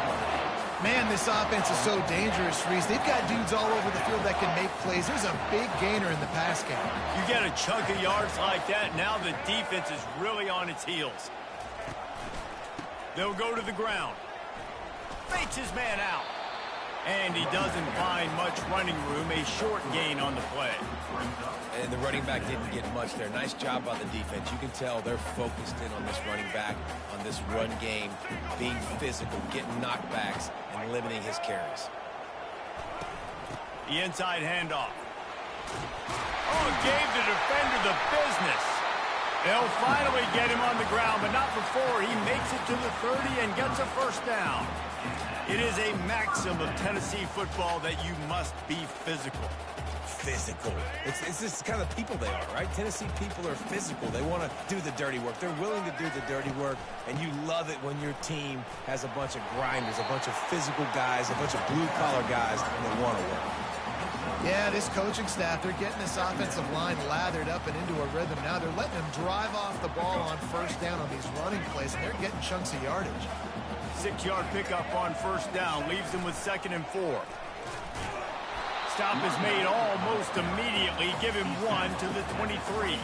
Man, this offense is so dangerous, Reese. They've got dudes all over the field that can make plays. There's a big gainer in the pass game. You get a chunk of yards like that, now the defense is really on its heels. They'll go to the ground. Fakes his man out. And he doesn't find much running room, a short gain on the play. And the running back didn't get much there. Nice job by the defense. You can tell they're focused in on this running back, on this run game, being physical, getting knockbacks, and limiting his carries. The inside handoff. Oh, gave the defender the business. They'll finally get him on the ground, but not before he makes it to the 30 and gets a first down. It is a maxim of Tennessee football that you must be physical. Physical. It's this kind of people they are, right? Tennessee people are physical. They want to do the dirty work. They're willing to do the dirty work, and you love it when your team has a bunch of grinders, a bunch of physical guys, a bunch of blue-collar guys that want to work. Yeah, this coaching staff, they're getting this offensive line lathered up and into a rhythm. Now they're letting them drive off the ball on first down on these running plays, and they're getting chunks of yardage. 6-yard pickup on first down leaves them with 2nd and 4. Stop is made almost immediately. Give him 1 to the 23.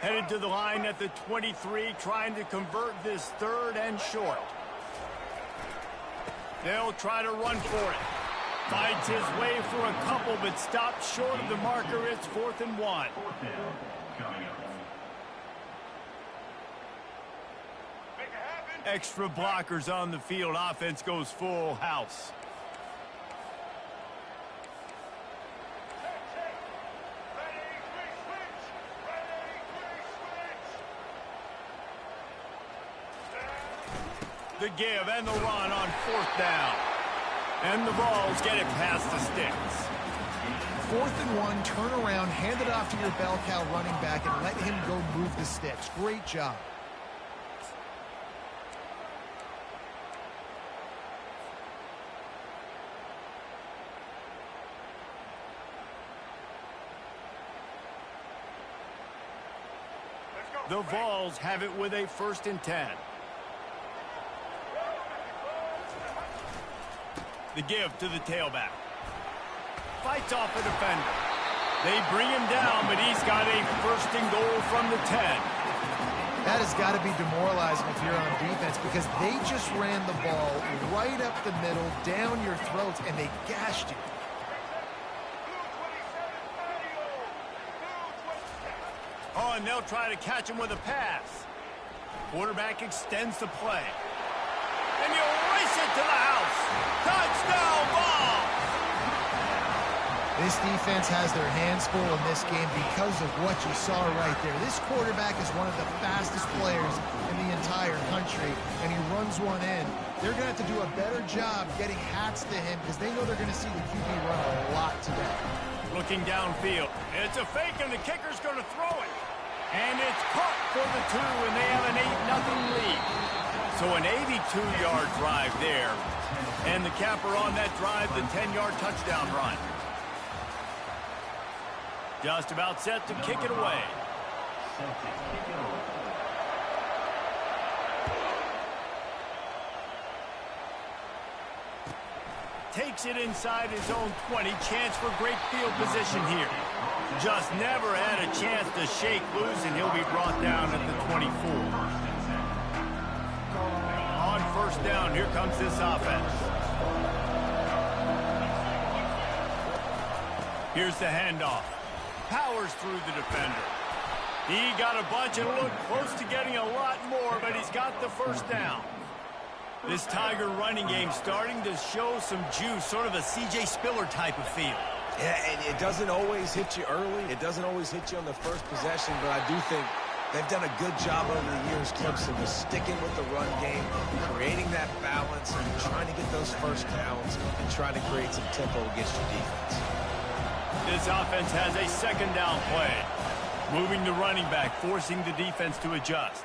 Headed to the line at the 23, trying to convert this 3rd and short. They'll try to run for it. Fights his way for a couple, but stops short of the marker. It's 4th and 1. Extra blockers on the field. Offense goes full house. The give and the run on 4th down. And the Vols get it past the sticks. 4th and 1, turn around, hand it off to your bell cow running back, and let him go move the sticks. Great job. The Vols have it with a 1st and 10. The give to the tailback. Fights off a defender. They bring him down, but he's got a 1st and goal from the 10. That has got to be demoralizing if you're on defense, because they just ran the ball right up the middle, down your throats, and they gashed you. Oh, and they'll try to catch him with a pass. Quarterback extends the play. And he'll race it to the house. Touchdown, Vols! This defense has their hands full in this game because of what you saw right there. This quarterback is one of the fastest players in the entire country, and he runs one in. They're going to have to do a better job getting hats to him because they know they're going to see the QB run a lot today. Looking downfield. It's a fake, and the kicker's going to throw it. And it's caught for the 2, and they have an 8-0 lead. So an 82-yard drive there. And the capper on that drive, the 10-yard touchdown run. Just about set to kick it away. Takes it inside his own 20. Chance for great field position here. Just never had a chance to shake loose, and he'll be brought down at the 24. On first down, here comes this offense. Here's the handoff. Powers through the defender. He got a bunch and looked close to getting a lot more, but he's got the first down. This Tiger running game starting to show some juice, sort of a C.J. Spiller type of feel. Yeah, and it doesn't always hit you early. It doesn't always hit you on the first possession, but I do think they've done a good job over the years, Clemson, with sticking with the run game, creating that balance, and trying to get those first downs and trying to create some tempo against your defense. This offense has a second down play. Moving the running back, forcing the defense to adjust.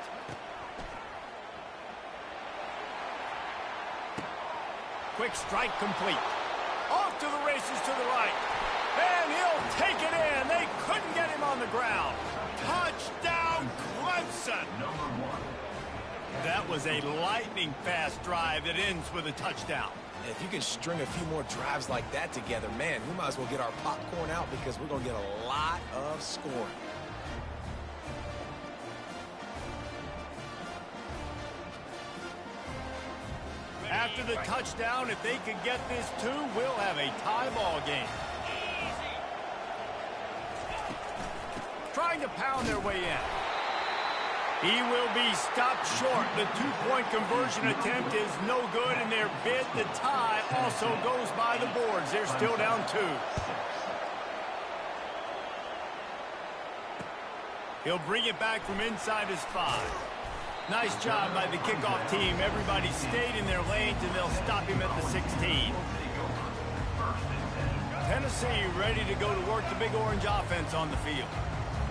Quick strike complete. Off to the races to the right. And he'll take it in. They couldn't get him on the ground. Touchdown, Clemson. That was a lightning-fast drive that ends with a touchdown. If you can string a few more drives like that together, man, we might as well get our popcorn out because we're going to get a lot of scoring. After the touchdown, if they could get this too, we'll have a tie ball game. Trying to pound their way in. He will be stopped short. The two-point conversion attempt is no good, and their bid, the tie, also goes by the boards. They're still down 2. He'll bring it back from inside his 5. Nice job by the kickoff team. Everybody stayed in their lanes, and they'll stop him at the 16. Tennessee ready to go to work the Big Orange offense on the field.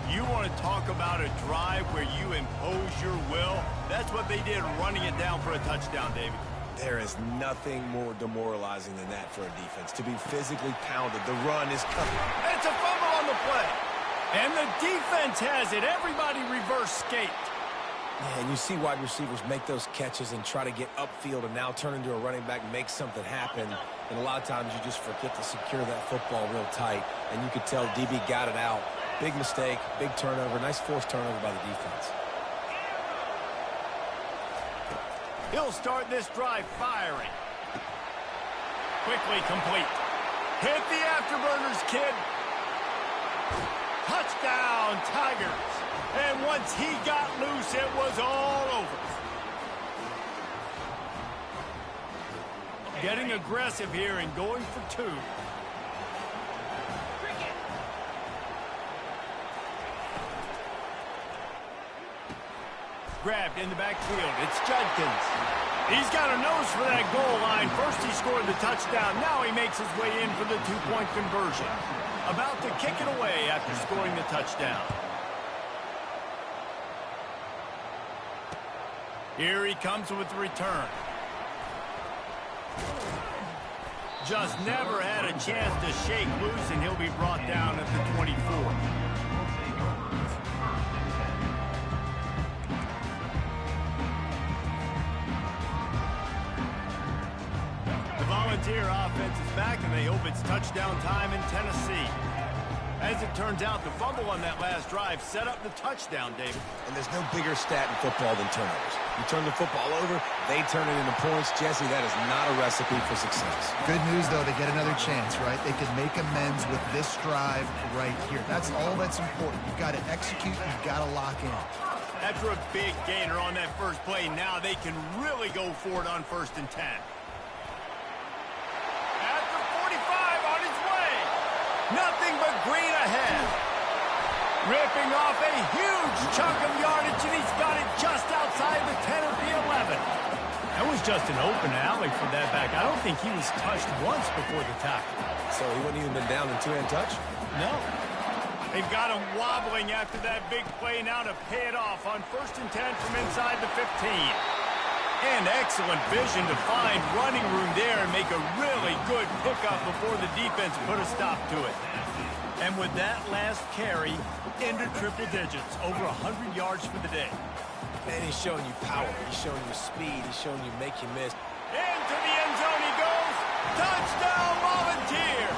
You want to talk about a drive where you impose your will? That's what they did, running it down for a touchdown, David. There is nothing more demoralizing than that for a defense. To be physically pounded, the run is coming. It's a fumble on the play. And the defense has it. Everybody reverse skate. Yeah, and you see wide receivers make those catches and try to get upfield and now turn into a running back, make something happen. And a lot of times you just forget to secure that football real tight. And you could tell DB got it out. Big mistake, big turnover, nice forced turnover by the defense. He'll start this drive firing. Quickly complete. Hit the afterburners, kid. Touchdown, Tigers. And once he got loose, it was all over. Getting aggressive here and going for 2. Grabbed in the backfield. It's Judkins. He's got a nose for that goal line. First he scored the touchdown. Now he makes his way in for the two-point conversion. About to kick it away after scoring the touchdown. Here he comes with the return. Just never had a chance to shake loose, and he'll be brought down at the 24. Volunteer offense is back, and they hope it's touchdown time in Tennessee. As it turns out, the fumble on that last drive set up the touchdown, David. And there's no bigger stat in football than turnovers. You turn the football over, they turn it into points. Jesse, that is not a recipe for success. Good news, though, they get another chance, right? They can make amends with this drive right here. That's all that's important. You've got to execute. You've got to lock in. After a big gainer on that first play, now they can really go for it on 1st and 10. Nothing but green ahead. Ripping off a huge chunk of yardage, and he's got it just outside the 10 of the 11. That was just an open alley for that back. I don't think he was touched once before the tackle. So he wouldn't even been down in two-hand touch? No. They've got him wobbling after that big play now to pay it off on 1st and 10 from inside the 15. And excellent vision to find running room there and make a really good pickup before the defense put a stop to it. And with that last carry, into triple digits, over 100 yards for the day. And he's showing you power. He's showing you speed. He's showing you make you miss. Into the end zone he goes. Touchdown, Volunteer.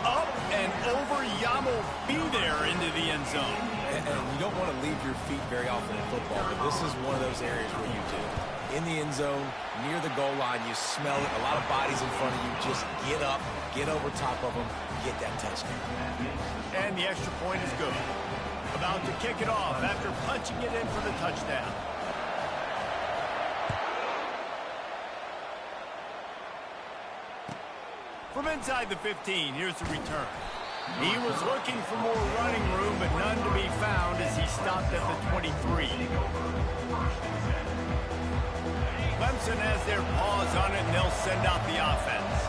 Up and over. Yam will be there into the end zone. And you don't want to leave your feet very often in football, but this is one of those areas where you do. In the end zone, near the goal line, you smell it. A lot of bodies in front of you. Just get up, get over top of them, get that touchdown. And the extra point is good. About to kick it off after punching it in for the touchdown. From inside the 15, here's the return. He was looking for more running room, but none to be found as he stopped at the 23. Clemson has their paws on it, and they'll send out the offense.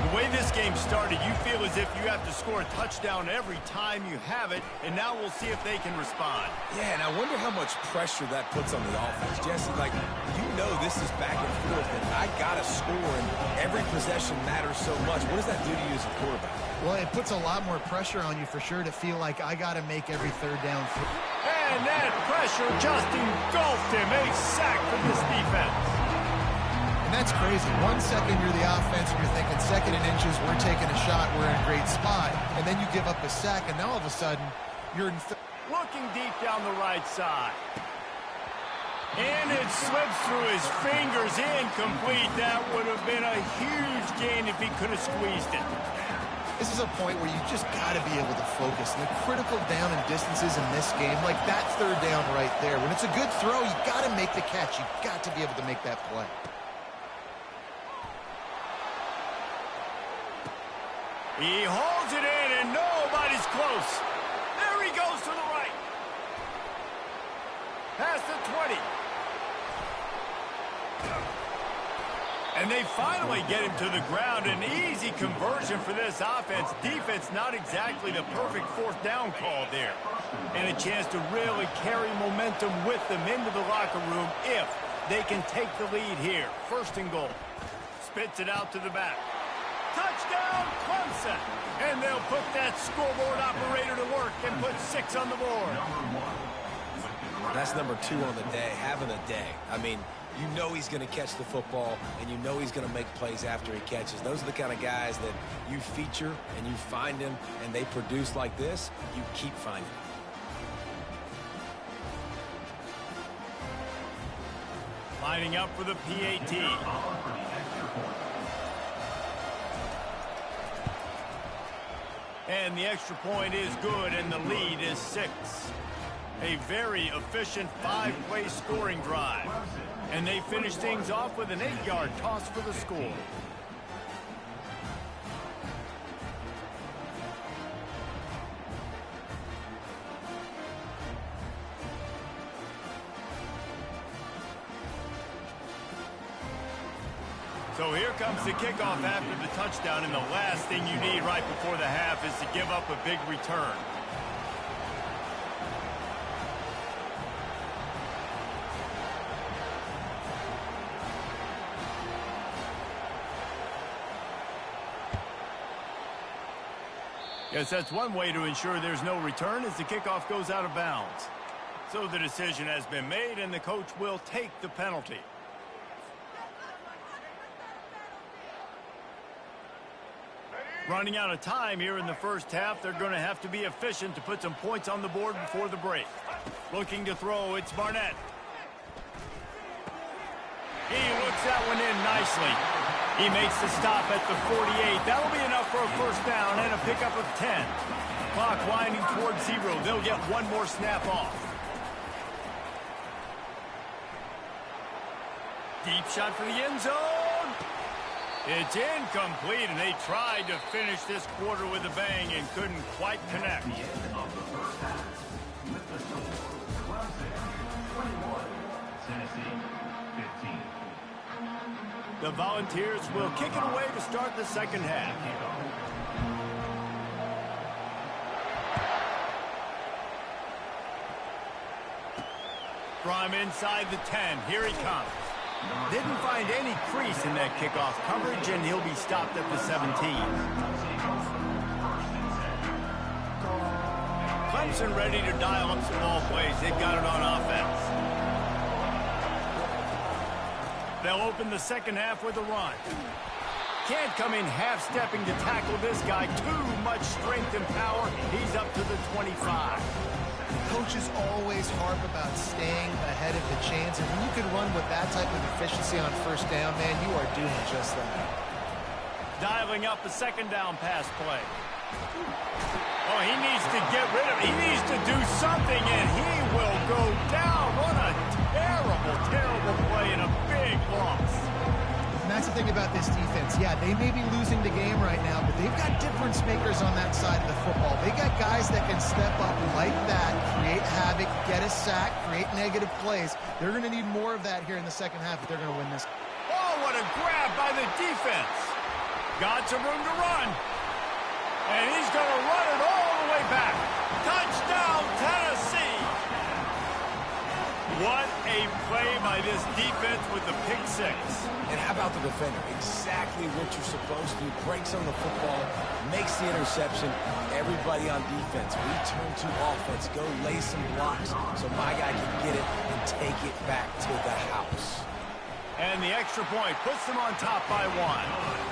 The way this game started, you feel as if you have to score a touchdown every time you have it, and now we'll see if they can respond. Yeah, and I wonder how much pressure that puts on the offense. Jesse, like, you know this is back and forth, and I got to score, and every possession matters so much. What does that do to you as a quarterback? Well, it puts a lot more pressure on you for sure to feel like I got to make every third down. And that pressure just engulfed him. A sack for this defense. And that's crazy. 1 second you're the offense and you're thinking second and inches, we're taking a shot, we're in a great spot. And then you give up a sack, and now all of a sudden you're in looking deep down the right side. And it slips through his fingers, incomplete. That would have been a huge gain if he could have squeezed it. This is a point where you just got to be able to focus. And the critical down and distances in this game, like that third down right there. When it's a good throw, you got to make the catch. You got to be able to make that play. He hauls it in, and nobody's close. There he goes to the right. Past the 20. And they finally get him to the ground. An easy conversion for this offense. Defense, not exactly the perfect fourth down call there. And a chance to really carry momentum with them into the locker room if they can take the lead here. First and goal. Spits it out to the back. Touchdown, Clemson. And they'll put that scoreboard operator to work and put 6 on the board. That's number 2 on the day, having a day. I mean, you know he's going to catch the football, and you know he's going to make plays after he catches. Those are the kind of guys that you feature and you find them, and they produce like this, you keep finding them. Lining up for the PAT. And the extra point is good, and the lead is 6. A very efficient 5-play scoring drive. And they finish things off with an 8-yard toss for the score. So here comes the kickoff after the touchdown, and the last thing you need right before the half is to give up a big return. Yes, that's one way to ensure there's no return as the kickoff goes out of bounds. So the decision has been made, and the coach will take the penalty. Running out of time here in the first half, they're going to have to be efficient to put some points on the board before the break. Looking to throw, it's Barnett. He looks that one in nicely. He makes the stop at the 48. That'll be enough for a first down and a pickup of 10. Clock winding towards 0. They'll get one more snap off. Deep shot for the end zone. It's incomplete, and they tried to finish this quarter with a bang and couldn't quite connect. The end of the first half. With the score, Clemson 21, Tennessee 15. The Volunteers will kick it away to start the second half. From inside the 10, here he comes. Didn't find any crease in that kickoff coverage, and he'll be stopped at the 17. Clemson ready to dial up some ball plays. They've got it on offense. They'll open the second half with a run. Can't come in half-stepping to tackle this guy. Too much strength and power. He's up to the 25. Coaches always harp about staying ahead of the chains, and when you can run with that type of efficiency on first down, man, you are doing just that. Dialing up a second down pass play. Oh, he needs to get rid of it. He needs to do something, and he will go down. What a terrible, terrible play and a big loss. And that's the thing about this defense. Yeah, they may be losing the game right now, but they've got difference makers on that side of the football. They got guys that can step up like that, create havoc, get a sack, create negative plays. They're going to need more of that here in the second half if they're going to win this. Oh, what a grab by the defense. Got some room to run. And he's going to run it all the way back. Touchdown, Tennessee. What a play by this defense with the pick six. And how about the defender? Exactly what you're supposed to do. Breaks on the football, makes the interception. Everybody on defense, return to offense. Go lay some blocks so my guy can get it and take it back to the house. And the extra point puts them on top by 1.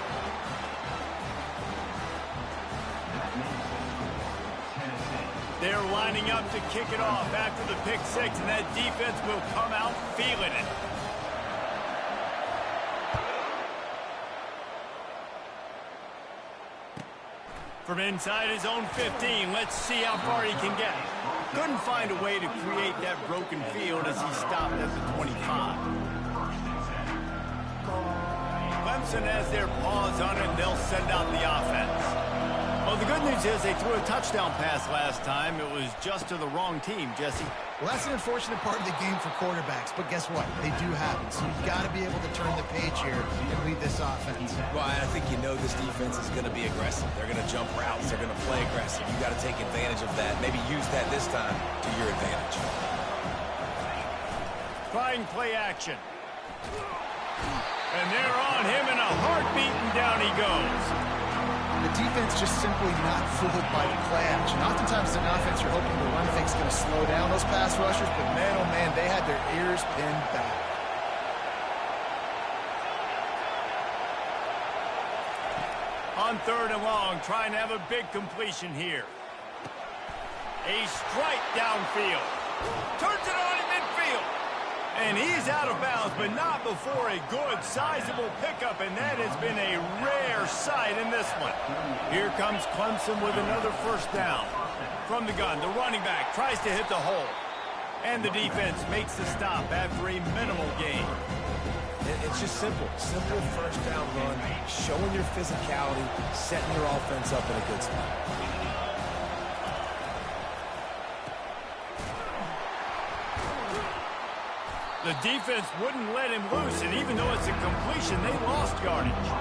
They're lining up to kick it off after the pick six, and that defense will come out feeling it. From inside his own 15, let's see how far he can get. Couldn't find a way to create that broken field as he stopped at the 25. Clemson has their paws on it, and they'll send out the offense. Well, the good news is they threw a touchdown pass last time. It was just to the wrong team, Jesse. Well, that's an unfortunate part of the game for quarterbacks, but guess what? They do happen. So you've got to be able to turn the page here and lead this offense. Well, I think you know this defense is going to be aggressive. They're going to jump routes. They're going to play aggressive. You've got to take advantage of that. Maybe use that this time to your advantage. Trying play action. And they're on him in a heartbeat, and down he goes. The defense just simply not fooled by the play action. Oftentimes, as an offense, you're hoping the run fake's going to slow down those pass rushers, but man, oh man, they had their ears pinned back. On 3rd and long, trying to have a big completion here. A strike downfield. Turns it on in midfield. And he's out of bounds, but not before a good, sizable pickup, and that has been a rare sight in this one. Here comes Clemson with another first down. From the gun, the running back tries to hit the hole. And the defense makes the stop after a minimal gain. It's just simple. Simple first down run, showing your physicality, setting your offense up in a good spot. The defense wouldn't let him loose, and even though it's a completion, they lost yardage.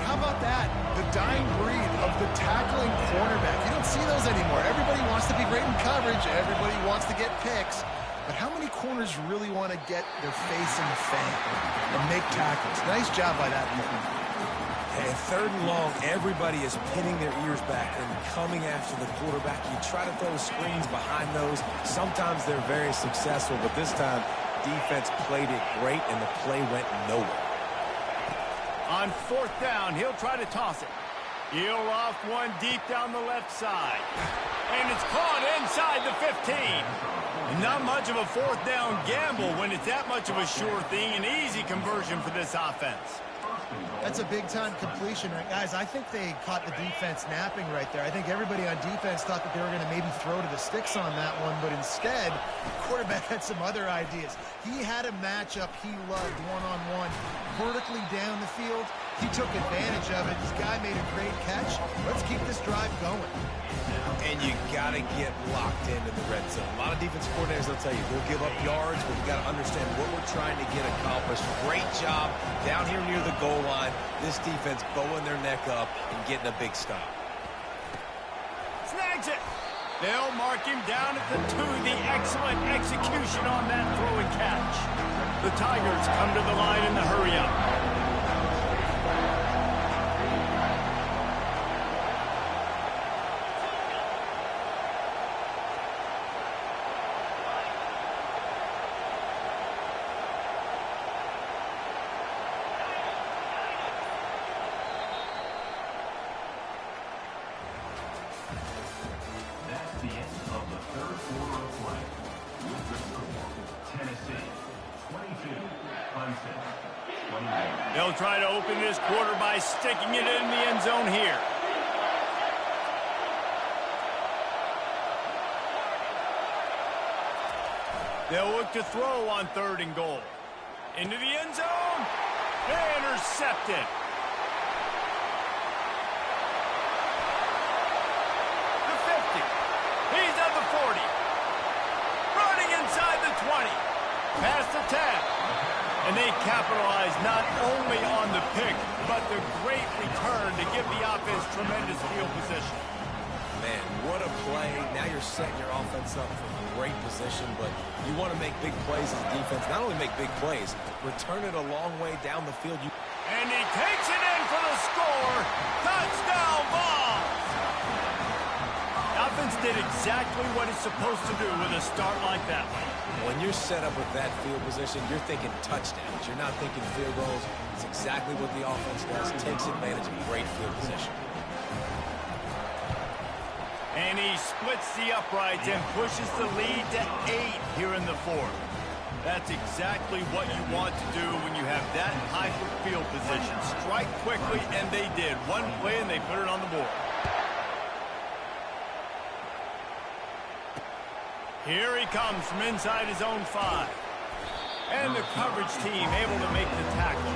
How about that? The dying breed of the tackling cornerback. You don't see those anymore. Everybody wants to be great in coverage. Everybody wants to get picks. But how many corners really want to get their face in the fan and make tackles? Nice job by that corner. And 3rd and long, everybody is pinning their ears back and coming after the quarterback. You try to throw screens behind those. Sometimes they're very successful, but this time, defense played it great, and the play went nowhere. On 4th down, he'll try to toss it. He'll off one deep down the left side. And it's caught inside the 15. Not much of a 4th down gamble when it's that much of a sure thing. An easy conversion for this offense. That's a big-time completion. Guys, I think they caught the defense napping right there. I think everybody on defense thought that they were going to maybe throw to the sticks on that one, but instead, the quarterback had some other ideas. He had a matchup he loved one-on-one, vertically down the field. He took advantage of it. This guy made a great catch. Let's keep this drive going. And you got to get locked into the red zone. A lot of defensive coordinators, they'll tell you, we'll give up yards, but we got to understand what we're trying to get accomplished. Great job down here near the goal line. This defense bowing their neck up and getting a big stop. Snags it. They'll mark him down at the 2. The excellent execution on that throw and catch. The Tigers come to the line in the hurry-up. That's the end of the 3rd quarter of play. With the score, Tennessee 22, Clemson 21. They'll try to open this quarter by sticking it in the end zone here. They'll look to throw on 3rd and goal. Into the end zone. Intercepted. The 50. He's at the 40. Running inside the 20. Past the 10. And they capitalize not only on the pick, but the great return to give the offense tremendous field position. Man, what a play. Now you're setting your offense up for great position, but you want to make big plays as a defense. Not only make big plays, return it a long way down the field. And he takes it in for the score. Touchdown ball. The offense did exactly what it's supposed to do with a start like that. When you're set up with that field position, you're thinking touchdowns. You're not thinking field goals. It's exactly what the offense does. Takes advantage of great field position. And he splits the uprights and pushes the lead to 8 here in the 4th. That's exactly what you want to do when you have that type of field position. Strike quickly, and they did. One play, and they put it on the board. Here he comes from inside his own 5. And the coverage team able to make the tackle.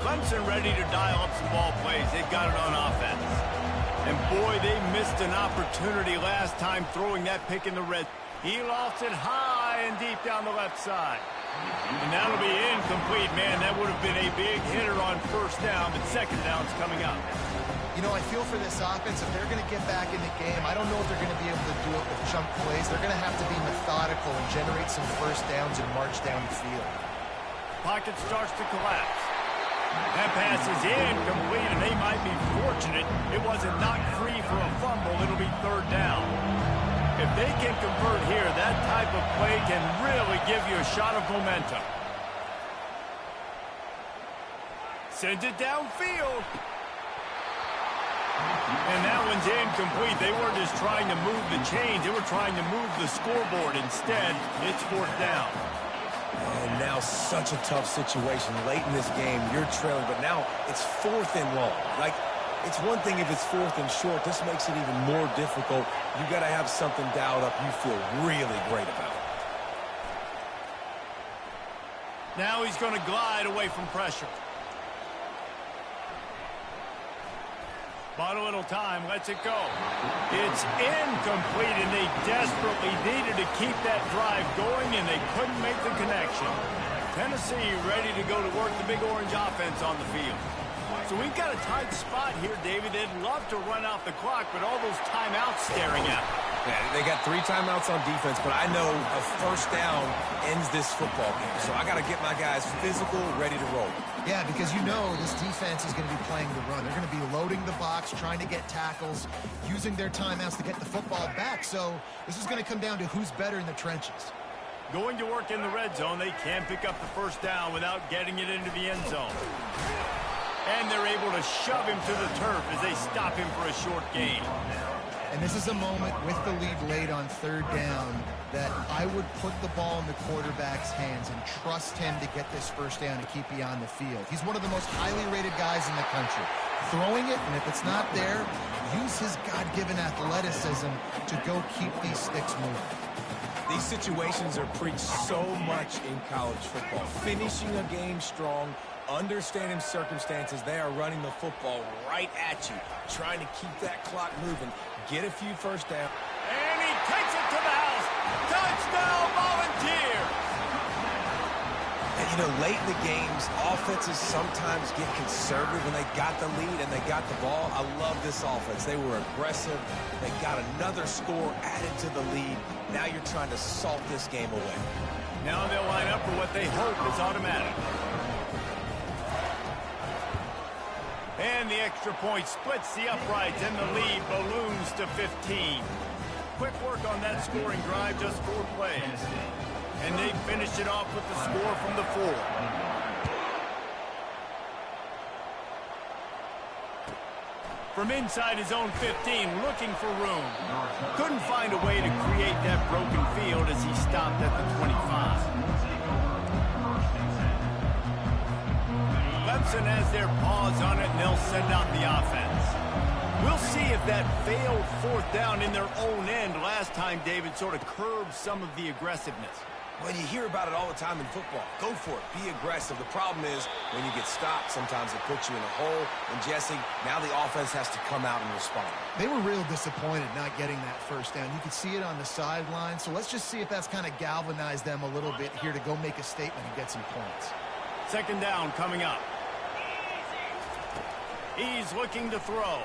Clemson ready to dial up some ball plays. They got it on offense. And boy, they missed an opportunity last time throwing that pick in the red. He lost it high and deep down the left side. And that'll be incomplete, man. That would have been a big hitter on 1st down, but 2nd down's coming up. You know, I feel for this offense, if they're going to get back in the game, I don't know if they're going to be able to do it with chunk plays. They're going to have to be methodical and generate some 1st downs and march down the field. Pocket starts to collapse. That pass is incomplete, and they might be fortunate it wasn't knocked free for a fumble. It'll be 3rd down. If they can convert here, that type of play can really give you a shot of momentum. Sends it downfield. And that one's incomplete. They weren't just trying to move the chains. They were trying to move the scoreboard. Instead, it's 4th down. And now such a tough situation. Late in this game, you're trailing, but now it's 4th and long. Like, it's one thing if it's 4th and short. This makes it even more difficult. You got to have something dialed up you feel really great about. Now he's going to glide away from pressure. Bought a little time, lets it go. It's incomplete, and they desperately needed to keep that drive going, and they couldn't make the connection. Tennessee ready to go to work the Big Orange offense on the field. So we've got a tight spot here, David. They'd love to run out the clock, but all those timeouts staring at them. Yeah, they got 3 timeouts on defense, but I know a 1st down ends this football game. So I got to get my guys physical, ready to roll. Yeah, because you know this defense is going to be playing the run. They're going to be loading the box, trying to get tackles, using their timeouts to get the football back. So this is going to come down to who's better in the trenches. Going to work in the red zone, they can pick up the 1st down without getting it into the end zone. And they're able to shove him to the turf as they stop him for a short gain. And this is a moment with the lead late on 3rd down that I would put the ball in the quarterback's hands and trust him to get this 1st down and keep you on the field. He's one of the most highly rated guys in the country. Throwing it, and if it's not there, use his God-given athleticism to go keep these sticks moving. These situations are preached so much in college football. Finishing a game strong, understanding circumstances. They are running the football right at you, trying to keep that clock moving. Get a few 1st down. And he takes it to the house. Touchdown, Volunteers. And, you know, late in the games, offenses sometimes get conservative when they got the lead and they got the ball. I love this offense. They were aggressive. They got another score added to the lead. Now you're trying to salt this game away. Now they'll line up for what they hope is automatic. And the extra point splits the uprights, and the lead balloons to 15. Quick work on that scoring drive, just 4 plays. And they finished it off with the score from the 4. From inside his own 15, looking for room. Couldn't find a way to create that broken field as he stopped at the 25. Clemson has their paws on it, and they'll send out the offense. We'll see if that failed fourth down in their own end last time, David, sort of curbed some of the aggressiveness. Well, you hear about it all the time in football. Go for it. Be aggressive. The problem is when you get stopped, sometimes it puts you in a hole. And, Jesse, now the offense has to come out and respond. They were real disappointed not getting that first down. You could see it on the sideline. So let's just see if that's kind of galvanized them a little bit here to go make a statement and get some points. Second down coming up. He's looking to throw.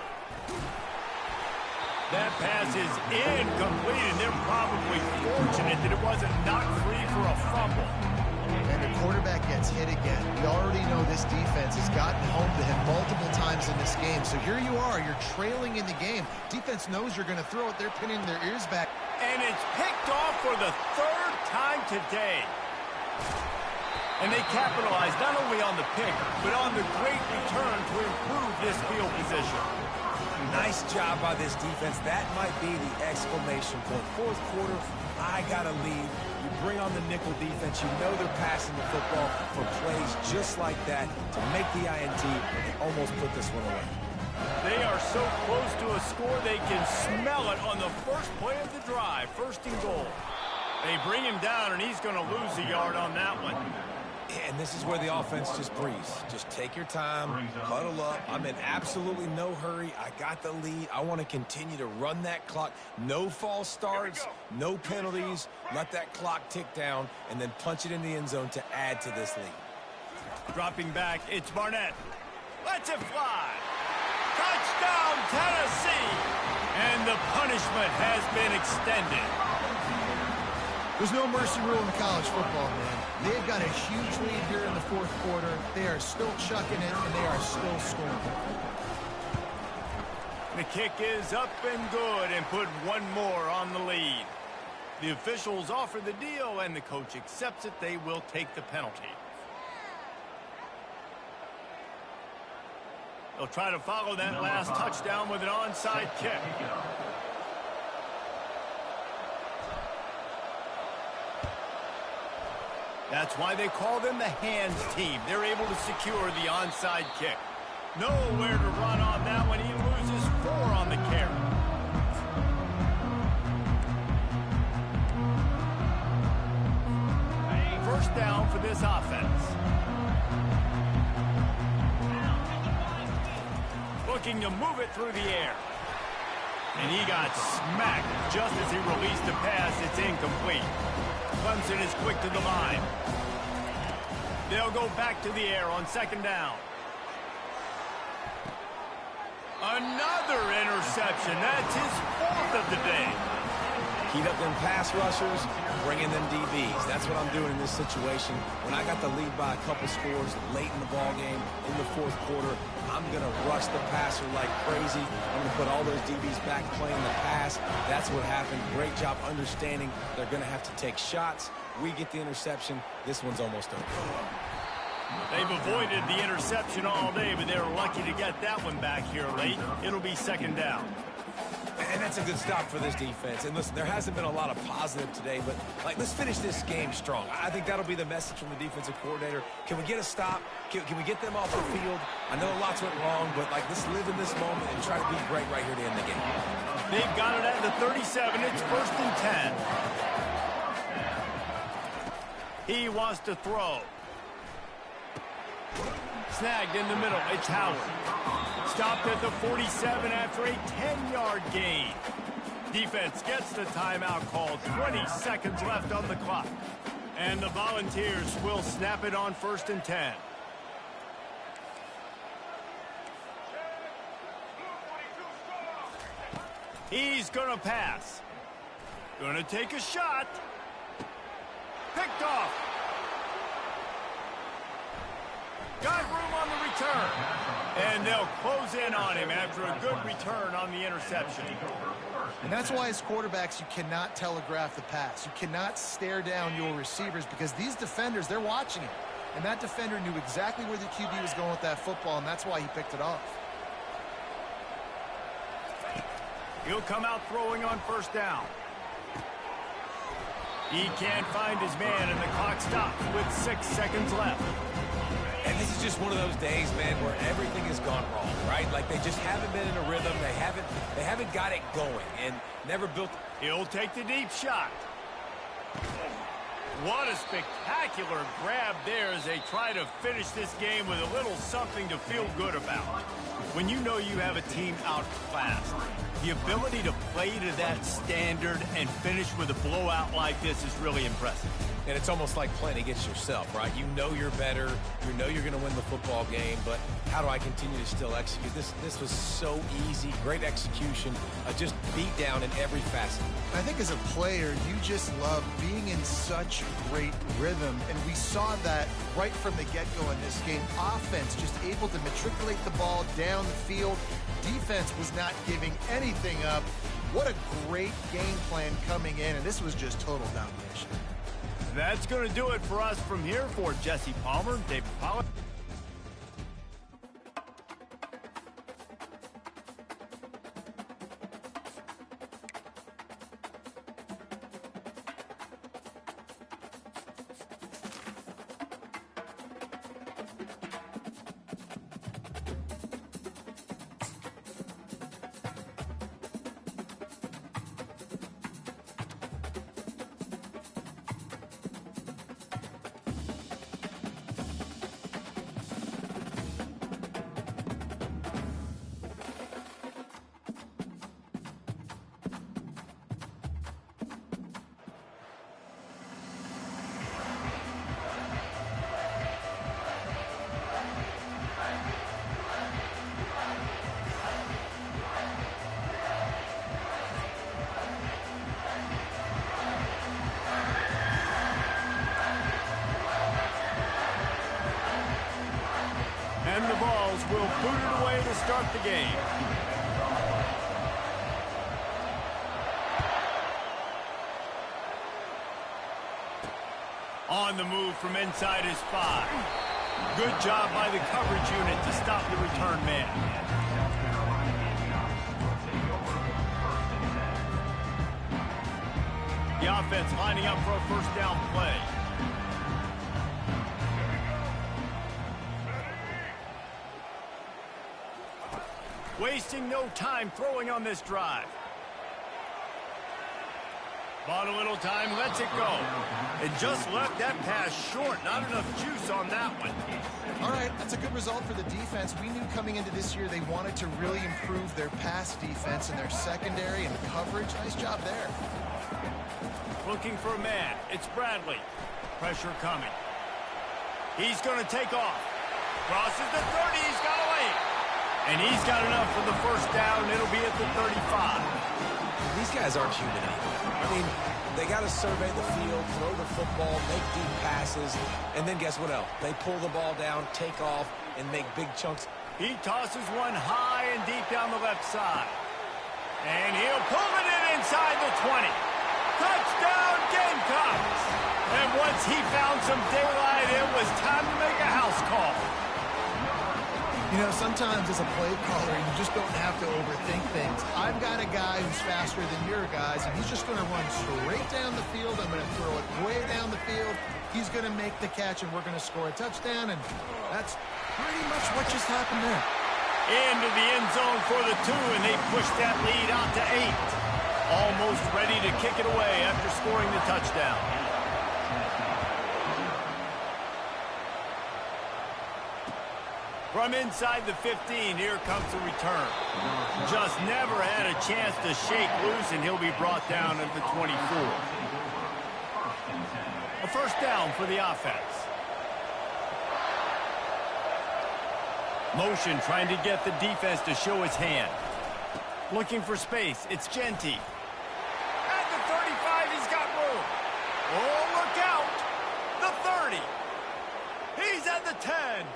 That pass is incomplete, and they're probably fortunate that it wasn't knocked free for a fumble. And the quarterback gets hit again. We already know this defense has gotten home to him multiple times in this game. So here you are, you're trailing in the game. Defense knows you're going to throw it. They're pinning their ears back. And it's picked off for the third time today. And they capitalize not only on the pick, but on the great return to improve this field position. Nice job by this defense. That might be the exclamation point. Fourth quarter, I got to lead. You bring on the nickel defense. You know they're passing the football for plays just like that to make the INT and almost put this one away. They are so close to a score they can smell it on the first play of the drive. First and goal. They bring him down, and he's going to lose a yard on that one. And this is where the offense just breathes. Just take your time, huddle up. I'm in absolutely no hurry. I got the lead. I want to continue to run that clock. No false starts, no penalties. Let that clock tick down, and then punch it in the end zone to add to this lead. Dropping back, it's Barnett. Lets it fly. Touchdown, Tennessee! And the punishment has been extended. There's no mercy rule in college football, man. They've got a huge lead here in the fourth quarter. They are still chucking it, and they are still scoring. The kick is up and good and put one more on the lead. The officials offer the deal, and the coach accepts it. They will take the penalty. They'll try to follow that last touchdown with an onside kick. That's why they call them the hands team. They're able to secure the onside kick. Nowhere to run on that one. He loses 4 on the carry. First down for this offense. Looking to move it through the air. And he got smacked just as he released the pass. It's incomplete. Clemson is quick to the line. They'll go back to the air on second down. Another interception. That's his 4th of the day. Heat up them pass rushers, bring in them DBs. That's what I'm doing in this situation. When I got the lead by a couple scores late in the ball game, in the fourth quarter, I'm going to rush the passer like crazy. I'm going to put all those DBs back playing the pass. That's what happened. Great job understanding they're going to have to take shots. We get the interception. This one's almost over. They've avoided the interception all day, but they're lucky to get that one back here late. It'll be second down. And that's a good stop for this defense. And listen, there hasn't been a lot of positive today, but let's finish this game strong. I think that'll be the message from the defensive coordinator. Can we get a stop? Can we get them off the field? I know lots went wrong, but let's live in this moment and try to be great right here to end the game. They've got it at the 37. It's first and 10. He wants to throw. Snagged in the middle. It's Howard. Stopped at the 47 after a 10-yard gain. Defense gets the timeout called. 20 seconds left on the clock. And the Volunteers will snap it on first and 10. He's going to pass. Going to take a shot. Picked off. Got room on the return. And they'll close in on him after a good return on the interception. And that's why as quarterbacks, you cannot telegraph the pass. You cannot stare down your receivers because these defenders, they're watching it. And that defender knew exactly where the QB was going with that football, and that's why he picked it off. He'll come out throwing on first down. He can't find his man, and the clock stops with 6 seconds left. And this is just one of those days, man, where everything has gone wrong, right? Like they just haven't been in a rhythm. They haven't got it going and never built. He'll take the deep shot. What a spectacular grab there as they try to finish this game with a little something to feel good about. When you know you have a team outclassed, the ability to play to that standard and finish with a blowout like this is really impressive. And it's almost like playing against yourself, right? You know you're better. You know you're going to win the football game, but how do I continue to still execute? This was so easy. Great execution. Just beat down in every facet. I think as a player, you just love being in such great rhythm, and we saw that right from the get-go in this game. Offense just able to matriculate the ball down the field. Defense was not giving anything up. What a great game plan coming in, and this was just total domination. That's going to do it for us from here. For Jesse Palmer, David Pollack. And the Vols will boot it away to start the game. On the move from inside his 5. Good job by the coverage unit to stop the return man. The offense lining up for a first down play. Wasting no time throwing on this drive. Bought a little time, lets it go. It just left that pass short. Not enough juice on that one. All right, that's a good result for the defense. We knew coming into this year they wanted to really improve their pass defense and their secondary and coverage. Nice job there. Looking for a man. It's Bradley. Pressure coming. He's going to take off. Crosses the 30. He's got away. And he's got enough for the first down. It'll be at the 35. These guys aren't human anymore. I mean, they got to survey the field, throw the football, make deep passes, and then guess what else? They pull the ball down, take off, and make big chunks. He tosses one high and deep down the left side. And he'll pull it in inside the 20. Touchdown, Gamecocks! And once he found some daylight, it was time to make a house call. You know, sometimes as a play caller, you just don't have to overthink things. I've got a guy who's faster than your guys, and he's just going to run straight down the field. I'm going to throw it way down the field. He's going to make the catch, and we're going to score a touchdown, and that's pretty much what just happened there. Into the end zone for the 2, and they push that lead out to 8. Almost ready to kick it away after scoring the touchdown. From inside the 15, here comes the return. Just never had a chance to shake loose, and he'll be brought down at the 24. A first down for the offense. Motion trying to get the defense to show his hand. Looking for space. It's Genty. At the 35, he's got room. Oh, look out. The 30. He's at the 10.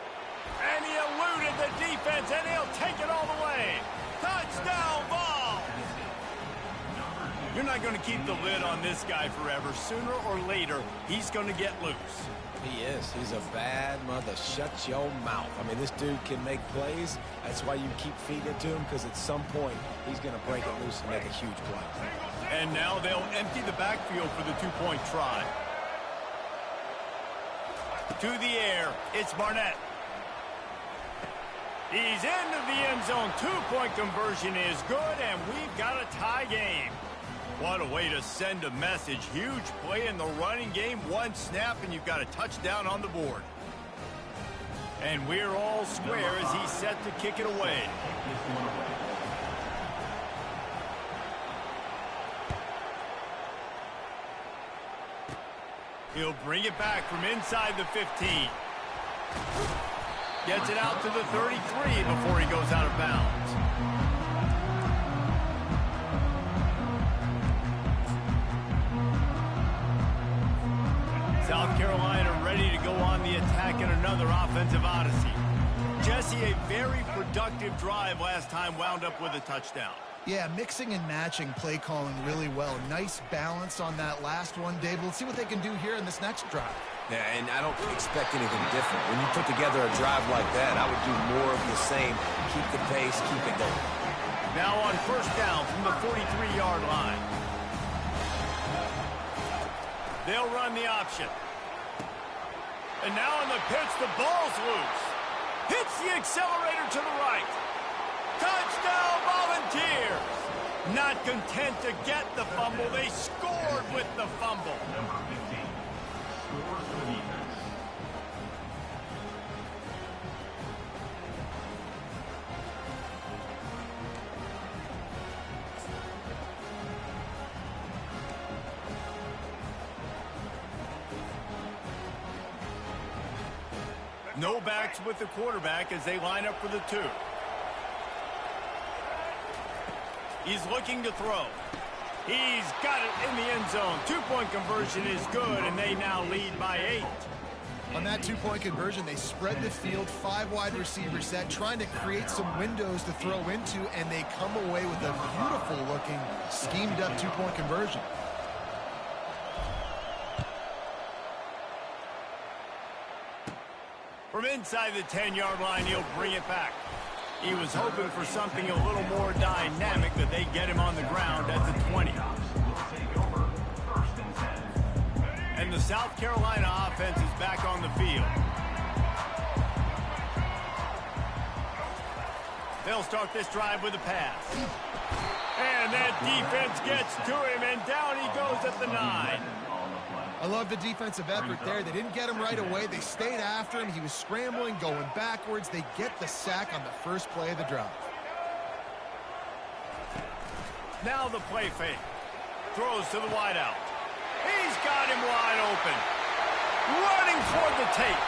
And he eluded the defense, and he'll take it all the way. Touchdown ball. You're not going to keep the lid on this guy forever. Sooner or later, he's going to get loose. He is. He's a bad mother. Shut your mouth. I mean, this dude can make plays. That's why you keep feeding it to him, because at some point, he's going to break it loose and make a huge play. And now they'll empty the backfield for the two-point try. To the air, it's Barnett. He's into the end zone. Two-point conversion is good, and we've got a tie game. What a way to send a message. Huge play in the running game. One snap, and you've got a touchdown on the board. And we're all square as he's set to kick it away. He'll bring it back from inside the 15. Gets it out to the 33 before he goes out of bounds. South Carolina ready to go on the attack in another offensive odyssey. Jesse, a very productive drive last time wound up with a touchdown. Yeah, mixing and matching play calling really well. Nice balance on that last one, Dave. Let's see what they can do here in this next drive. Yeah, and I don't expect anything different. When you put together a drive like that, I would do more of the same. Keep the pace, keep it going. Now on first down from the 43-yard line. They'll run the option. And now on the pitch, the ball's loose. Hits the accelerator to the right. Touchdown, Volunteers! Not content to get the fumble, they scored with the fumble. Number 15 scores for defense. No backs with the quarterback as they line up for the 2. He's looking to throw. He's got it in the end zone. Two-point conversion is good, and they now lead by 8. On that two-point conversion, they spread the field, 5 wide receiver set, trying to create some windows to throw into, and they come away with a beautiful-looking, schemed-up two-point conversion. From inside the 10-yard line, he'll bring it back. He was hoping for something a little more dynamic, that they get him on the ground at the 20. And the South Carolina offense is back on the field. They'll start this drive with a pass. And that defense gets to him, and down he goes at the 9. I love the defensive effort there. They didn't get him right away. They stayed after him. He was scrambling, going backwards. They get the sack on the first play of the drive. Now the play fake. Throws to the wideout. He's got him wide open. Running toward the tape.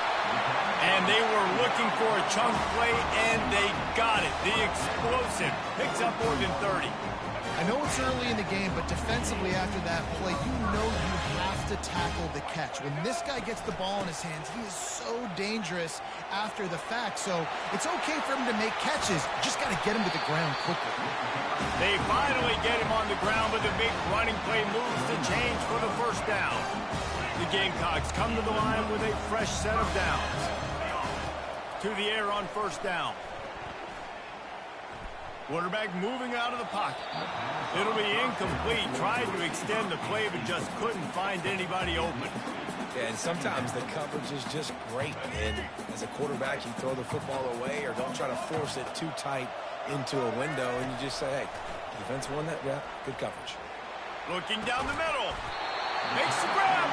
And they were looking for a chunk play, and they got it. The explosive picks up more than 30. I know it's early in the game, but defensively after that play, you know you have to tackle the catch. When this guy gets the ball in his hands, he is so dangerous after the fact. So it's okay for him to make catches. You just got to get him to the ground quickly. They finally get him on the ground with a big running play, moves the change for the first down. The Gamecocks come to the line with a fresh set of downs. To the air on first down. Quarterback moving out of the pocket. It'll be incomplete. Tried to extend the play, but just couldn't find anybody open. Yeah, and sometimes the coverage is just great. And as a quarterback, you throw the football away or don't try to force it too tight into a window, and you just say, hey, defense won that? Yeah, good coverage. Looking down the middle. Makes the grab.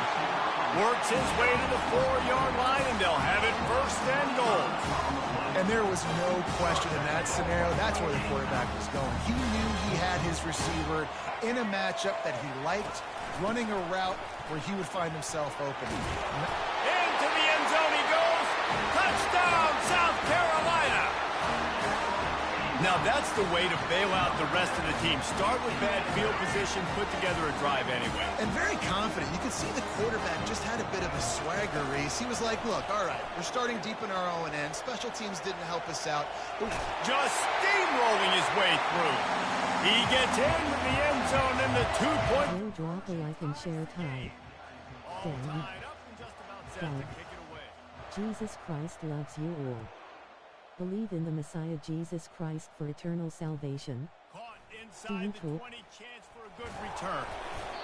Works his way to the 4-yard line, and they'll have it first and goal. And there was no question in that scenario. That's where the quarterback was going. He knew he had his receiver in a matchup that he liked, running a route where he would find himself open. Into the end zone he goes. Touchdown, South Carolina. Now that's the way to bail out the rest of the team. Start with bad field position, put together a drive anyway. And very confident. You can see the quarterback just had a bit of a swagger race. He was like, look, all right, we're starting deep in our own end. Special teams didn't help us out. Just steamrolling his way through. He gets into the end zone in the 2-point. Will drop a like and share time. Dan. Tied up and just about set to kick it away. Jesus Christ loves you all. Believe in the Messiah Jesus Christ for eternal salvation. Caught inside the 20, chance for a good return.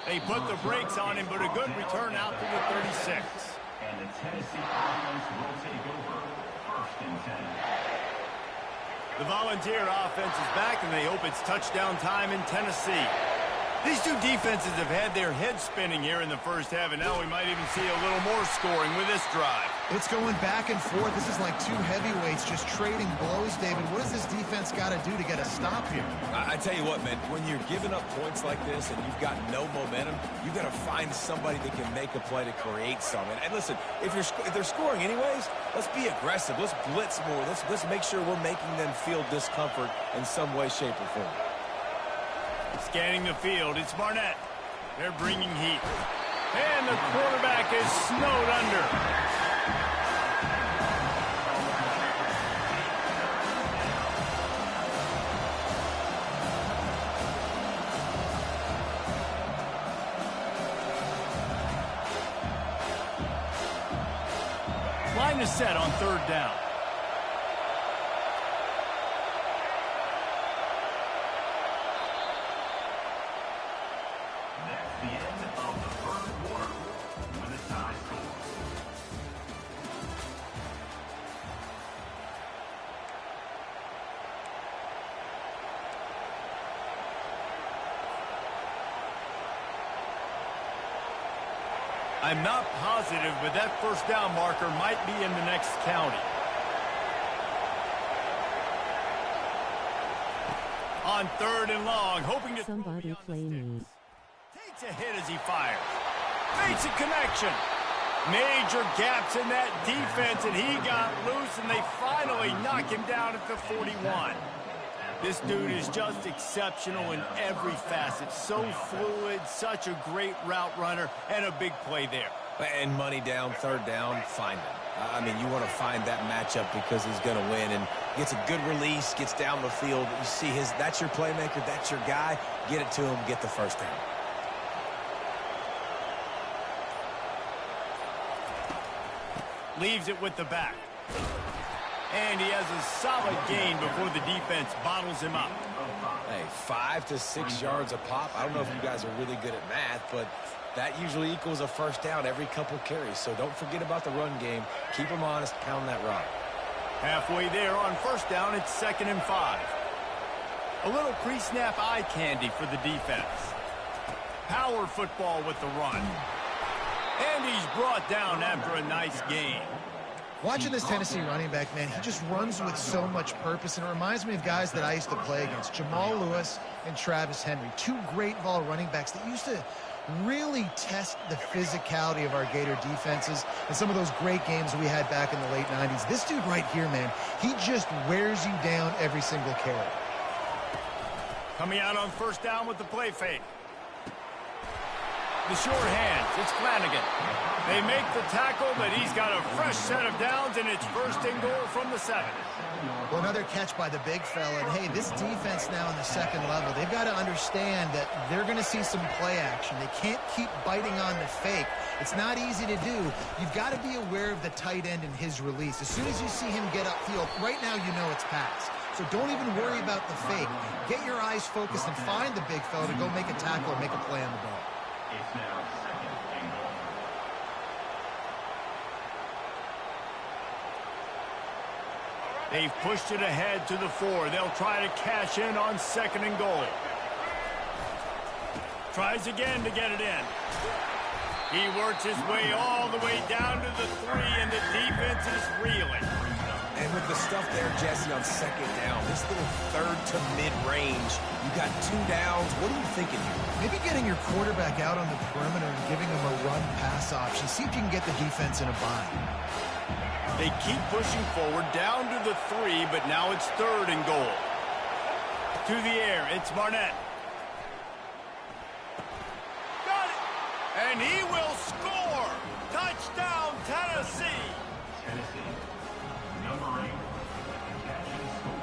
They put the brakes on him, but a good return out to the 36. And the Tennessee offense will take over first and 10. The Volunteer offense is back, and they hope it's touchdown time in Tennessee. These two defenses have had their heads spinning here in the first half, and now we might even see a little more scoring with this drive. It's going back and forth. This is like two heavyweights just trading blows, David. What does this defense got to do to get a stop here? I tell you what, man, when you're giving up points like this and you've got no momentum, you've got to find somebody that can make a play to create something. And listen, if they're scoring anyways, let's be aggressive. Let's blitz more. Let's make sure we're making them feel discomfort in some way, shape, or form. Scanning the field, it's Barnett. They're bringing heat. And the quarterback is snowed under. Line is set on third down. I'm not positive, but that first down marker might be in the next county. On third and long, hoping to Somebody play me. Takes a hit as he fires. Makes a connection. Major gaps in that defense, and he got loose, and they finally knock him down at the 41. This dude is just exceptional in every facet. So fluid, such a great route runner, and a big play there. And money down, third down, find him. I mean, you want to find that matchup because he's going to win, and gets a good release, gets down the field. You see that's your playmaker, that's your guy. Get it to him, get the first down. Leaves it with the back. And he has a solid gain before the defense bottles him up. Hey, 5 to 6 yards a pop. I don't know if you guys are really good at math, but that usually equals a first down every couple carries. So don't forget about the run game. Keep them honest, pound that rock. Halfway there on first down, it's 2nd and 5. A little pre-snap eye candy for the defense. Power football with the run. And he's brought down after a nice gain. Watching this Tennessee running back, man, he just runs with so much purpose, and it reminds me of guys that I used to play against, Jamal Lewis and Travis Henry, two great ball running backs that used to really test the physicality of our Gator defenses and some of those great games we had back in the late 90s. This dude right here, man, he just wears you down every single carry. Coming out on first down with the play fake. The short hands, it's Flanagan. They make the tackle, but he's got a fresh set of downs, and it's 1st and goal from the 7. Well, another catch by the big fella. And, hey, this defense now in the second level, they've got to understand that they're going to see some play action. They can't keep biting on the fake. It's not easy to do. You've got to be aware of the tight end and his release. As soon as you see him get upfield, right now you know it's pass. So don't even worry about the fake. Get your eyes focused and find the big fella to go make a tackle or make a play on the ball. It's now 2nd and goal. They've pushed it ahead to the 4. They'll try to cash in on 2nd and goal. Tries again to get it in. He works his way all the way down to the 3, and the defense is reeling. And with the stuff there, Jesse, on 2nd down, this little third to mid-range, you got 2 downs. What are you thinking here? Maybe getting your quarterback out on the perimeter and giving him a run-pass option. See if you can get the defense in a bind. They keep pushing forward down to the 3, but now it's 3rd and goal. To the air, it's Barnett. Got it! And he will score! Touchdown, Tennessee! Tennessee, number 8, catch and score.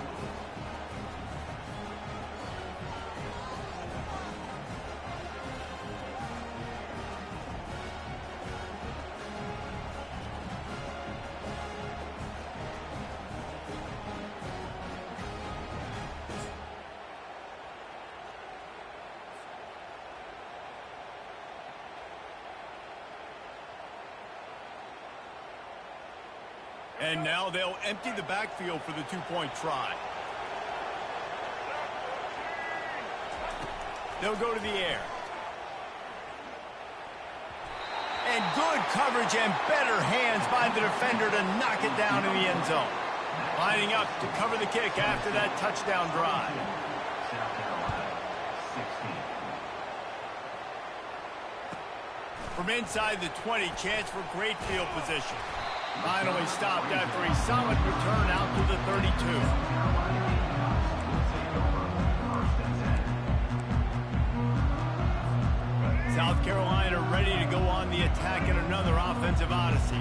And now they'll empty the backfield for the 2-point try. They'll go to the air. And good coverage and better hands by the defender to knock it down in the end zone. Lining up to cover the kick after that touchdown drive. South Carolina, 16. From inside the 20, chance for great field position. Finally stopped after a solid return out to the 32. South Carolina ready to go on the attack in another offensive odyssey.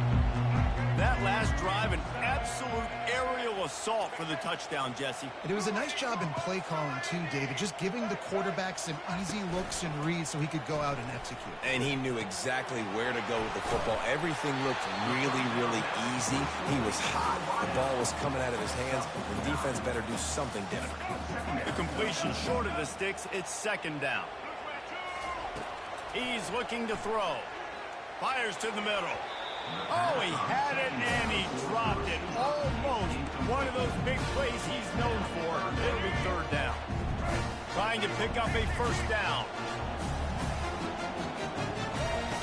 That last drive, an absolute aerial assault for the touchdown, Jesse. And it was a nice job in play calling too, David, just giving the quarterback some easy looks and reads so he could go out and execute. And he knew exactly where to go with the football. Everything looked really, really easy. He was hot. The ball was coming out of his hands. The defense better do something different. The completion short of the sticks. It's second down. He's looking to throw. Fires to the middle. Oh, he had it and he dropped it. Almost one of those big plays he's known for. It'll be third down. Trying to pick up a first down.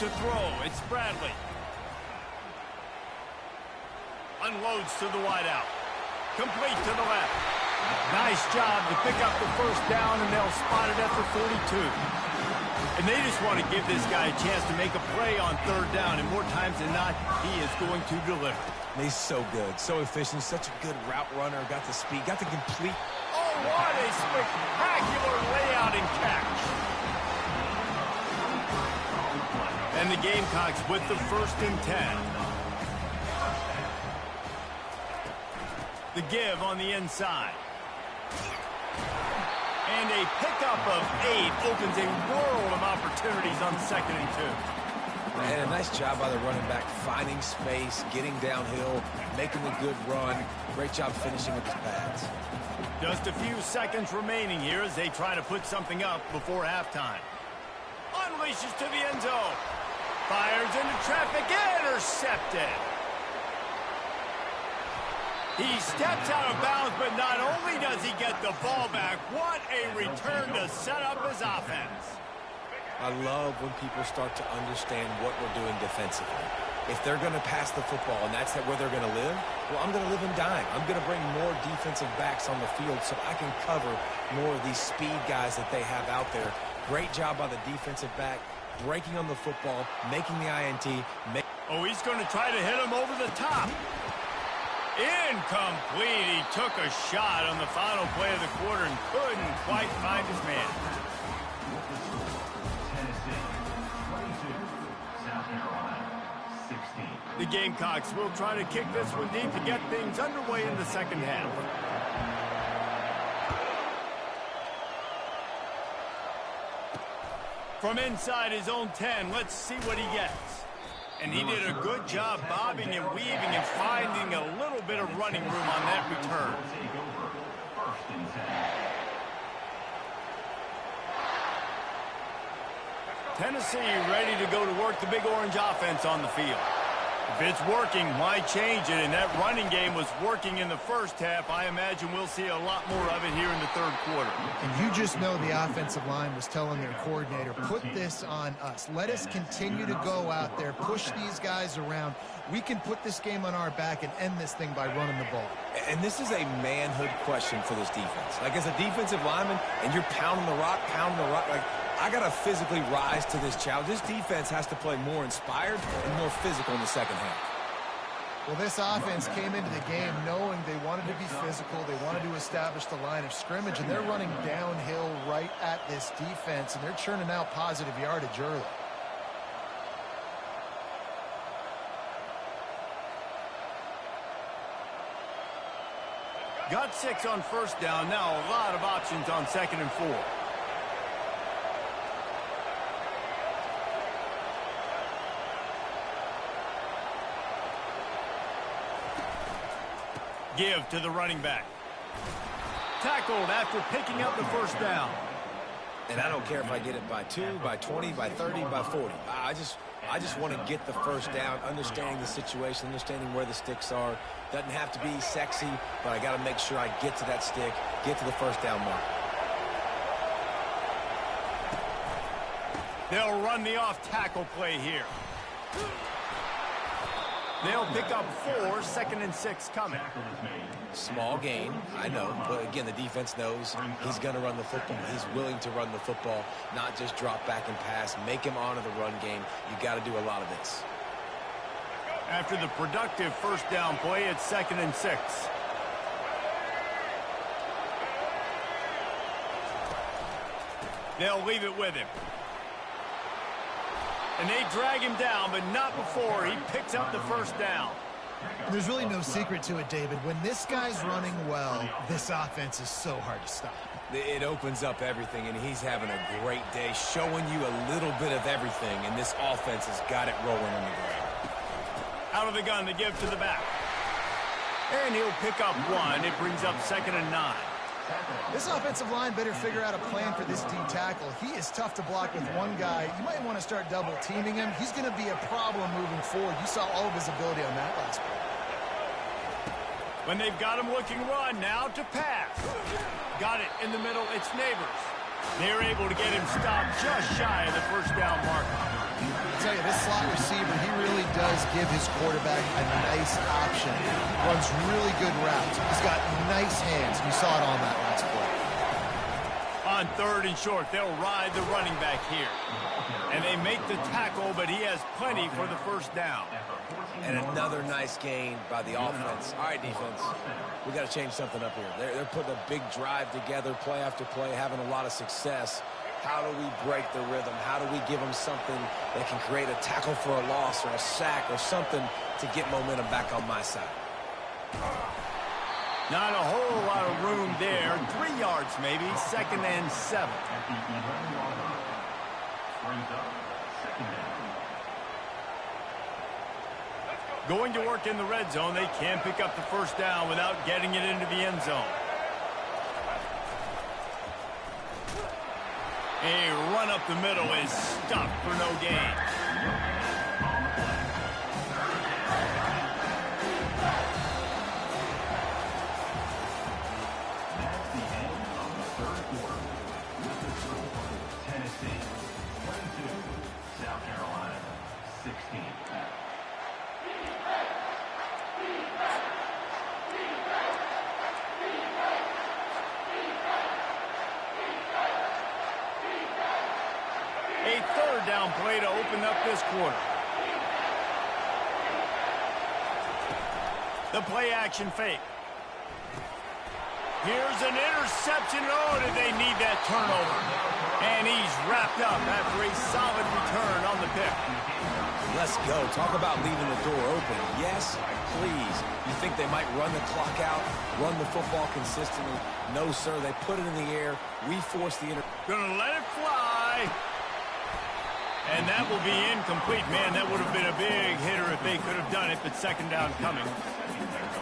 To throw, it's Bradley. Unloads to the wideout. Complete to the left. Nice job to pick up the first down, and they'll spot it at the 42. And they just want to give this guy a chance to make a play on third down, and more times than not, he is going to deliver. He's so good, so efficient, such a good route runner, got the speed, got the complete. Oh, what a spectacular layout and catch. And the Gamecocks with the 1st and 10. The give on the inside. And a pickup of 8 opens a world of opportunities on 2nd and 2. And a nice job by the running back, finding space, getting downhill, making a good run. Great job finishing with his pads. Just a few seconds remaining here as they try to put something up before halftime. Unleashes to the end zone. Fires into traffic, intercepted. He steps out of bounds, but not only does he get the ball back, what a return to set up his offense. I love when people start to understand what we're doing defensively. If they're going to pass the football and that's where they're going to live, well, I'm going to live in dime. I'm going to bring more defensive backs on the field so I can cover more of these speed guys that they have out there. Great job by the defensive back, breaking on the football, making the INT. Oh, he's going to try to hit him over the top. Incomplete. He took a shot on the final play of the quarter and couldn't quite find his man. Tennessee, 22. South Carolina, 16. The Gamecocks will try to kick this one deep to get things underway in the second half. From inside his own 10, let's see what he gets. And he did a good job bobbing and weaving and finding a little bit of running room on that return. Take over. 1st and 10. Tennessee ready to go to work the Big Orange offense on the field. If it's working, why change it? And that running game was working in the first half. I imagine we'll see a lot more of it here in the third quarter. And you just know the offensive line was telling their coordinator, put this on us. Let us continue to go out there, push these guys around. We can put this game on our back and end this thing by running the ball. And this is a manhood question for this defense. Like, as a defensive lineman, and you're pounding the rock, like, I got to physically rise to this challenge. This defense has to play more inspired and more physical in the second half. Well, this offense came into the game knowing they wanted to be physical. They wanted to establish the line of scrimmage, and they're running downhill right at this defense, and they're churning out positive yardage early. Got 6 on first down. Now a lot of options on 2nd and 4. Give to the running back. Tackled after picking up the first down. And I don't care if I get it by 2, by 20, by 30, by 40. I just want to get the first down, understanding the situation, understanding where the sticks are. Doesn't have to be sexy, but I got to make sure I get to that stick, get to the first down mark. They'll run the off tackle play here. They'll pick up 4, 2nd and 6 coming. Small gain, I know, but again, the defense knows he's going to run the football. He's willing to run the football, not just drop back and pass, make him honor the run game. You got to do a lot of this. After the productive first down play, it's 2nd and 6. They'll leave it with him. And they drag him down, but not before he picks up the first down. There's really no secret to it, David. When this guy's running well, this offense is so hard to stop. It opens up everything, and he's having a great day, showing you a little bit of everything, and this offense has got it rolling on the ground. Out of the gun to give to the back. And he'll pick up 1. It brings up 2nd and 9. This offensive line better figure out a plan for this D tackle. He is tough to block with one guy. You might want to start double teaming him. He's going to be a problem moving forward. You saw all of his ability on that last play. When they've got him looking run, now to pass. Got it in the middle. It's Neighbors. They're able to get him stopped just shy of the first down marker. I tell you, this slot receiver, he really does give his quarterback a nice option. Runs really good routes. He's got nice hands. You saw it on that last play. On 3rd and short, they'll ride the running back here. And they make the tackle, but he has plenty for the first down. And another nice gain by the offense. All right, defense, we got to change something up here. They're putting a big drive together, play after play, having a lot of success. How do we break the rhythm? How do we give them something that can create a tackle for a loss or a sack or something to get momentum back on my side? Not a whole lot of room there. 3 yards maybe, 2nd and 7. Going to work in the red zone. They can't pick up the first down without getting it into the end zone. A run up the middle is stopped for no gain. That's the end of the 3rd quarter. With the score, Tennessee 22, South Carolina 16. A 3rd down play to open up this quarter. The play action fake. Here's an interception. Oh, did they need that turnover? And he's wrapped up after a solid return on the pick. Let's go. Talk about leaving the door open. Yes, please. You think they might run the clock out, run the football consistently? No, sir. They put it in the air. We force the Gonna let it fly. And that will be incomplete. Man, that would have been a big hitter if they could have done it, but 2nd down coming.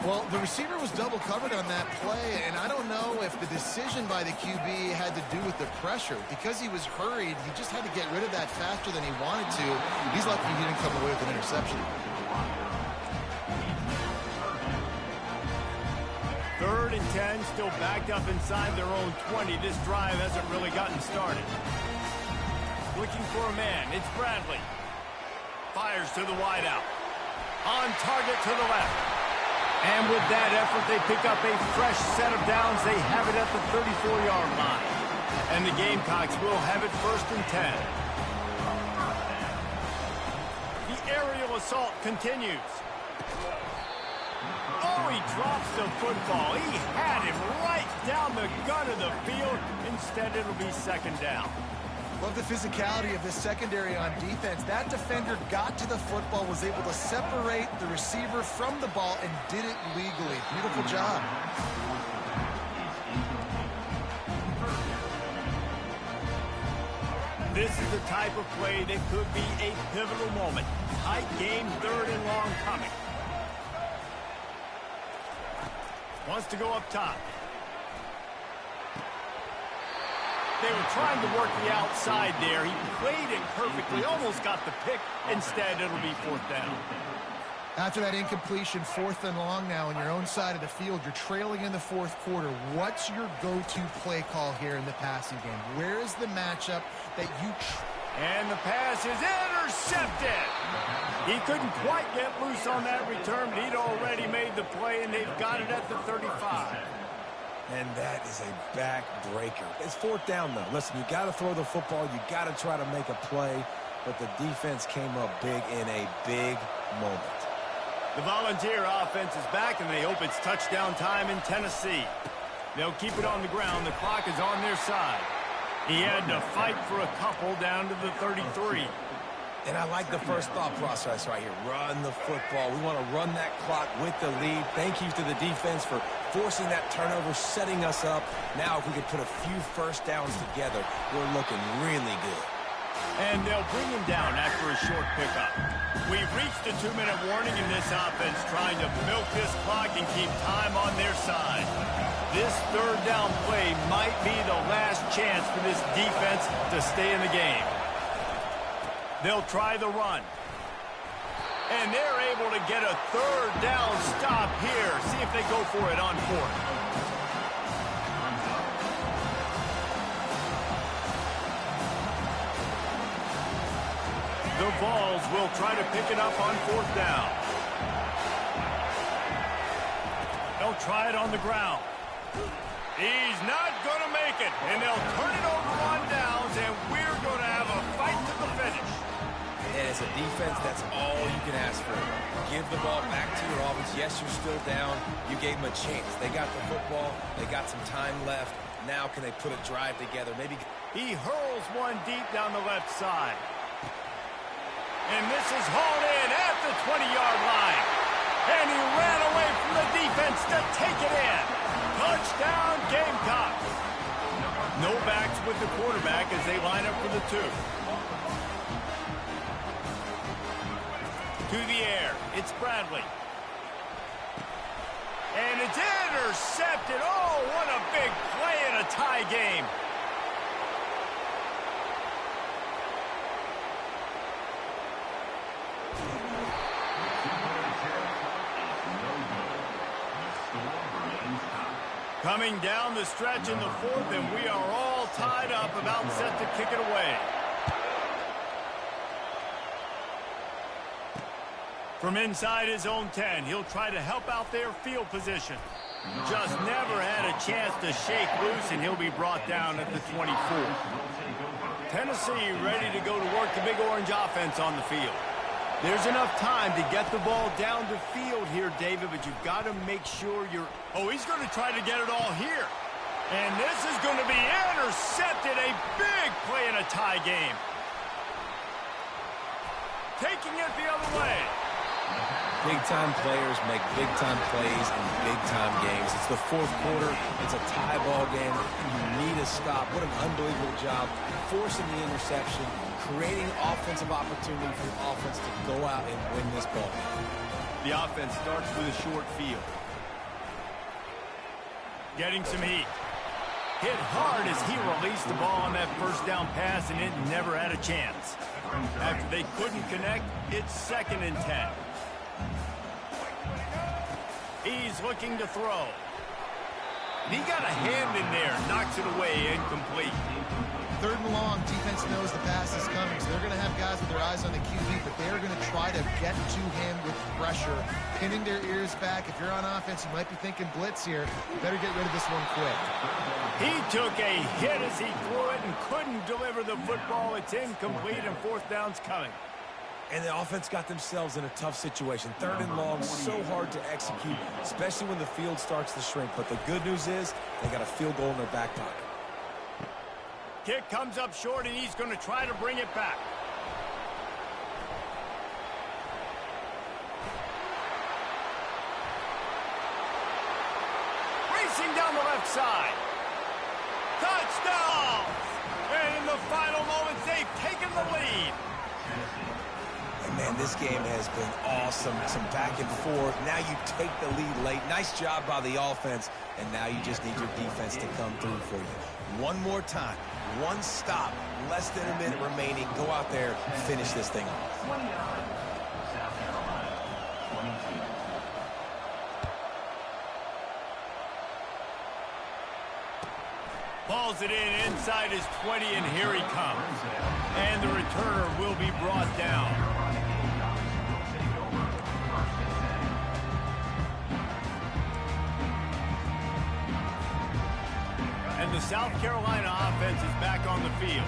Well, the receiver was double covered on that play, and I don't know if the decision by the QB had to do with the pressure. Because he was hurried, he just had to get rid of that faster than he wanted to. He's lucky he didn't come away with an interception. 3rd and 10, still backed up inside their own 20. This drive hasn't really gotten started. Looking for a man. It's Bradley. Fires to the wideout. On target to the left. And with that effort, they pick up a fresh set of downs. They have it at the 34-yard line. And the Gamecocks will have it 1st and 10. The aerial assault continues. Oh, he drops the football. He had him right down the gun of the field. Instead, it'll be 2nd down. Love the physicality of this secondary on defense. That defender got to the football, was able to separate the receiver from the ball, and did it legally. Beautiful job. This is the type of play that could be a pivotal moment. Tight game, 3rd and long coming. Wants to go up top. They were trying to work the outside there. He played it perfectly, almost got the pick. Instead, it'll be 4th down. After that incompletion, 4th and long now on your own side of the field, you're trailing in the 4th quarter. What's your go-to play call here in the passing game? Where is the matchup that you And the pass is intercepted. He couldn't quite get loose on that return, but he'd already made the play, and they've got it at the 35. And that is a backbreaker. It's fourth down, though. Listen, you got to throw the football. You got to try to make a play. But the defense came up big in a big moment. The Volunteer offense is back, and they hope it's touchdown time in Tennessee. They'll keep it on the ground. The clock is on their side. He had to fight for a couple down to the 33. And I like the first thought process right here. Run the football. We want to run that clock with the lead. Thank you to the defense for forcing that turnover, setting us up. Now if we could put a few first downs together, we're looking really good. And they'll bring him down after a short pickup. We've reached a 2-minute warning in this offense, trying to milk this clock and keep time on their side. This third down play might be the last chance for this defense to stay in the game. They'll try the run. And they're able to get a third down stop here. See if they go for it on fourth. The Vols will try to pick it up on fourth down. They'll try it on the ground. He's not going to make it. And they'll turn it over on downs, and we're going to have a fight to the finish. And as a defense, that's all you can ask for. Give the ball back to your offense. Yes, you're still down. You gave them a chance. They got the football. They got some time left. Now can they put a drive together? Maybe he hurls one deep down the left side. And this is hauled in at the 20-yard line. And he ran away from the defense to take it in. Touchdown, Gamecocks. No backs with the quarterback as they line up for the two. To the air, it's Bradley. And it's intercepted. Oh, what a big play in a tie game. Coming down the stretch in the fourth, and we are all tied up, about set to kick it away. From inside his own 10, he'll try to help out their field position. Just never had a chance to shake loose, and he'll be brought down at the 24. Tennessee ready to go to work the Big Orange offense on the field. There's enough time to get the ball down the field here, David, but you've got to make sure you're... Oh, he's going to try to get it all here. And this is going to be intercepted. A big play in a tie game. Taking it the other way. Big-time players make big-time plays in big-time games. It's the fourth quarter. It's a tie ball game. You need a stop. What an unbelievable job forcing the interception, creating offensive opportunity for the offense to go out and win this ball. The offense starts with a short field. Getting some heat. Hit hard as he released the ball on that first down pass, and it never had a chance. After they couldn't connect, it's 2nd and 10. He's looking to throw. He got a hand in there, knocks it away, incomplete. 3rd and long, defense knows the pass is coming, so they're going to have guys with their eyes on the QB, but they're going to try to get to him with pressure, pinning their ears back. If you're on offense, you might be thinking blitz here. You better get rid of this one quick. He took a hit as he threw it and couldn't deliver the football. It's incomplete, and 4th down's coming. And the offense got themselves in a tough situation. 3rd and long, so hard to execute, especially when the field starts to shrink. But the good news is they got a field goal in their back pocket. Kick comes up short, and he's going to try to bring it back. Racing down the left side. Touchdown! And in the final moments, they've taken the lead. And man, this game has been awesome. Some back and forth. Now you take the lead late. Nice job by the offense. And now you just need your defense to come through for you. One more time. One stop. Less than a minute remaining. Go out there, finish this thing off. 29, South Carolina, 22. Balls it in inside his 20, and here he comes. And the returner will be brought down. And the South Carolina offense is back on the field.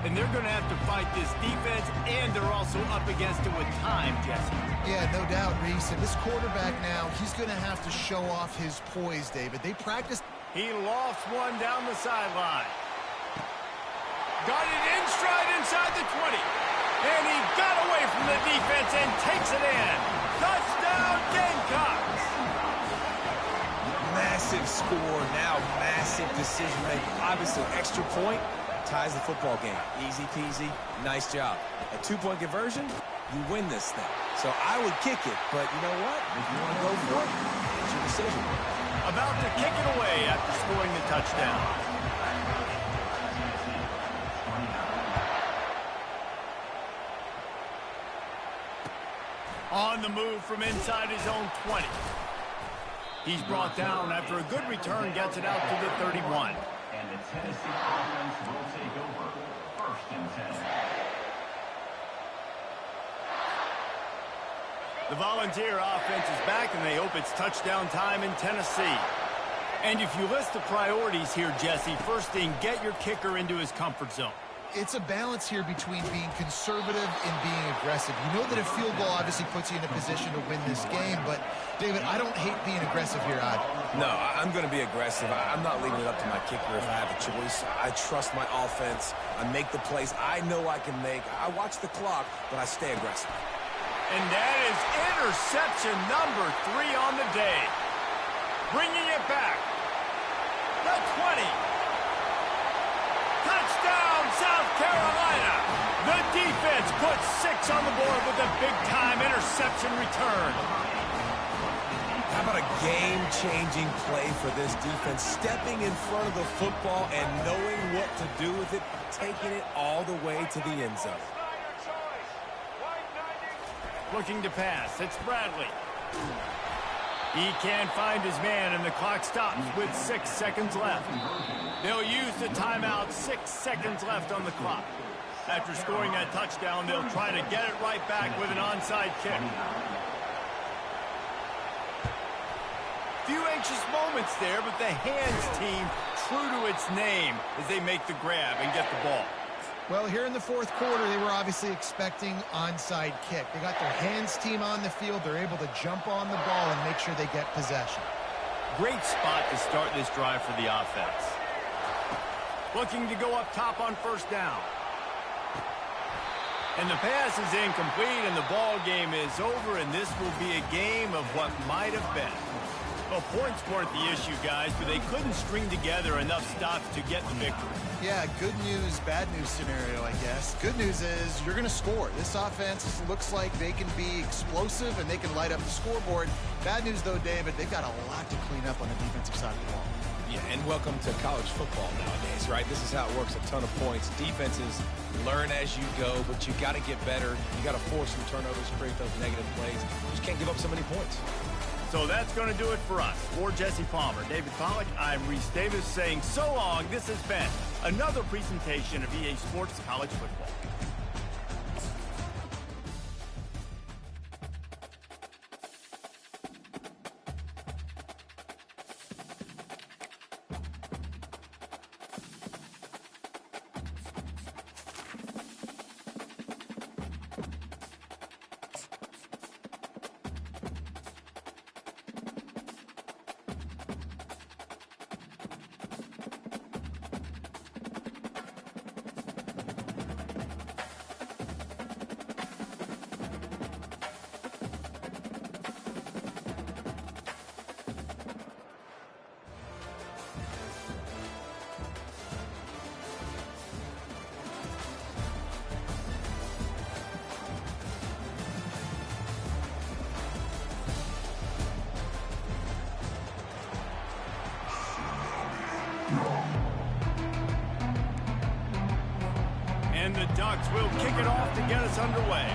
And they're going to have to fight this defense, and they're also up against it with time, Jesse. Yeah, no doubt, Reese. And this quarterback now, he's going to have to show off his poise, David. They practiced. He lofts one down the sideline. Got it in stride inside the 20. And he got away from the defense and takes it in. Touchdown, Gamecocks! Massive score, now massive decision-making. Obviously, extra point ties the football game. Easy peasy, nice job. A 2-point conversion, you win this thing. So I would kick it, but you know what? If you want to go for it, it's your decision. About to kick it away after scoring the touchdown. On the move from inside his own 20. He's brought down after a good return, gets it out to the 31. And the Tennessee offense will take over. 1st and 10. The Volunteer offense is back, and they hope it's touchdown time in Tennessee. And if you list the priorities here, Jesse, first thing, get your kicker into his comfort zone. It's a balance here between being conservative and being aggressive. You know that a field goal obviously puts you in a position to win this game, but, David, I don't hate being aggressive here either. No, I'm going to be aggressive. I'm not leaving it up to my kicker if I have a choice. I trust my offense. I make the plays I know I can make. I watch the clock, but I stay aggressive. And that is interception number 3 on the day. Bringing it back. The 20. Touchdown, South Carolina. The defense puts 6 on the board with a big-time interception return. How about a game-changing play for this defense? Stepping in front of the football and knowing what to do with it, taking it all the way to the end zone. Looking to pass. It's Bradley. He can't find his man, and the clock stops with 6 seconds left. They'll use the timeout. 6 seconds left on the clock. After scoring that touchdown, they'll try to get it right back with an onside kick. Few anxious moments there, but the hands team true to its name as they make the grab and get the ball. Well, here in the 4th quarter, they were obviously expecting onside kick. They got their hands team on the field. They're able to jump on the ball and make sure they get possession. Great spot to start this drive for the offense. Looking to go up top on 1st down. And the pass is incomplete, and the ball game is over, and this will be a game of what might have been. Well, points weren't the issue, guys, but they couldn't string together enough stops to get the victory. Yeah, good news, bad news scenario, I guess. Good news is you're going to score. This offense looks like they can be explosive and they can light up the scoreboard. Bad news, though, David, they've got a lot to clean up on the defensive side of the ball. Yeah, and welcome to college football nowadays, right? This is how it works, a ton of points. Defenses learn as you go, but you got to get better. You got to force some turnovers, create those negative plays. You just can't give up so many points. So that's going to do it for us. For Jesse Palmer, David Pollack, I'm Reese Davis saying so long. This has been another presentation of EA Sports College Football. And the Ducks will kick it off to get us underway.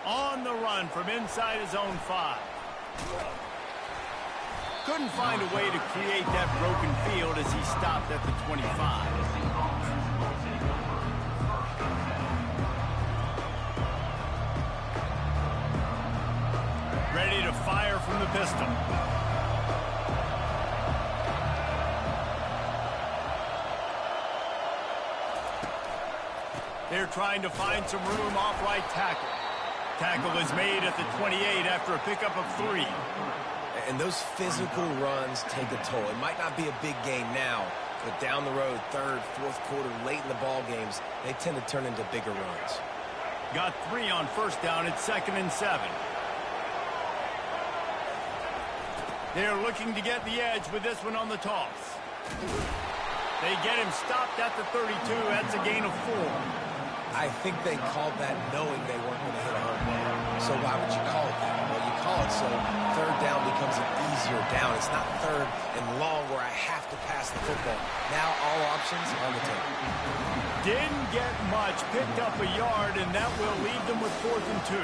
On the run from inside his own 5. couldn't find a way to create that broken field as he stopped at the 25. Ready to fire from the pistol. They're trying to find some room off right tackle. Tackle is made at the 28 after a pickup of 3. And those physical runs take a toll. It might not be a big game now, but down the road, third, fourth quarter, late in the ball games, they tend to turn into bigger runs. Got 3 on first down at 2nd and 7. They're looking to get the edge with this one on the toss. They get him stopped at the 32. That's a gain of 4. I think they called that knowing they weren't going to hit a home run. So why would you call it that? Well, you call it so third down becomes an easier down. It's not third and long where I have to pass the football. Now all options on the table. Didn't get much, picked up a yard, and that will leave them with 4th and 2.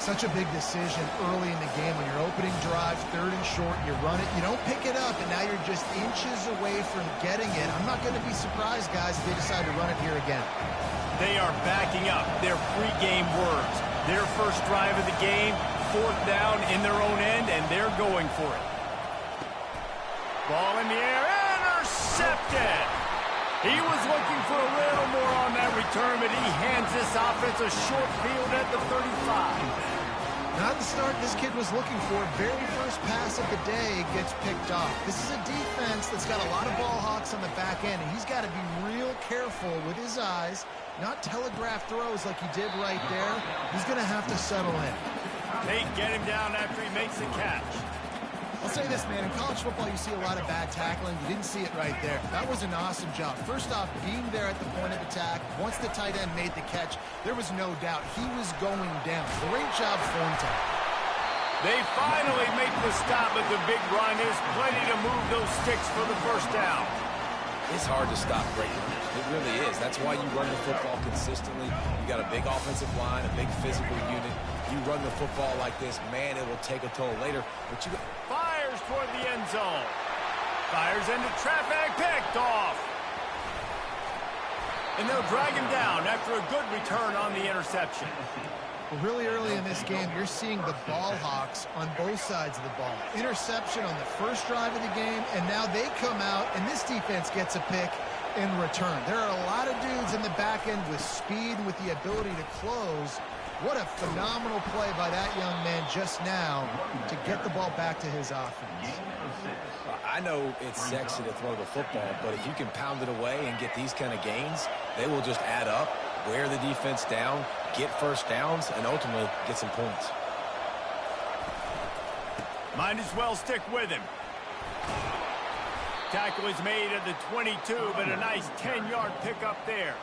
Such a big decision early in the game. When you're opening drive, 3rd and short, you run it, you don't pick it up, and now you're just inches away from getting it. I'm not going to be surprised, guys, if they decide to run it here again. They are backing up their pregame words. Their first drive of the game, 4th down in their own end, and they're going for it. Ball in the air, intercepted! He was looking for a little more on that return, but he hands this offense a short field at the 35. Not the start this kid was looking for. Very first pass of the day gets picked off. This is a defense that's got a lot of ball hawks on the back end, and he's got to be real careful with his eyes, not telegraph throws like he did right there. He's going to have to settle in. They get him down after he makes the catch. I'll say this, man. In college football, you see a lot of bad tackling. You didn't see it right there. That was an awesome job. First off, being there at the point of attack. Once the tight end made the catch, there was no doubt he was going down. Great job, Thornton. They finally make the stop at the big run. There's plenty to move those sticks for the first down. It's hard to stop great runners. It really is. That's why you run the football consistently. You got a big offensive line, a big physical unit. You run the football like this, man, it will take a toll later. But you fires toward the end zone. Fires into traffic, picked off. And they'll drag him down after a good return on the interception. Well, really early in this game, you're seeing the ball hawks on both sides of the ball. Interception on the first drive of the game, and now they come out, and this defense gets a pick in return. There are a lot of dudes in the back end with speed and with the ability to close. What a phenomenal play by that young man just now to get the ball back to his offense. I know it's sexy to throw the football, but if you can pound it away and get these kind of gains, they will just add up, wear the defense down, get first downs, and ultimately get some points. Might as well stick with him. Tackle is made at the 22, but a nice 10-yard pickup there.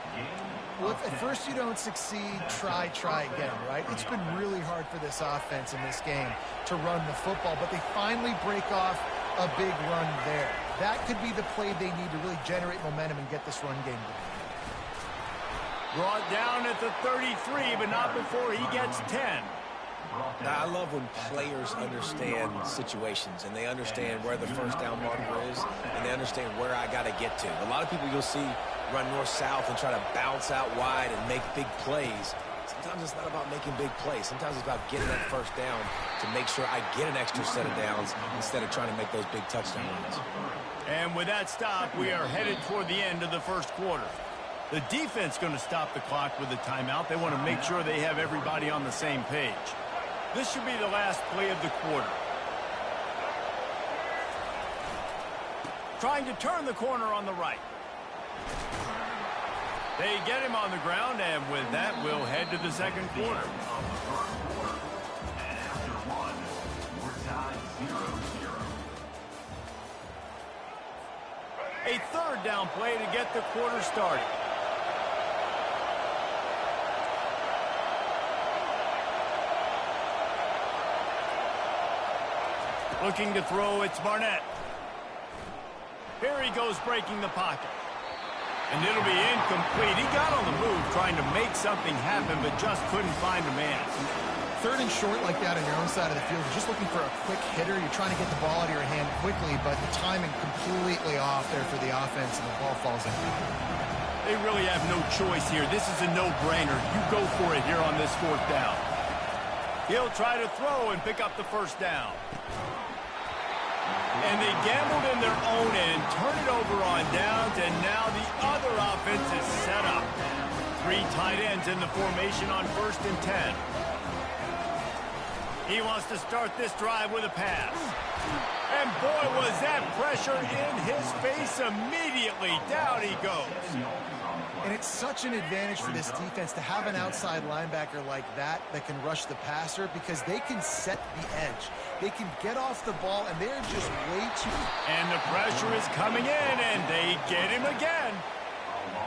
Well, if at first you don't succeed, try again, right? It's been really hard for this offense in this game to run the football, but they finally break off a big run there. That could be the play they need to really generate momentum and get this run game going. Brought down at the 33, but not before he gets 10. Now, I love when players understand situations and they understand where the first down marker is and they understand where I got to get to. A lot of people you'll see run north-south and try to bounce out wide and make big plays. Sometimes it's not about making big plays. Sometimes it's about getting that first down to make sure I get an extra set of downs instead of trying to make those big touchdown runs. And with that stop, we are headed toward the end of the first quarter. The defense going to stop the clock with a timeout. They want to make sure they have everybody on the same page. This should be the last play of the quarter. Trying to turn the corner on the right. They get him on the ground, and with that, we'll head to the second quarter. A third down play to get the quarter started. Looking to throw, it's Barnett. Here he goes breaking the pocket. And it'll be incomplete. He got on the move trying to make something happen, but just couldn't find a man. third and short like that on your own side of the field, you're just looking for a quick hitter. You're trying to get the ball out of your hand quickly, but the timing completely off there for the offense, and the ball falls in. They really have no choice here. This is a no-brainer. You go for it here on this fourth down. He'll try to throw and pick up the first down. And they gambled in their own end, turn it over on downs, and now the other offense is set up. 3 tight ends in the formation on 1st and 10. He wants to start this drive with a pass. And boy, was that pressure in his face immediately. Down he goes. And it's such an advantage for this defense to have an outside linebacker like that can rush the passer, because they can set the edge. They can get off the ball, and they're just way too... And the pressure is coming in, and they get him again.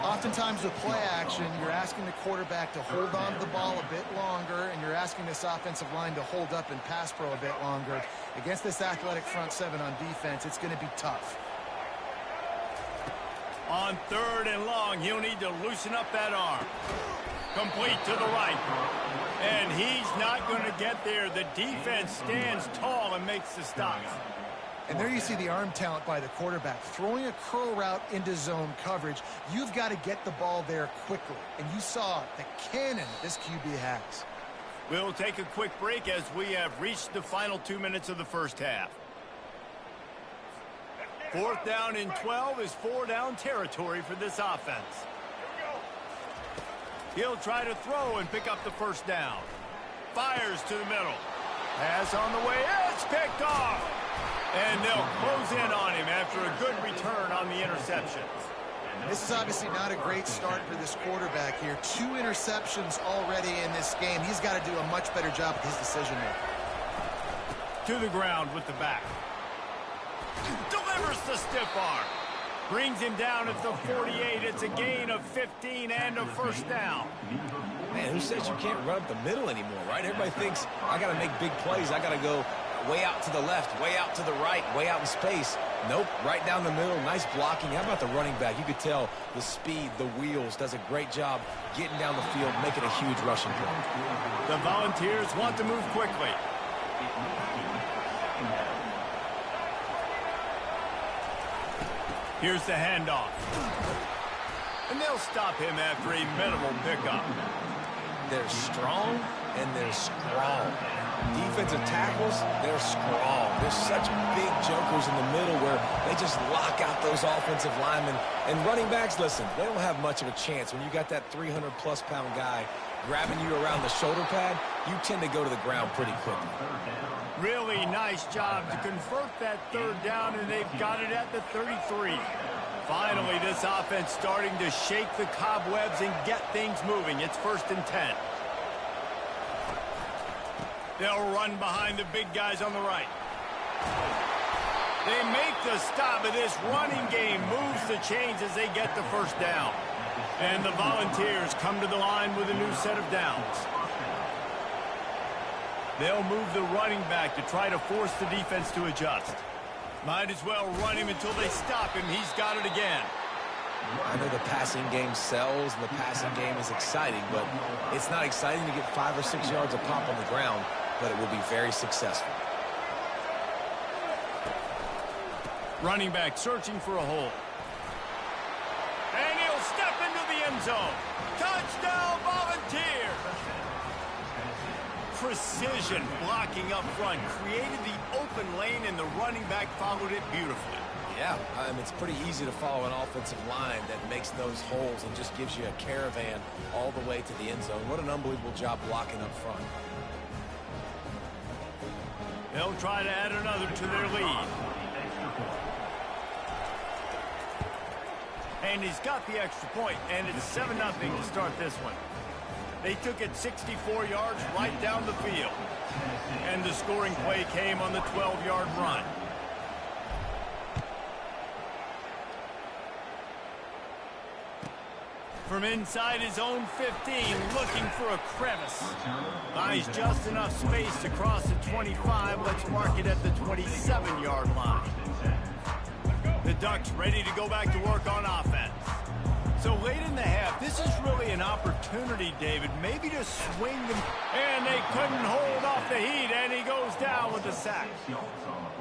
Oftentimes with play action, you're asking the quarterback to hold on to the ball a bit longer, and you're asking this offensive line to hold up and pass pro a bit longer. Against this athletic front 7 on defense, it's going to be tough. On 3rd and long, he'll need to loosen up that arm. Complete to the right. And he's not going to get there. The defense stands tall and makes the stop. And there you see the arm talent by the quarterback. Throwing a curl route into zone coverage, you've got to get the ball there quickly. And you saw the cannon this QB has. We'll take a quick break as we have reached the final 2 minutes of the first half. 4th down and 12 is 4-down territory for this offense. He'll try to throw and pick up the first down. Fires to the middle. Pass on the way. It's picked off. And they'll close in on him after a good return on the interception. This is obviously not a great start for this quarterback here. 2 interceptions already in this game. He's got to do a much better job with his decision-making. To the ground with the back. Delivers the stiff arm. Brings him down at the 48. It's a gain of 15 and a first down. Man, who says you can't run up the middle anymore, right? Everybody thinks I got to make big plays. I got to go way out to the left, way out to the right, way out in space. Nope, right down the middle. Nice blocking. How about the running back? You could tell the speed, the wheels, does a great job getting down the field, making a huge rushing play. The Volunteers want to move quickly. Here's the handoff. And they'll stop him after a minimal pickup. They're strong and they're strong. Defensive tackles, they're strong. They're such big jokers in the middle where they just lock out those offensive linemen. And running backs, listen, they don't have much of a chance. When you got that 300-plus pound guy grabbing you around the shoulder pad, you tend to go to the ground pretty quickly. Really nice job to convert that 3rd down, and they've got it at the 33. Finally, this offense starting to shake the cobwebs and get things moving. It's 1st and 10. They'll run behind the big guys on the right. They make the stop, but this running game moves the chains as they get the first down. And the Volunteers come to the line with a new set of downs. They'll move the running back to try to force the defense to adjust. Might as well run him until they stop him. He's got it again. I know the passing game sells and the passing game is exciting, but it's not exciting to get 5 or 6 yards a pop on the ground, but it will be very successful. Running back searching for a hole. And he'll step into the end zone. Touchdown, Volunteers! Precision blocking up front created the open lane, and the running back followed it beautifully. Yeah, it's pretty easy to follow an offensive line that makes those holes and just gives you a caravan all the way to the end zone. What an unbelievable job blocking up front. They'll try to add another to their lead. And he's got the extra point, and it's 7-0 to start this one. They took it 64 yards right down the field. And the scoring play came on the 12-yard run. From inside his own 15, looking for a crevice. Buys just enough space to cross the 25. Let's mark it at the 27-yard line. The Ducks ready to go back to work on offense. So late in the half, this is really an opportunity, David, maybe to swing them. And they couldn't hold off the heat, and he goes down with the sack.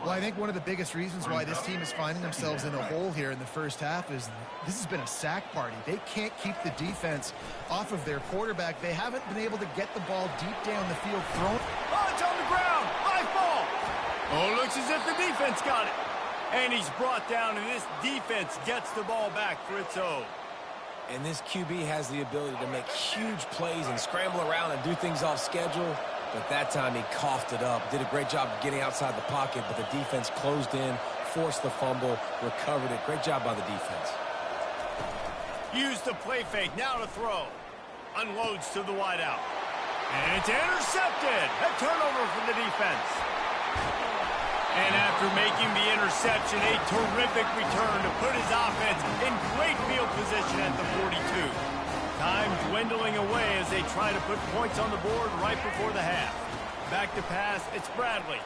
Well, I think one of the biggest reasons why this team is finding themselves in a hole here in the first half is this has been a sack party. They can't keep the defense off of their quarterback. They haven't been able to get the ball deep down the field thrown. Oh, it's on the ground. High ball. Oh, looks as if the defense got it. And he's brought down, and this defense gets the ball back for its own. And this QB has the ability to make huge plays and scramble around and do things off schedule. But that time he coughed it up. Did a great job of getting outside the pocket, but the defense closed in, forced the fumble, recovered it. Great job by the defense. Used the play fake, now to throw. Unloads to the wideout. And it's intercepted. A turnover for the defense. And after making the interception, a terrific return to put his offense in great field position at the 42. Time dwindling away as they try to put points on the board right before the half. Back to pass, it's Bradley.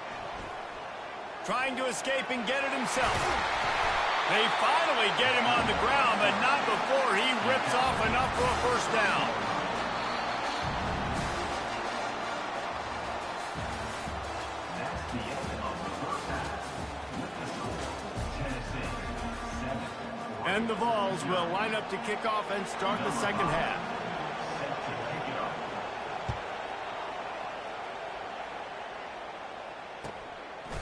Trying to escape and get it himself. They finally get him on the ground, but not before he rips off enough for a first down. That's the end of the first half. Tennessee, 7. And the Vols will line up to kick off and start the second half. Set to kick it off.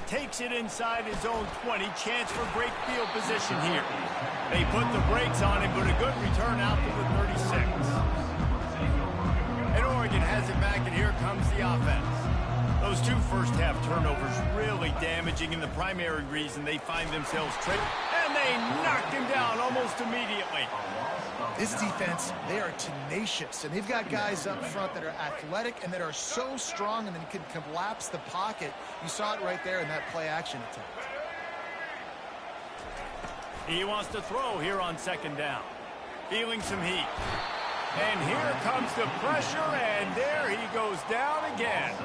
Takes it inside his own 20. Chance for great field position here. They put the brakes on him, but a good return out to the 36. And Oregon has it back, and here comes the offense. Those two first-half turnovers really damaging, and the primary reason they find themselves tripped. And they knocked him down almost immediately. This defense, they are tenacious, and they've got guys up front that are athletic and that are so strong and then can collapse the pocket. You saw it right there in that play-action attempt. He wants to throw here on second down. Feeling some heat. And here comes the pressure, and there he goes down again.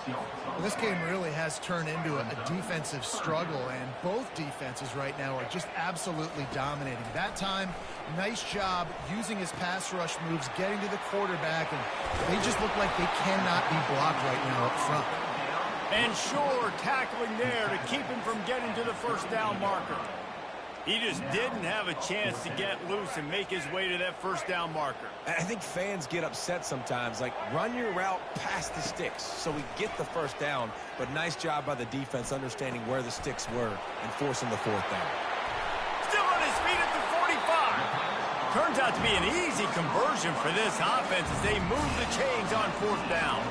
Well, this game really has turned into a defensive struggle, and both defenses right now are just absolutely dominating. That time, nice job using his pass rush moves, getting to the quarterback, and they just look like they cannot be blocked right now up front. And sure, tackling there to keep him from getting to the first down marker. He just didn't have a chance to get loose and make his way to that first down marker. I think fans get upset sometimes, like run your route past the sticks so we get the first down, but nice job by the defense understanding where the sticks were and forcing the fourth down. Still on his feet at the 45. Turns out to be an easy conversion for this offense as they move the chains on fourth down.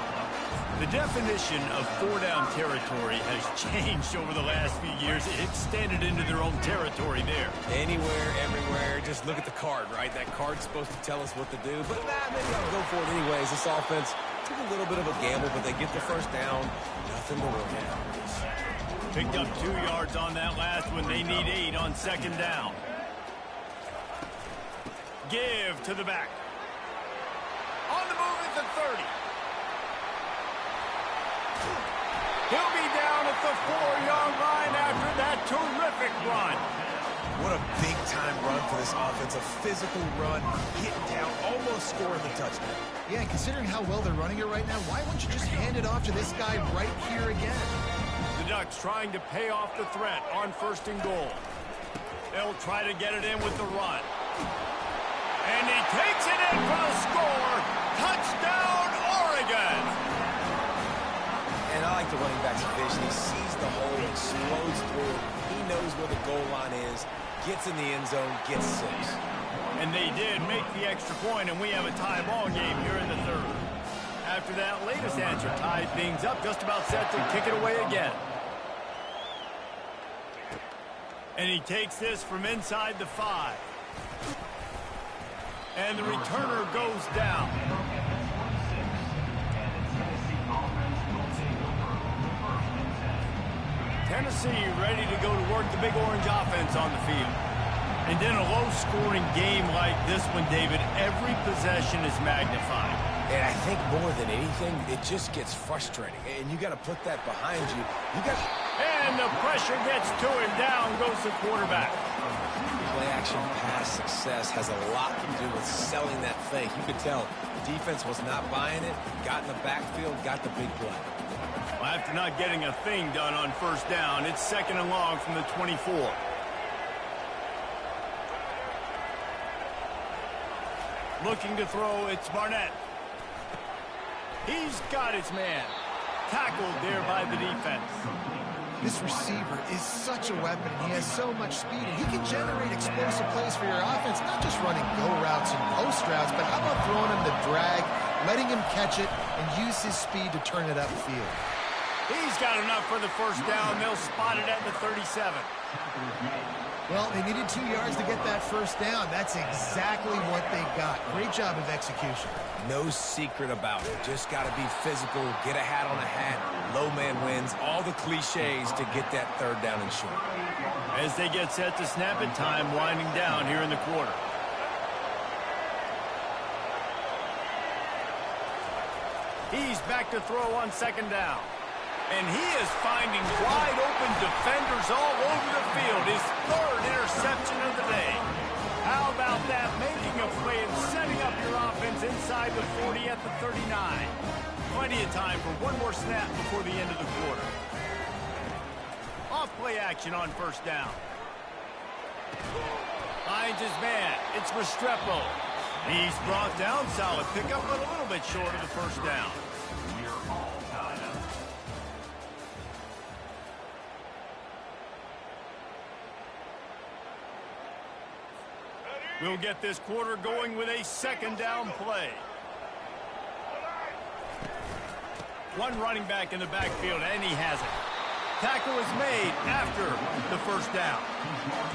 The definition of four-down territory has changed over the last few years. It extended into their own territory there. Anywhere, everywhere, just look at the card, right? That card's supposed to tell us what to do, but maybe I'll go for it anyways. This offense took a little bit of a gamble, but they get the first down. Nothing to worry about. Picked up 2 yards on that last one. They need 8 on second down. Give to the back. On the move at the 30. He'll be down at the 4-yard line after that terrific run. What a big-time run for this offense. A physical run, getting down, almost scoring the touchdown. Yeah, and considering how well they're running it right now, why wouldn't you just hand it off to this guy right here again? The Ducks trying to pay off the threat on first and goal. They'll try to get it in with the run. And he takes it in for the score. Touchdown, Oregon! And I like the running back's vision. He sees the hole, explodes through it. He knows where the goal line is, gets in the end zone, gets 6. And they did make the extra point, and we have a tie ball game here in the third. After that latest answer tied things up, just about set to kick it away again. And he takes this from inside the 5. And the returner goes down. Tennessee ready to go to work the Big Orange offense on the field. And in a low-scoring game like this one, David, every possession is magnified. And I think more than anything, it just gets frustrating. And you got to put that behind you. And the pressure gets to him. Down goes the quarterback. play-action pass success has a lot to do with selling that fake. You could tell defense was not buying it, got in the backfield, got the big play. Well, after not getting a thing done on first down, it's 2nd and long from the 24. Looking to throw, it's Barnett. He's got his man. Tackled there by the defense. This receiver is such a weapon. He has so much speed, and he can generate explosive plays for your offense, not just running go routes and post routes, but how about throwing him the drag, letting him catch it, and use his speed to turn it upfield. He's got enough for the first down. They'll spot it at the 37. Well, they needed 2 yards to get that first down. That's exactly what they got. Great job of execution. No secret about it. Just got to be physical, get a hat on a hat, low man wins, all the cliches to get that 3rd down and short. As they get set to snap it, time winding down here in the quarter. He's back to throw on 2nd down. And he is finding wide-open defenders all over the field. His 3rd interception of the day. How about that? Making a play and setting up your offense inside the 40 at the 39. Plenty of time for one more snap before the end of the quarter. Off-play action on first down. Finds his man. It's Restrepo. He's brought down. Solid pickup, but a little bit short of the first down. We'll get this quarter going with a 2nd down play. One running back in the backfield, and he has it. Tackle is made after the first down.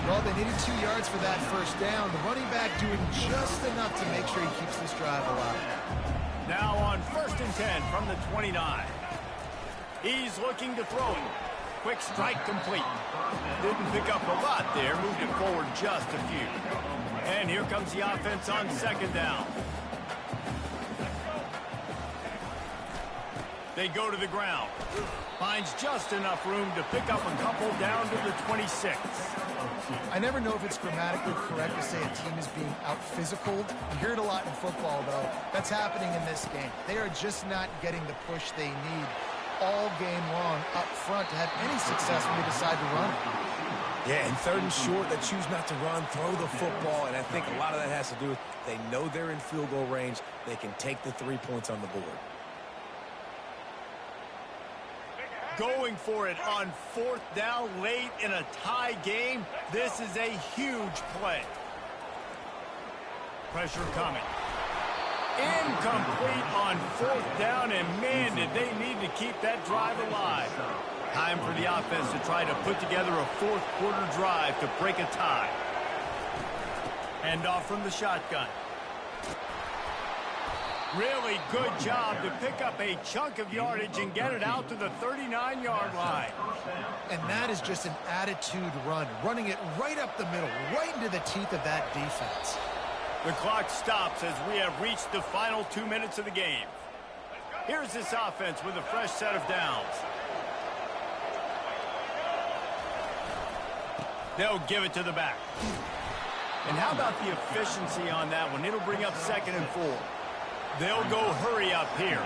Well, they needed 2 yards for that first down. The running back doing just enough to make sure he keeps this drive alive. Now on 1st and 10 from the 29. He's looking to throw it. Quick strike complete. Didn't pick up a lot there, moved it forward just a few. And here comes the offense on 2nd down. They go to the ground. Finds just enough room to pick up a couple down to the 26. I never know if it's grammatically correct to say a team is being out-physicaled. You hear it a lot in football, though. That's happening in this game. They are just not getting the push they need all game long up front to have any success when they decide to run. Yeah, and 3rd and short, they choose not to run, throw the football, and I think a lot of that has to do with they know they're in field goal range. They can take the 3 points on the board. Going for it on 4th down late in a tie game. This is a huge play. Pressure coming. Incomplete on 4th down, and man, did they need to keep that drive alive. Time for the offense to try to put together a 4th quarter drive to break a tie. Hand off from the shotgun. Really good job to pick up a chunk of yardage and get it out to the 39-yard line. And that is just an attitude run, running it right up the middle, right into the teeth of that defense. The clock stops as we have reached the final 2 minutes of the game. Here's this offense with a fresh set of downs. They'll give it to the back. And how about the efficiency on that one? It'll bring up 2nd and 4. They'll go hurry up here.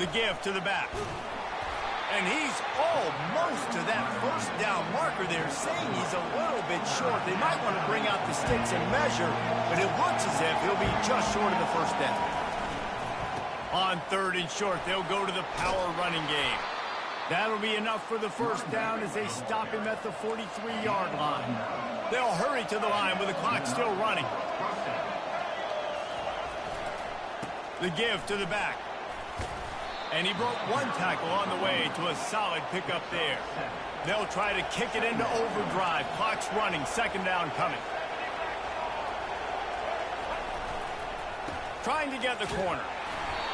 The give to the back. And he's almost to that first down marker there, saying he's a little bit short. They might want to bring out the sticks and measure, but it looks as if he'll be just short of the first down. On 3rd and short, they'll go to the power running game. That'll be enough for the first down as they stop him at the 43-yard line. They'll hurry to the line with the clock still running. The give to the back. And he broke one tackle on the way to a solid pickup there. They'll try to kick it into overdrive. Clock's running. 2nd down coming. Trying to get the corner.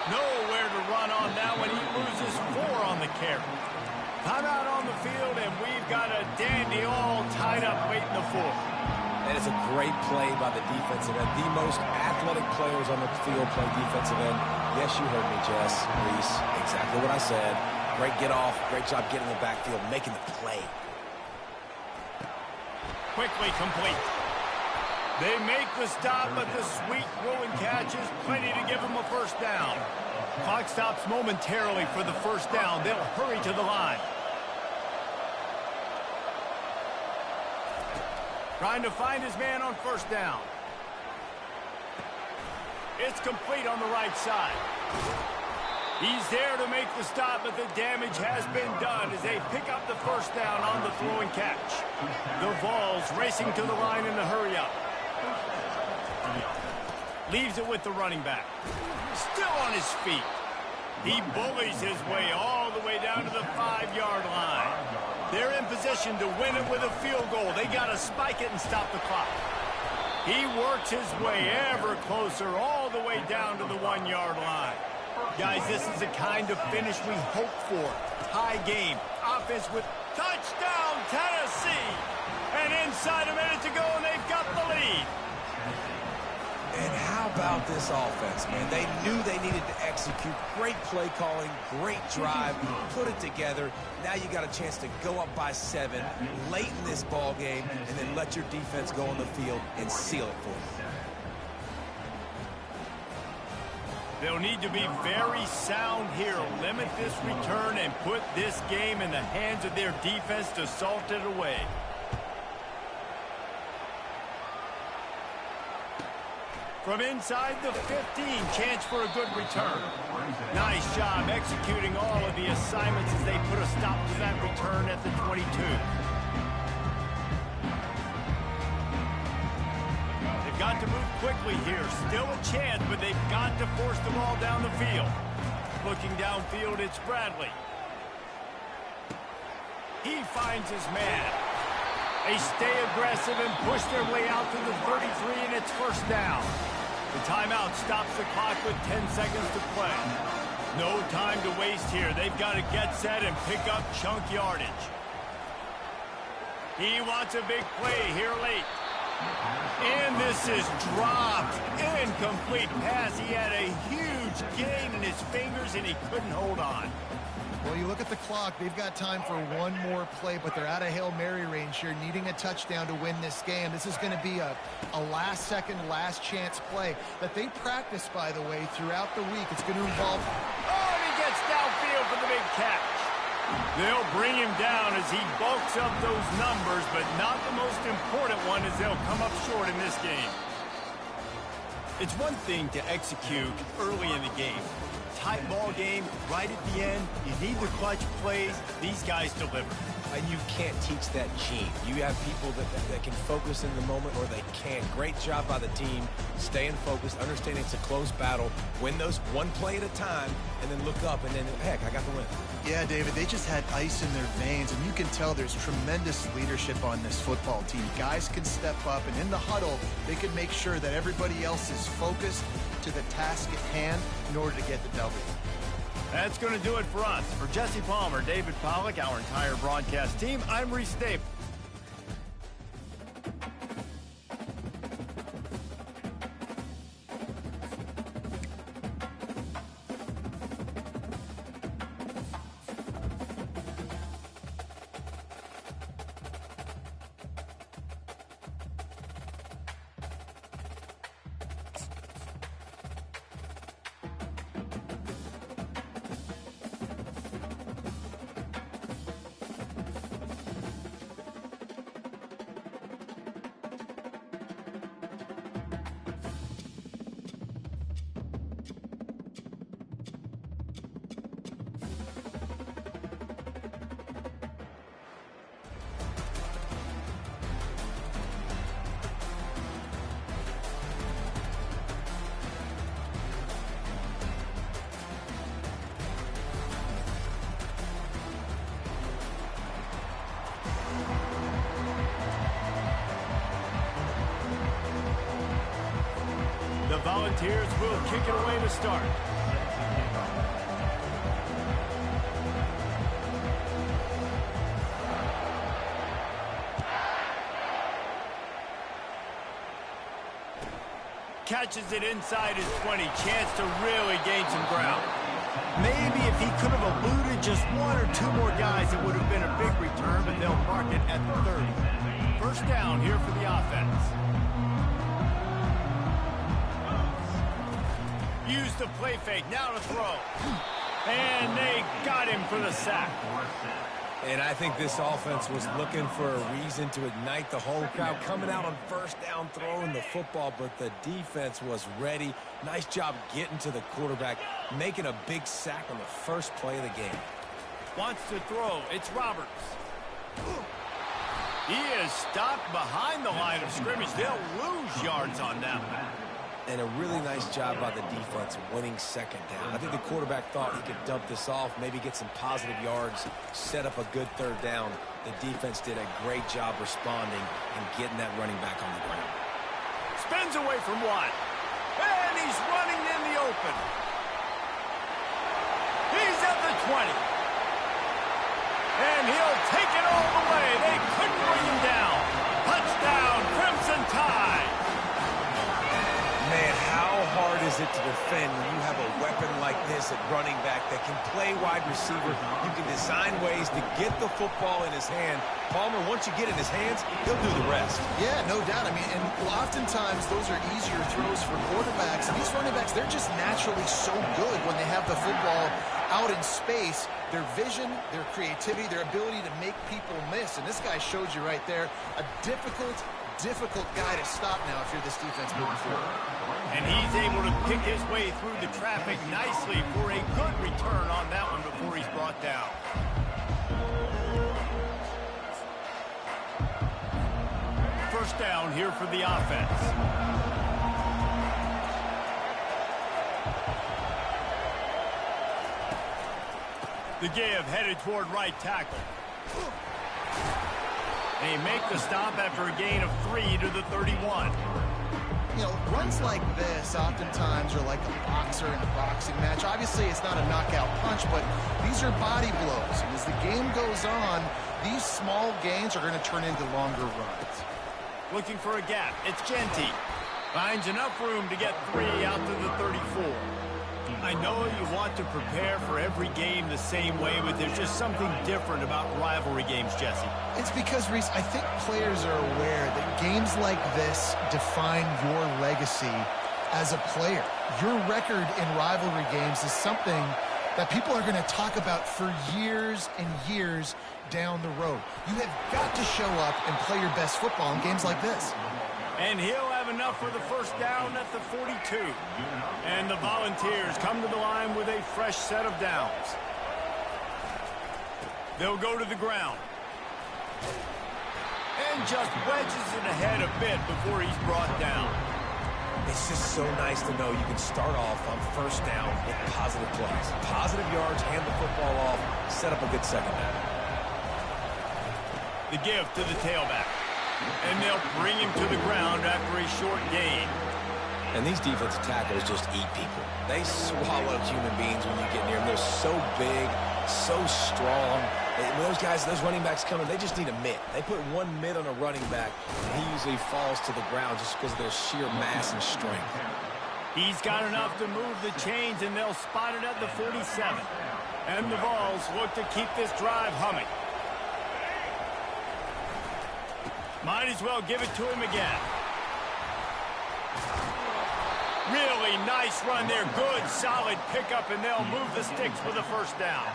Nowhere to run on that one. He loses 4 on the carry. Timeout on the field, and we've got a dandy all tied up late in the 4th. That is a great play by the defensive end. The most athletic players on the field play defensive end. Yes, you heard me, Jess. Reese, exactly what I said. Great get off. Great job getting in the backfield, making the play. Quickly complete. They make the stop, but the sweet throw and catch is plenty to give them a first down. Clock stops momentarily for the first down. They'll hurry to the line. Trying to find his man on first down. It's complete on the right side. He's there to make the stop, but the damage has been done as they pick up the first down on the throw and catch. The Vols racing to the line in the hurry-up. Leaves it with the running back. Still on his feet. He bullies his way all the way down to the 5-yard line. They're in position to win it with a field goal. They got to spike it and stop the clock. He works his way ever closer all the way down to the 1-yard line. Guys, this is the kind of finish we hope for. Tie game. Offense with touchdown, Tennessee. And inside a minute to go, and they've got the lead. And how about this offense, man? They knew they needed to execute. Great play calling, great drive, put it together. Now you got a chance to go up by 7 late in this ball game and then let your defense go on the field and seal it for you. They'll need to be very sound here. Limit this return and put this game in the hands of their defense to salt it away. From inside the 15, chance for a good return. Nice job executing all of the assignments as they put a stop to that return at the 22. They've got to move quickly here. Still a chance, but they've got to force the ball down the field. Looking downfield, it's Bradley. He finds his man. They stay aggressive and push their way out to the 33, and it's first down. The timeout stops the clock with 10 seconds to play. No time to waste here. They've got to get set and pick up chunk yardage. He wants a big play here late. And this is dropped. Incomplete pass. He had a huge gain in his fingers, and he couldn't hold on. Well, you look at the clock, they've got time for one more play, but they're out of Hail Mary range here, needing a touchdown to win this game. This is going to be a last-second, last-chance play that they practice, by the way, throughout the week. It's going to involve... Oh, and he gets downfield for the big catch. They'll bring him down as he bulks up those numbers, but not the most important one as they'll come up short in this game. It's one thing to execute early in the game. Tight ball game, right at the end. You need the clutch plays. These guys deliver. And you can't teach that gene. You have people that can focus in the moment or they can't. Great job by the team, staying focused, understanding it's a close battle, win those one play at a time, and then look up, and then, heck, I got the win. Yeah, David, they just had ice in their veins, and you can tell there's tremendous leadership on this football team. Guys can step up, and in the huddle, they can make sure that everybody else is focused to the task at hand in order to get the W. That's going to do it for us. For Jesse Palmer, David Pollack, our entire broadcast team, I'm Reese Staples. The Volunteers will kick it away to start. Catches it inside his 20. Chance to really gain some ground. Maybe if he could have eluded just one or two more guys, it would have been a big return, but they'll mark it at the 30. First down here for the offense. Used the play fake, now to throw. And they got him for the sack. And I think this offense was looking for a reason to ignite the home crowd, coming out on first down, throwing the football, but the defense was ready. Nice job getting to the quarterback, making a big sack on the first play of the game. Wants to throw. It's Roberts. He is stopped behind the line of scrimmage. They'll lose yards on that one. And a really nice job by the defense winning second down. I think the quarterback thought he could dump this off, maybe get some positive yards, set up a good third down. The defense did a great job responding and getting that running back on the ground. Spins away from one. And he's running in the open. He's at the 20. And he'll take it all the way. They couldn't bring him down. Touchdown, Crimson Tide. Man, how hard is it to defend when you have a weapon like this at running back that can play wide receiver? You can design ways to get the football in his hand. Palmer, once you get it in his hands, he'll do the rest. Yeah, no doubt. I mean, and oftentimes those are easier throws for quarterbacks. And these running backs, they're just naturally so good when they have the football out in space. Their vision, their creativity, their ability to make people miss. And this guy showed you right there a difficult guy to stop now if you're this defense moving forward. And he's able to pick his way through the traffic nicely for a good return on that one before he's brought down. First down here for the offense. The give headed toward right tackle. They make the stop after a gain of 3 to the 31. You know, runs like this oftentimes are like a boxer in a boxing match. Obviously, it's not a knockout punch, but these are body blows. And as the game goes on, these small gains are going to turn into longer runs. Looking for a gap. It's Genty. Finds enough room to get 3 out to the 34. I know you want to prepare for every game the same way, but there's just something different about rivalry games, Jesse. It's because, Reese, I think players are aware that games like this define your legacy as a player. Your record in rivalry games is something that people are going to talk about for years and years down the road. You have got to show up and play your best football in games like this. And he'll have enough for the first down at the 42. And the Volunteers come to the line with a fresh set of downs. They'll go to the ground. And just wedges it ahead a bit before he's brought down. It's just so nice to know you can start off on first down with positive plays. Positive yards, hand the football off, set up a good second down. The give to the tailback. And they'll bring him to the ground after a short gain. And these defensive tackles just eat people. They swallow human beings when you get near them. They're so big, so strong. When those guys, those running backs come in, they just need a mitt. They put one mitt on a running back, and he usually falls to the ground just because of their sheer mass and strength. He's got enough to move the chains, and they'll spot it at the 47. And the Vols look to keep this drive humming. Might as well give it to him again. Really nice run there. Good, solid pickup, and they'll move the sticks for the first down.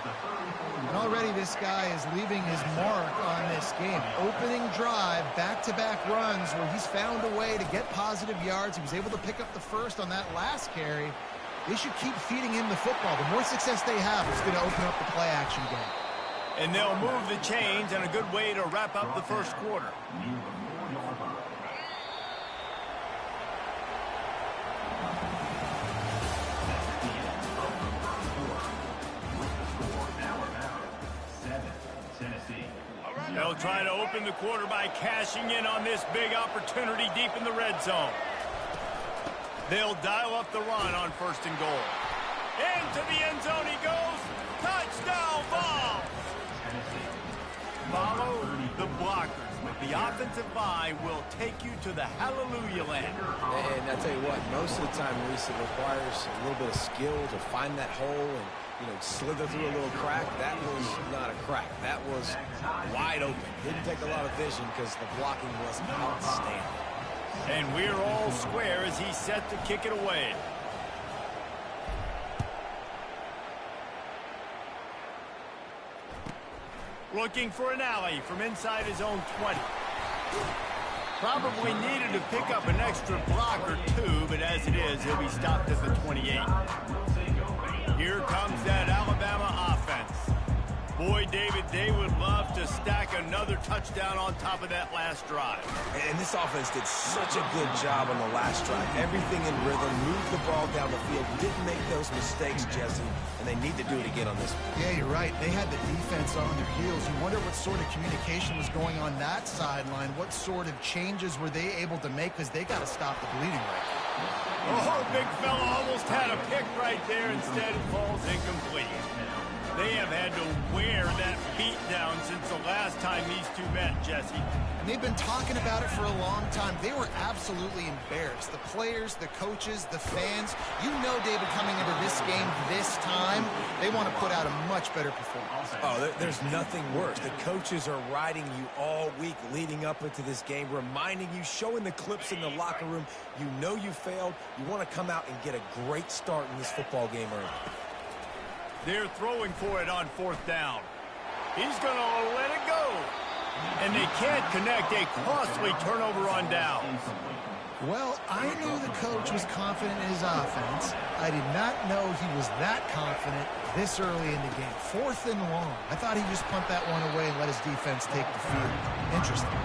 And already this guy is leaving his mark on this game. Opening drive, back-to-back runs where he's found a way to get positive yards. He was able to pick up the first on that last carry. They should keep feeding him the football. The more success they have, it's going to open up the play-action game. And they'll move the chains, and a good way to wrap up the first quarter. They'll try to open the quarter by cashing in on this big opportunity deep in the red zone. They'll dial up the run on first and goal. Into the end zone he goes. Touchdown, Vols! Follow the blockers. The offensive line will take you to the hallelujah land. And I tell you what, most of the time, Reese, it requires a little bit of skill to find that hole and, slither through a little crack. That was not a crack. That was wide open. Didn't take a lot of vision because the blocking was outstanding. And we're all square as he's set to kick it away. Looking for an alley from inside his own 20. Probably needed to pick up an extra block or two, but as it is, he'll be stopped at the 28. Here comes that Alabama offense. Boy, David, they would love to stack another touchdown on top of that last drive. And this offense did such a good job on the last drive. Everything in rhythm, moved the ball down the field, didn't make those mistakes, Jesse, and they need to do it again on this one. Yeah, you're right. They had the defense on their heels. You wonder what sort of communication was going on that sideline. What sort of changes were they able to make, because they got to stop the bleeding right now. Oh, big fella almost had a pick right there. Instead, it falls incomplete. They have had to wear that beat down since the last time these two met, Jesse. And they've been talking about it for a long time. They were absolutely embarrassed. The players, the coaches, the fans. You know, David, coming into this game this time, they want to put out a much better performance. Oh, there's nothing worse. The coaches are riding you all week leading up into this game, reminding you, showing the clips in the locker room. You know you failed. You want to come out and get a great start in this football game early. They're throwing for it on 4th down. He's going to let it go. And they can't connect a costly turnover on down. Well, I knew the coach was confident in his offense. I did not know he was that confident this early in the game. 4th and long. I thought he'd just punt that one away and let his defense take the field. Interesting.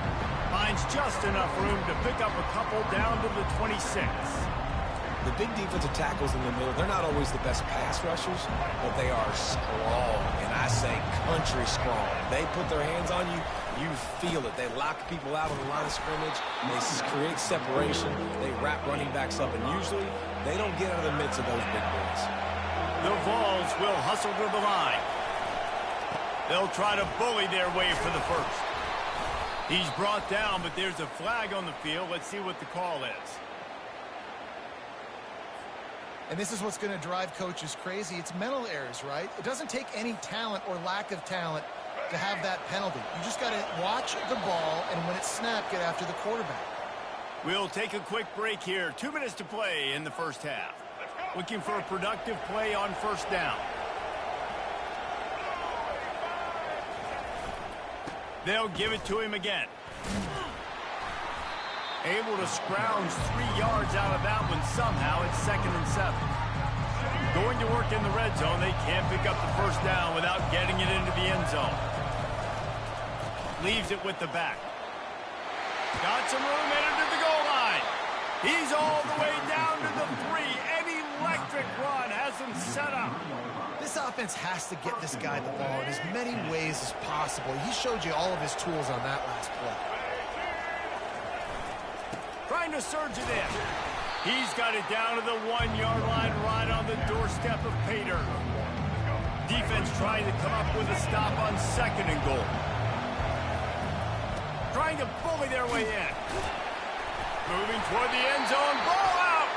Finds just enough room to pick up a couple down to the 26. The big defensive tackles in the middle, they're not always the best pass rushers, but they are strong, and I say country strong. They put their hands on you, you feel it. They lock people out on the line of scrimmage. They create separation. They wrap running backs up, and usually they don't get out of the midst of those big boys. The Vols will hustle to the line. They'll try to bully their way for the first. He's brought down, but there's a flag on the field. Let's see what the call is. And this is what's going to drive coaches crazy. It's mental errors, right? It doesn't take any talent or lack of talent to have that penalty. You just got to watch the ball, and when it's snapped, get after the quarterback. We'll take a quick break here. 2 minutes to play in the first half. Looking for a productive play on 1st down. They'll give it to him again. Able to scrounge 3 yards out of that one somehow. It's 2nd and 7. Going to work in the red zone. They can't pick up the 1st down without getting it into the end zone. Leaves it with the back. Got some room headed to the goal line. He's all the way down to the 3. An electric run has him set up. This offense has to get this guy the ball in as many ways as possible. He showed you all of his tools on that last play. Trying to surge it in. He's got it down to the 1-yard line right on the doorstep of Pater. Defense trying to come up with a stop on 2nd and goal. Trying to bully their way in. Moving toward the end zone. Ball out!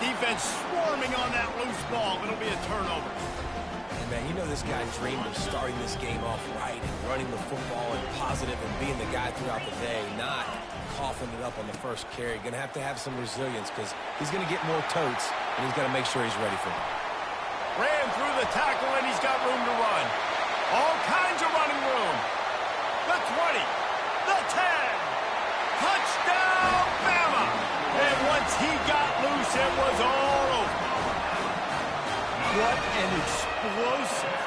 Defense swarming on that loose ball. It'll be a turnover. Man, you know this guy dreamed of starting this game off right and running the football and positive and being the guy throughout the day, not coughing it up on the first carry. Going to have some resilience because he's going to get more totes, and he's got to make sure he's ready for it. Ran through the tackle, and he's got room to run. All kinds of running room. The 20, the 10. Touchdown, Bama! And once he got loose, it was all over. What an explosive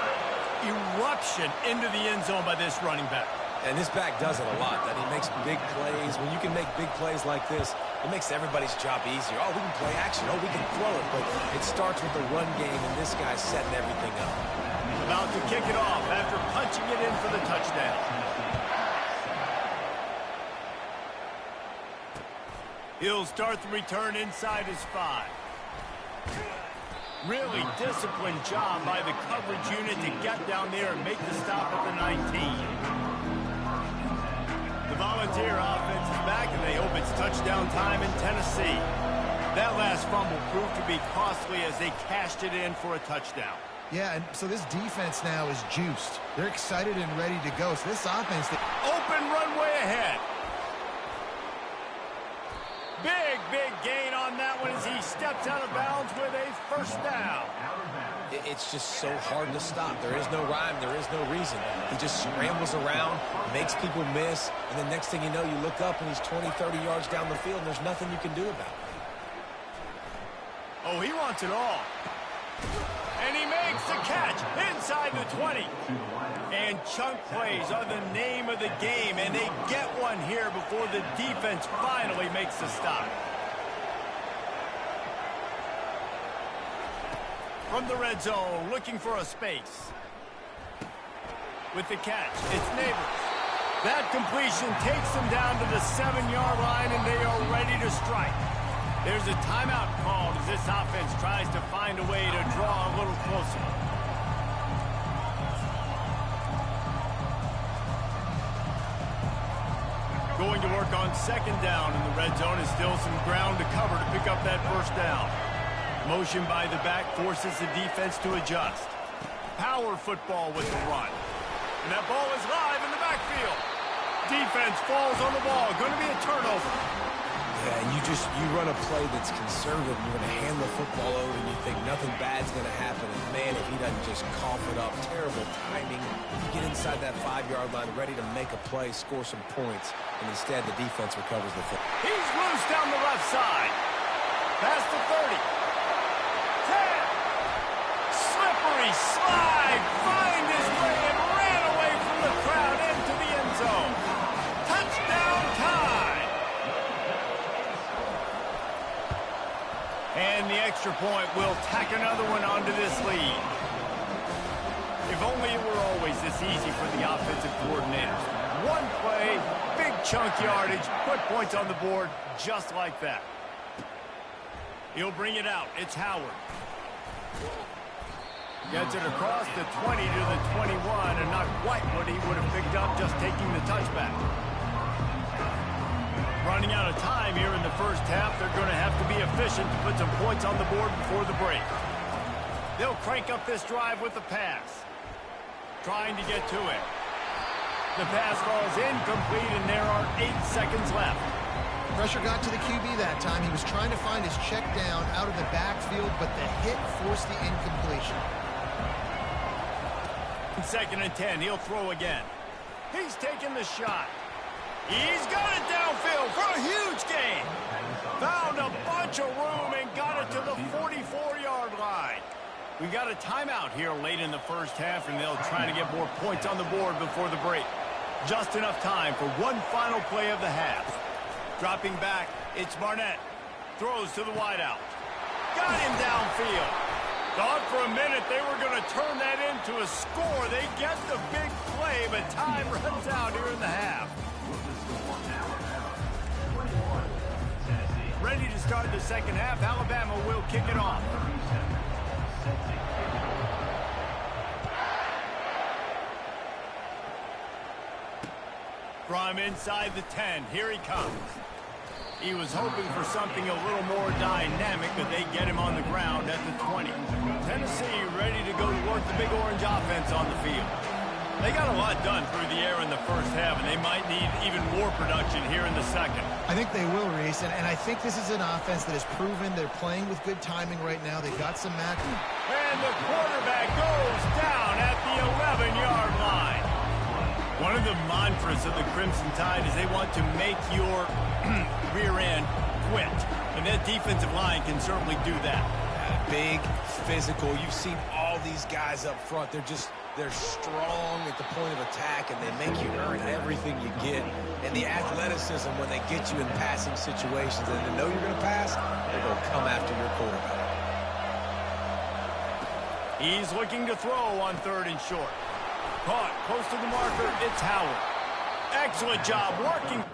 eruption into the end zone by this running back. And this back does it a lot. That he makes big plays. When you can make big plays like this, it makes everybody's job easier. Oh, we can play action. Oh, we can throw it. But it starts with the run game, and this guy's setting everything up. About to kick it off after punching it in for the touchdown. He'll start the return inside his 5. Really disciplined job by the coverage unit to get down there and make the stop at the 19. The Volunteer offense is back, and they hope it's touchdown time in Tennessee. That last fumble proved to be costly as they cashed it in for a touchdown. Yeah, and so this defense now is juiced. They're excited and ready to go. So this offense... Open runway ahead. Big gain on that one as he steps out of bounds with a first down. It's just so hard to stop. There is no rhyme. There is no reason. He just scrambles around, makes people miss, and the next thing you know, you look up and he's 20, 30 yards down the field, and there's nothing you can do about it. Oh, he wants it all. And he makes the catch inside the 20. And chunk plays are the name of the game, and they get one here before the defense finally makes the stop. From the red zone, looking for a space. With the catch, it's Neighbors. That completion takes them down to the 7-yard line, and they are ready to strike. There's a timeout called as this offense tries to find a way to draw a little closer. Going to work on second down in the red zone, and still some ground to cover to pick up that first down. Motion by the back forces the defense to adjust. Power football with the run. And that ball is live in the backfield. Defense falls on the ball. Going to be a turnover. Yeah, and you run a play that's conservative, and you're going to hand the football over, and you think nothing bad's going to happen. And man, if he doesn't just cough it up, terrible timing. You get inside that 5-yard line, ready to make a play, score some points, and instead the defense recovers the football. He's loose down the left side. Past the 30. 10. Slippery slide. Find his way and ran away from the crowd into the end zone. Touchdown time. And the extra point will tack another one onto this lead. If only it were always this easy for the offensive coordinators. One play, big chunk yardage, put points on the board just like that. He'll bring it out. It's Howard. Gets it across the 20 to the 21, and not quite what he would have picked up just taking the touchback. Running out of time here in the first half. They're going to have to be efficient to put some points on the board before the break. They'll crank up this drive with the pass. Trying to get to it. The pass falls incomplete, and there are 8 seconds left. Pressure got to the QB that time. He was trying to find his check down out of the backfield, but the hit forced the incompletion. 2nd and 10. He'll throw again. He's taking the shot. He's got it downfield for a huge gain. Found a bunch of room and got it to the 44-yard line. We got a timeout here late in the first half, and they'll try to get more points on the board before the break. Just enough time for one final play of the half. Dropping back, it's Barnett. Throws to the wideout. Got him downfield. Thought for a minute they were going to turn that into a score. They get the big play, but time runs out here in the half. Ready to start the second half. Alabama will kick it off. From inside the 10, here he comes. He was hoping for something a little more dynamic, but they get him on the ground at the 20. Tennessee ready to go work the Big Orange offense on the field. They got a lot done through the air in the first half, and they might need even more production here in the second. I think they will, Reese, and I think this is an offense that has proven they're playing with good timing right now. They've got some match. And the quarterback goes down at the 11-yard line. One of the mantras of the Crimson Tide is they want to make your rear end quit. And that defensive line can certainly do that. Big, physical. You've seen all these guys up front. They're strong at the point of attack, and they make you earn everything you get. And the athleticism when they get you in passing situations and they know you're going to pass, they're going to come after your quarterback. He's looking to throw on 3rd and short. Caught close to the marker. It's Howard. Excellent job working.